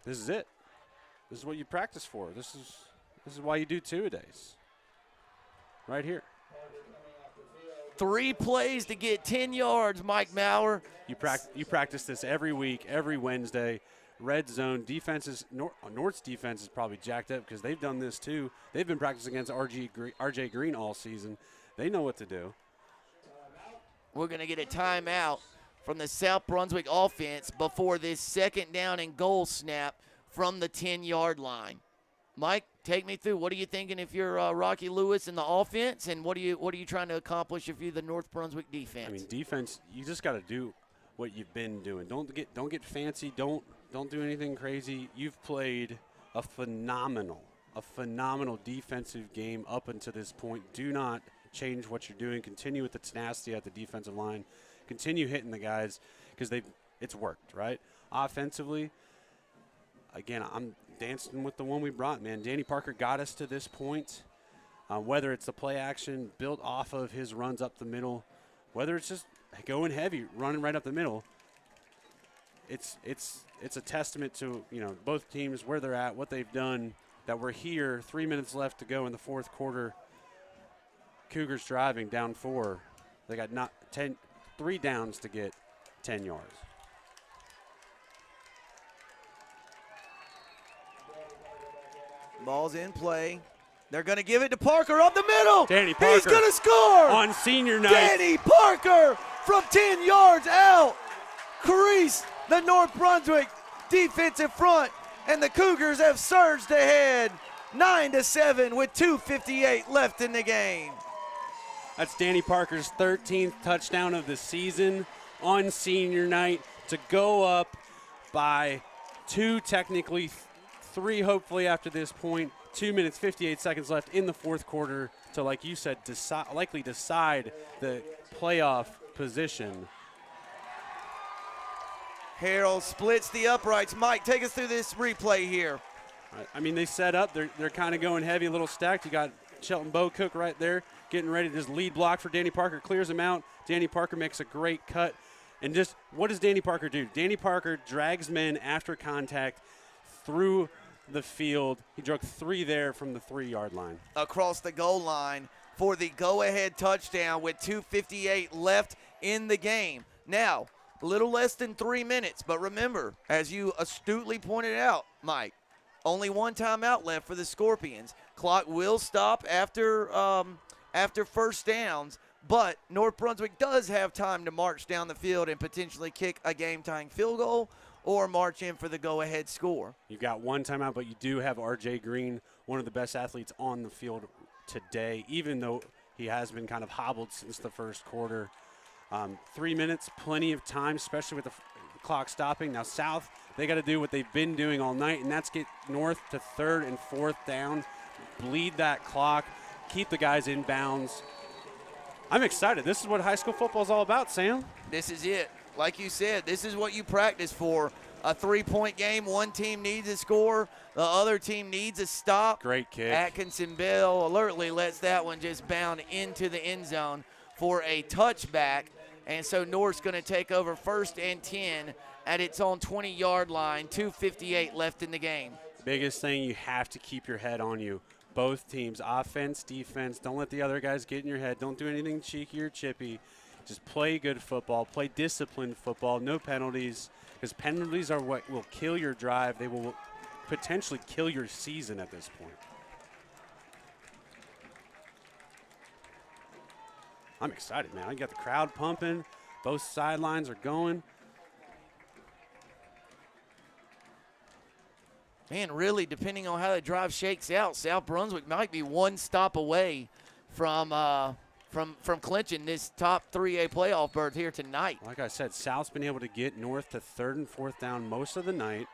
This is it. This is what you practice for. This is why you do 2-a-days. Right here. 3 plays to get 10 yards, Mike Maurer. You practice this every week, every Wednesday. Red zone defenses. North's defense is probably jacked up because they've done this too. They've been practicing against RJ Green all season. They know what to do. We're going to get a timeout from the South Brunswick offense before this 2nd down and goal snap from the 10-yard line. Mike, take me through. What are you thinking if you're Rocky Lewis in the offense, and what are you trying to accomplish if you're the North Brunswick defense? I mean, defense. You just got to do what you've been doing. Don't get fancy. Don't do anything crazy. You've played a phenomenal defensive game up until this point. Do not change what you're doing. Continue with the tenacity at the defensive line. Continue hitting the guys because it's worked, right? Offensively, again, I'm dancing with the one we brought, man. Danny Parker got us to this point. Whether it's the play action built off of his runs up the middle, whether it's just going heavy, running right up the middle, it's a testament to both teams, where they're at, what they've done, that we're here. 3 minutes left to go in the 4th quarter. Cougars driving down 4. They got 3 downs to get 10 yards. Ball's in play. They're going to give it to Parker up the middle. Danny Parker. He's going to score. On senior night. Danny Parker from 10 yards out. Crease the North Brunswick defensive front, and the Cougars have surged ahead 9-7 with 2:58 left in the game. That's Danny Parker's 13th touchdown of the season on senior night to go up by 2, technically 3 hopefully after this point. 2 minutes, 58 seconds left in the 4th quarter to, like you said, likely decide the playoff position. Harrell splits the uprights. Mike, take us through this replay here. I mean, they set up. They're kind of going heavy, a little stacked. You got Shelton Bocook right there getting ready to just lead block for Danny Parker. Clears him out. Danny Parker makes a great cut. And just what does Danny Parker do? Danny Parker drags men after contact through the field. He drug 3 there from the 3-yard line. Across the goal line for the go-ahead touchdown with 2:58 left in the game. Now, a little less than 3 minutes, but remember, as you astutely pointed out, Mike, only one timeout left for the Scorpions. Clock will stop after first downs, but North Brunswick does have time to march down the field and potentially kick a game-tying field goal or march in for the go-ahead score. You've got one timeout, but you do have R.J. Green, one of the best athletes on the field today, even though he has been kind of hobbled since the first quarter. 3 minutes, plenty of time, especially with the clock stopping. Now South, they got to do what they've been doing all night, and that's get North to 3rd and 4th down, bleed that clock, keep the guys in bounds. I'm excited. This is what high school football is all about, Sam. This is it. Like you said, this is what you practice for. A 3-point game, one team needs a score, the other team needs a stop. Great kick. Atkinson Bell alertly lets that one just bound into the end zone for a touchback. And so North's going to take over 1st and 10 at its own 20-yard line, 2:58 left in the game. Biggest thing, you have to keep your head on you. Both teams, offense, defense, don't let the other guys get in your head. Don't do anything cheeky or chippy. Just play good football, play disciplined football, no penalties, because penalties are what will kill your drive. They will potentially kill your season at this point. I'm excited, man. I got the crowd pumping. Both sidelines are going. Man, really, depending on how the drive shakes out, South Brunswick might be one stop away from clinching this top 3A playoff berth here tonight. Like I said, South's been able to get North to 3rd and 4th down most of the night.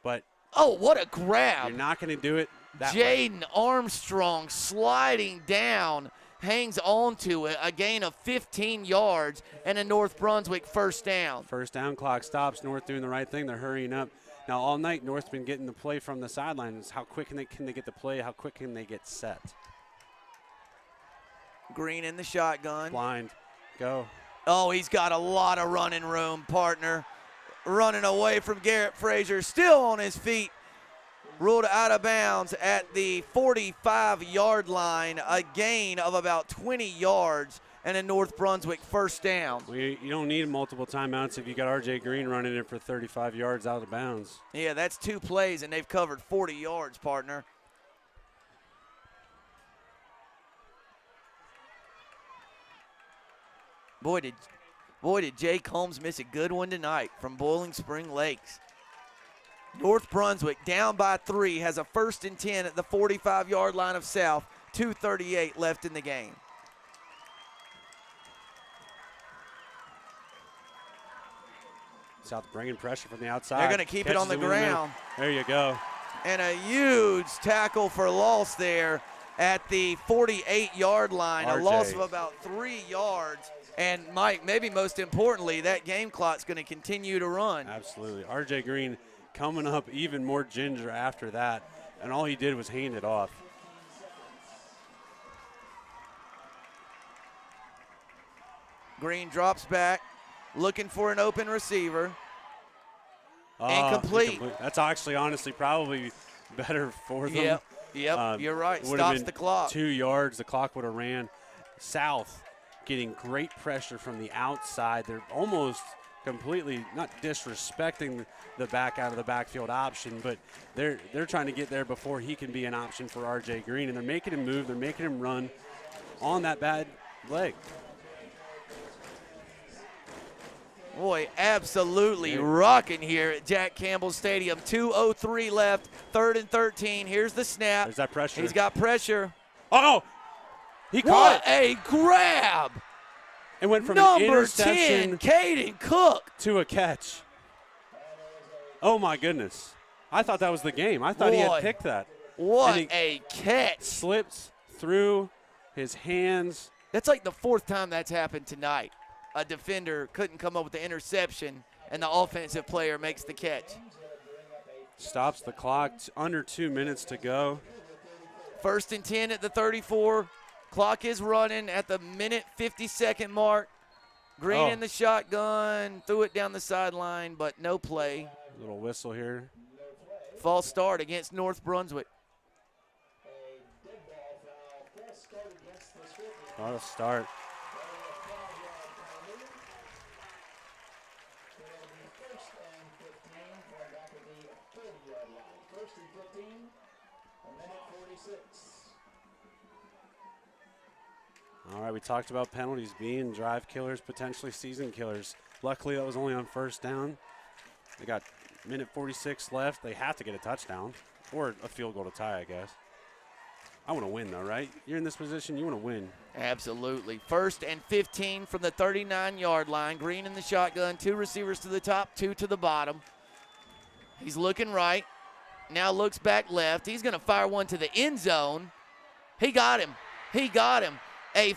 But oh, what a grab. You're not going to do it that way. Jaden Armstrong sliding down, hangs on to it, a gain of 15 yards, and a North Brunswick first down. First down, clock stops. North doing the right thing. They're hurrying up. Now, all night, North's been getting the play from the sidelines. How quick can they get the play? How quick can they get set? Green in the shotgun. Blind. Go. Oh, he's got a lot of running room, partner. Running away from Garrett Frazier, still on his feet. Ruled out of bounds at the 45-yard line, a gain of about 20 yards, and a North Brunswick first down. Well, you don't need multiple timeouts if you got R.J. Green running it for 35 yards out of bounds. Yeah, that's 2 plays, and they've covered 40 yards, partner. Boy, did Jake Holmes miss a good one tonight from Boiling Spring Lakes. North Brunswick down by 3, has a 1st and 10 at the 45-yard line of South, 2:38 left in the game. South bringing pressure from the outside. They're going to keep it on the ground. There you go. And a huge tackle for loss there at the 48-yard line, RJ. A loss of about 3 yards. And, Mike, maybe most importantly, that game clock's going to continue to run. Absolutely. R.J. Green coming up even more ginger after that, and all he did was hand it off. Green drops back, looking for an open receiver. Incomplete. That's actually, honestly, probably better for them. Yep, you're right. Would Stops have the been clock. 2 yards, the clock would have ran. South getting great pressure from the outside. They're almost completely not disrespecting the back out of the backfield option, but they're trying to get there before he can be an option for R.J. Green, and they're making him move. They're making him run on that bad leg. Boy, absolutely rocking here at Jack Campbell Stadium. 2:03 left, 3rd and 13. Here's the snap. There's that pressure. He's got pressure. Oh, he caught it. What a grab. It went from an interception Number 10, Caden Cook. to a catch. Oh, my goodness. I thought that was the game. I thought he had picked that. What a catch. Slipped through his hands. That's like the 4th time that's happened tonight. A defender couldn't come up with the interception, and the offensive player makes the catch. Stops the clock. Under 2 minutes to go. 1st and 10 at the 34. Clock is running at the minute 50-second mark. Green in the shotgun, threw it down the sideline, but no play. Little whistle here. False start against North Brunswick. False start. All right, we talked about penalties being drive killers, potentially season killers. Luckily, that was only on 1st down. They got minute 46 left. They have to get a touchdown or a field goal to tie, I guess. I want to win, though, right? You're in this position, you want to win. Absolutely. 1st and 15 from the 39-yard line. Green in the shotgun, 2 receivers to the top, 2 to the bottom. He's looking right. Now looks back left. He's going to fire one to the end zone. He got him. He got him. A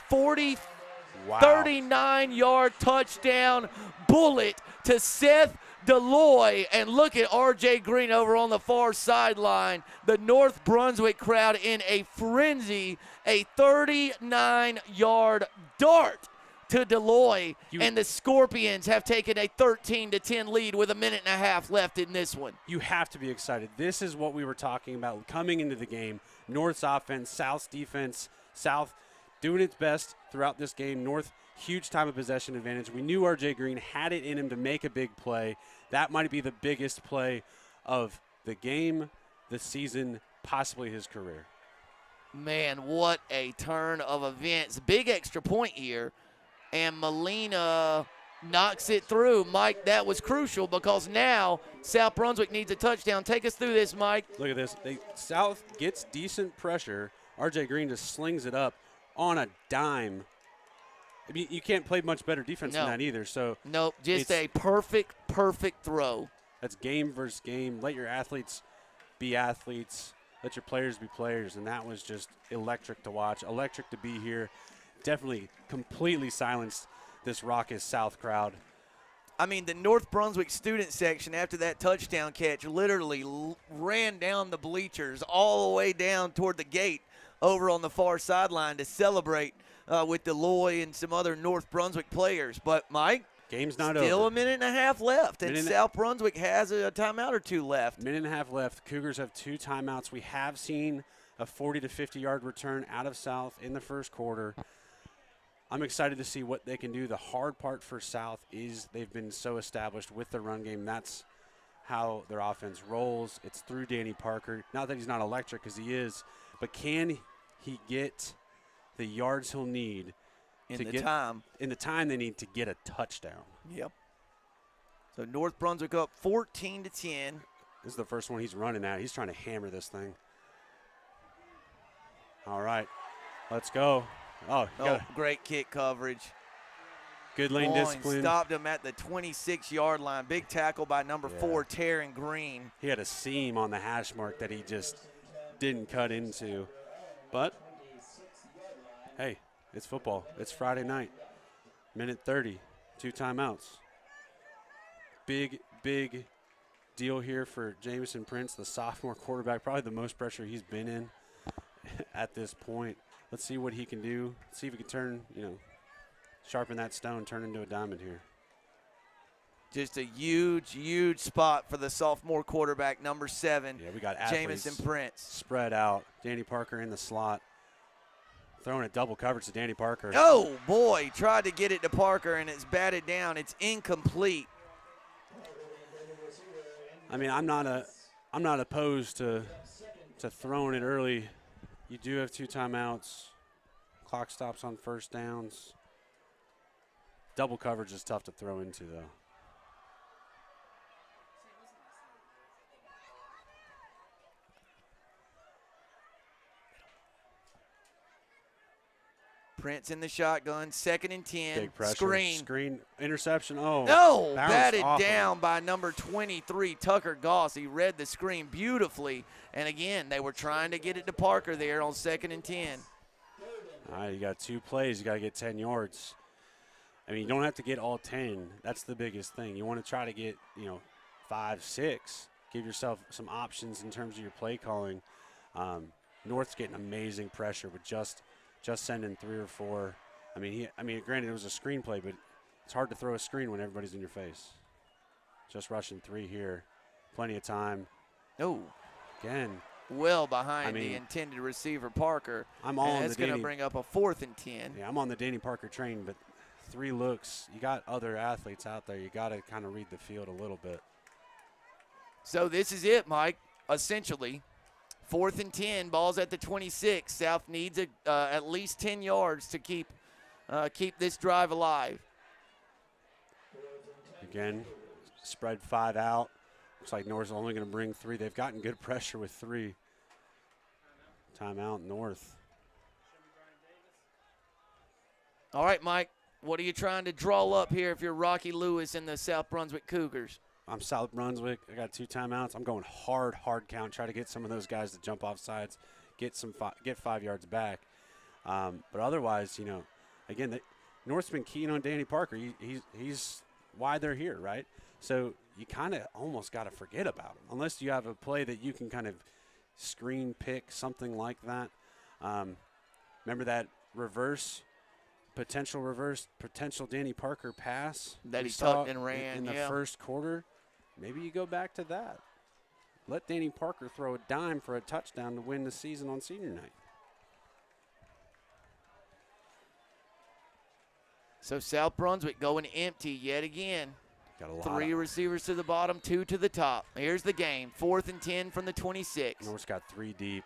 39-yard touchdown bullet to Seth Deloy. And look at R.J. Green over on the far sideline. The North Brunswick crowd in a frenzy. A 39-yard dart to Deloy. And the Scorpions have taken a 13-10 lead with a minute and a half left in this one. You have to be excited. This is what we were talking about coming into the game. North's offense, South's defense. South doing its best throughout this game. North, huge time of possession advantage. We knew R.J. Green had it in him to make a big play. That might be the biggest play of the game, the season, possibly his career. Man, what a turn of events. Big extra point here, and Molina knocks it through. Mike, that was crucial because now South Brunswick needs a touchdown. Take us through this, Mike. Look at this. South gets decent pressure. R.J. Green just slings it up on a dime. I mean, you can't play much better defense than that either. So nope, just a perfect throw. That's game versus game. Let your athletes be athletes. Let your players be players. And that was just electric to watch, electric to be here. Definitely completely silenced this raucous South crowd. I mean, the North Brunswick student section after that touchdown catch literally ran down the bleachers all the way down toward the gate over on the far sideline to celebrate with Deloy and some other North Brunswick players. But, Mike, game's not still over. A minute and a half left, and South Brunswick has a timeout or 2 left. Minute and a half left. Cougars have 2 timeouts. We have seen a 40 to 50-yard return out of South in the first quarter. I'm excited to see what they can do. The hard part for South is they've been so established with the run game. That's how their offense rolls. It's through Danny Parker. Not that he's not electric, because he is, but can he get the yards he'll need in the time they need to get a touchdown? Yep. So North Brunswick up 14-10. This is the first one he's running at. He's trying to hammer this thing. All right, let's go. Oh, great kick coverage. Good lane discipline. Stopped him at the 26-yard line. Big tackle by number 4, Taryn Green. He had a seam on the hash mark that he just didn't cut into. But, hey, it's football. It's Friday night. Minute 30, 2 timeouts. Big deal here for Jamison Prince, the sophomore quarterback. Probably the most pressure he's been in at this point. Let's see what he can do. See if he can turn, sharpen that stone, turn into a diamond here. Just a huge spot for the sophomore quarterback, number 7. Yeah, we got Jamison Prince. Spread out. Danny Parker in the slot. Throwing a double coverage to Danny Parker. Oh, boy. Tried to get it to Parker, and it's batted down. It's incomplete. I mean, I'm not opposed to throwing it early. You do have 2 timeouts. Clock stops on first downs. Double coverage is tough to throw into, though. Prince in the shotgun, 2nd and 10. Big pressure. Screen, interception. Oh, no, batted down by number 23, Tucker Goss. He read the screen beautifully. And again, they were trying to get it to Parker there on 2nd and 10. All right, you got 2 plays. You got to get 10 yards. I mean, you don't have to get all 10. That's the biggest thing. You want to try to get, 5, 6. Give yourself some options in terms of your play calling. North's getting amazing pressure with just sending 3 or 4. I mean, granted it was a screenplay, but it's hard to throw a screen when everybody's in your face. Just rushing 3 here. Plenty of time. Oh. Again. Well behind the intended receiver, Parker. I'm all on that's the going to bring up a 4th and 10. Yeah, I'm on the Danny Parker train, but 3 looks. You got other athletes out there. You got to kind of read the field a little bit. So this is it, Mike, essentially. 4th and 10, ball's at the 26. South needs at least 10 yards to keep this drive alive. Again, spread 5 out. Looks like North's only going to bring 3. They've gotten good pressure with 3. Timeout, North. All right, Mike, what are you trying to draw up here if you're Rocky Lewis and the South Brunswick Cougars? I'm South Brunswick. I got 2 timeouts. I'm going hard count, try to get some of those guys to jump off sides, get 5 yards back. But otherwise, again, North's been keying on Danny Parker. He's why they're here, right? So you kind of almost got to forget about him unless you have a play that you can kind of screen pick, something like that. Remember that potential Danny Parker pass that he tucked and ran in the first quarter? Maybe you go back to that. Let Danny Parker throw a dime for a touchdown to win the season on senior night. So South Brunswick going empty yet again. Got a lot 3 receivers to the bottom, 2 to the top. Here's the game. 4th and 10 from the 26. North's got 3 deep.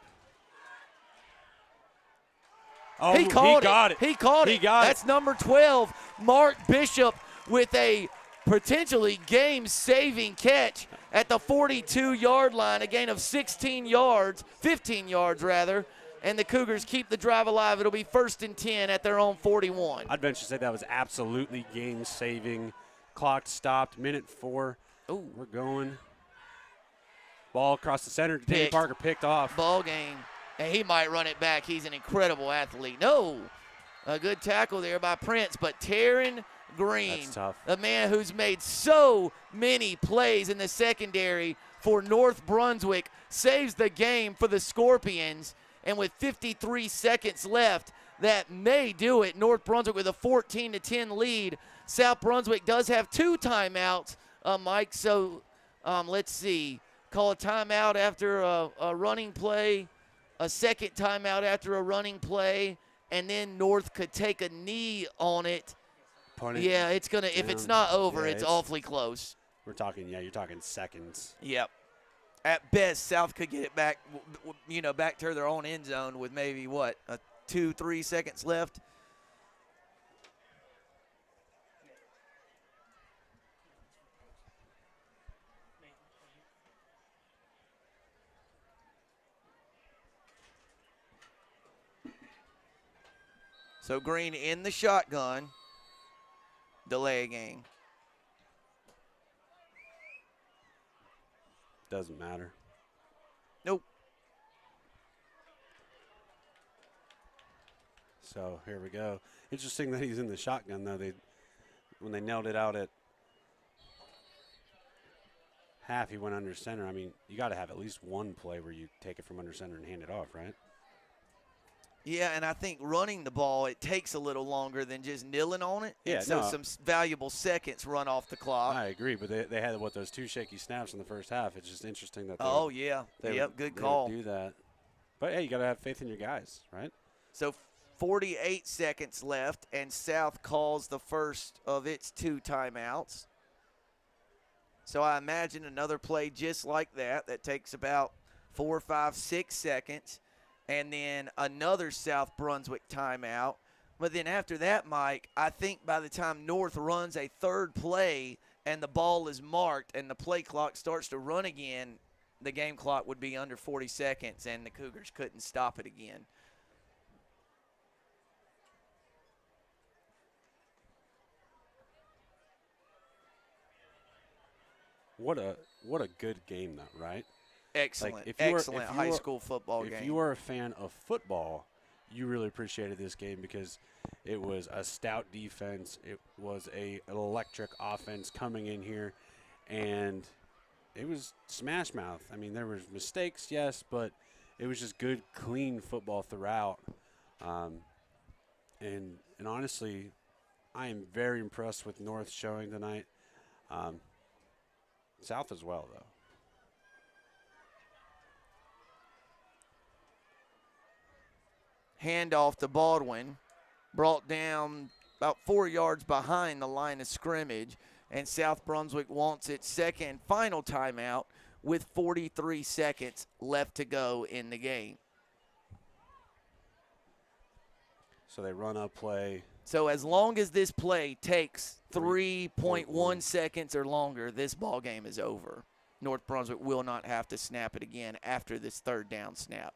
Oh, he got it. He got it. That's number 12, Mark Bishop, with a potentially game-saving catch at the 42-yard line, a gain of 15 yards rather, and the Cougars keep the drive alive. It'll be 1st and 10 at their own 41. I'd venture to say that was absolutely game-saving. Clock stopped, minute 4. Ooh. We're going. Ball across the center. Danny Parker picked off. Ball game. And he might run it back. He's an incredible athlete. No. A good tackle there by Prince, but Taryn Green, that's tough. the man who's made so many plays in the secondary for North Brunswick, saves the game for the Scorpions. And with 53 seconds left, that may do it. North Brunswick with a 14-10 lead. South Brunswick does have 2 timeouts, Mike. So let's see. Call a timeout after a running play, a second timeout after a running play, and then North could take a knee on it. Yeah, it's going to – if it's not over, it's awfully close. We're talking – you're talking seconds. Yep. At best, South could get it back, back to their own end zone with maybe, 2-3 seconds left. So Green in the shotgun, delay game. Doesn't matter. Nope. So here we go. Interesting that he's in the shotgun, though. When they nailed it out at half, he went under center. I mean, you got to have at least one play where you take it from under center and hand it off, right? Yeah, and I think running the ball, it takes a little longer than just kneeling on it. Yeah, so some valuable seconds run off the clock. I agree, but they had, those 2 shaky snaps in the first half. It's just interesting that good call. They would do that. But, hey, you got to have faith in your guys, right? So 48 seconds left, and South calls the first of its 2 timeouts. So I imagine another play just like that takes about 4, 5, 6 seconds. And then another South Brunswick timeout. But then after that, Mike, I think by the time North runs a 3rd play and the ball is marked and the play clock starts to run again, the game clock would be under 40 seconds and the Cougars couldn't stop it again. What a good game, though, right? Excellent, Like excellent high school football game. If you are a fan of football, you really appreciated this game because it was a stout defense. It was an electric offense coming in here, and it was smash mouth. I mean, there was mistakes, yes, but it was just good, clean football throughout. And honestly, I am very impressed with North showing tonight. South as well, though. Handoff to Baldwin, brought down about 4 yards behind the line of scrimmage, and South Brunswick wants its second final timeout with 43 seconds left to go in the game. So they run up play. So as long as this play takes 3.1 seconds or longer, this ball game is over. North Brunswick will not have to snap it again after this third down snap.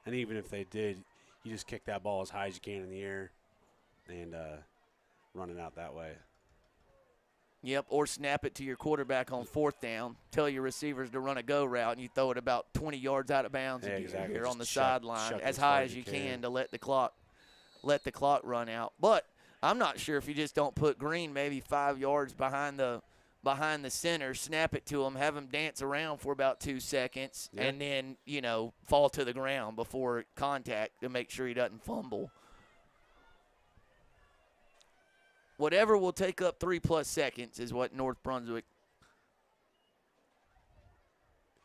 And even if they did, you just kick that ball as high as you can in the air and run it out that way. Yep, or snap it to your quarterback on fourth down. Tell your receivers to run a go route, and you throw it about 20 yards out of bounds. Yeah, exactly. Here on the Just sideline chuck it as as far high as as you you can. can to let the clock run out. But I'm not sure if you just don't put Green maybe 5 yards behind the center, snap it to him, have him dance around for about 2 seconds, Yeah. and then, fall to the ground before contact to make sure he doesn't fumble. Whatever will take up 3+ seconds is what North Brunswick,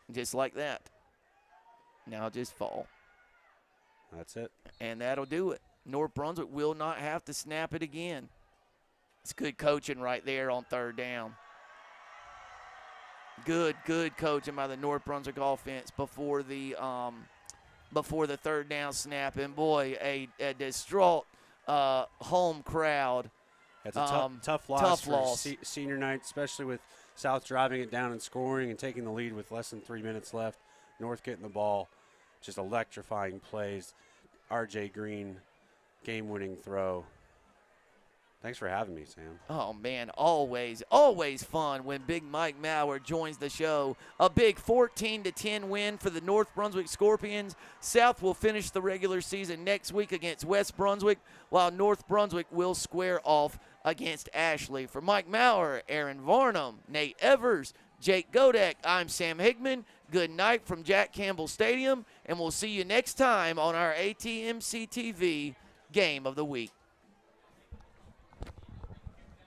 just like that. Now just fall. That's it. And that'll do it. North Brunswick will not have to snap it again. It's good coaching right there on third down. Good coaching by the North Brunswick offense before the third down snap. And boy, a distraught home crowd. It's a tough loss tough for loss. Senior night, especially with South driving it down and scoring and taking the lead with less than 3 minutes left. North getting the ball, just electrifying plays. R.J. Green, game-winning throw. Thanks for having me, Sam. Oh, man, always fun when Big Mike Maurer joins the show. A big 14-10 win for the North Brunswick Scorpions. South will finish the regular season next week against West Brunswick, while North Brunswick will square off against Ashley. For Mike Maurer, Aaron Varnum, Nate Evers, Jake Godek, I'm Sam Higman. Good night from Jack Campbell Stadium, and we'll see you next time on our ATMC TV Game of the Week.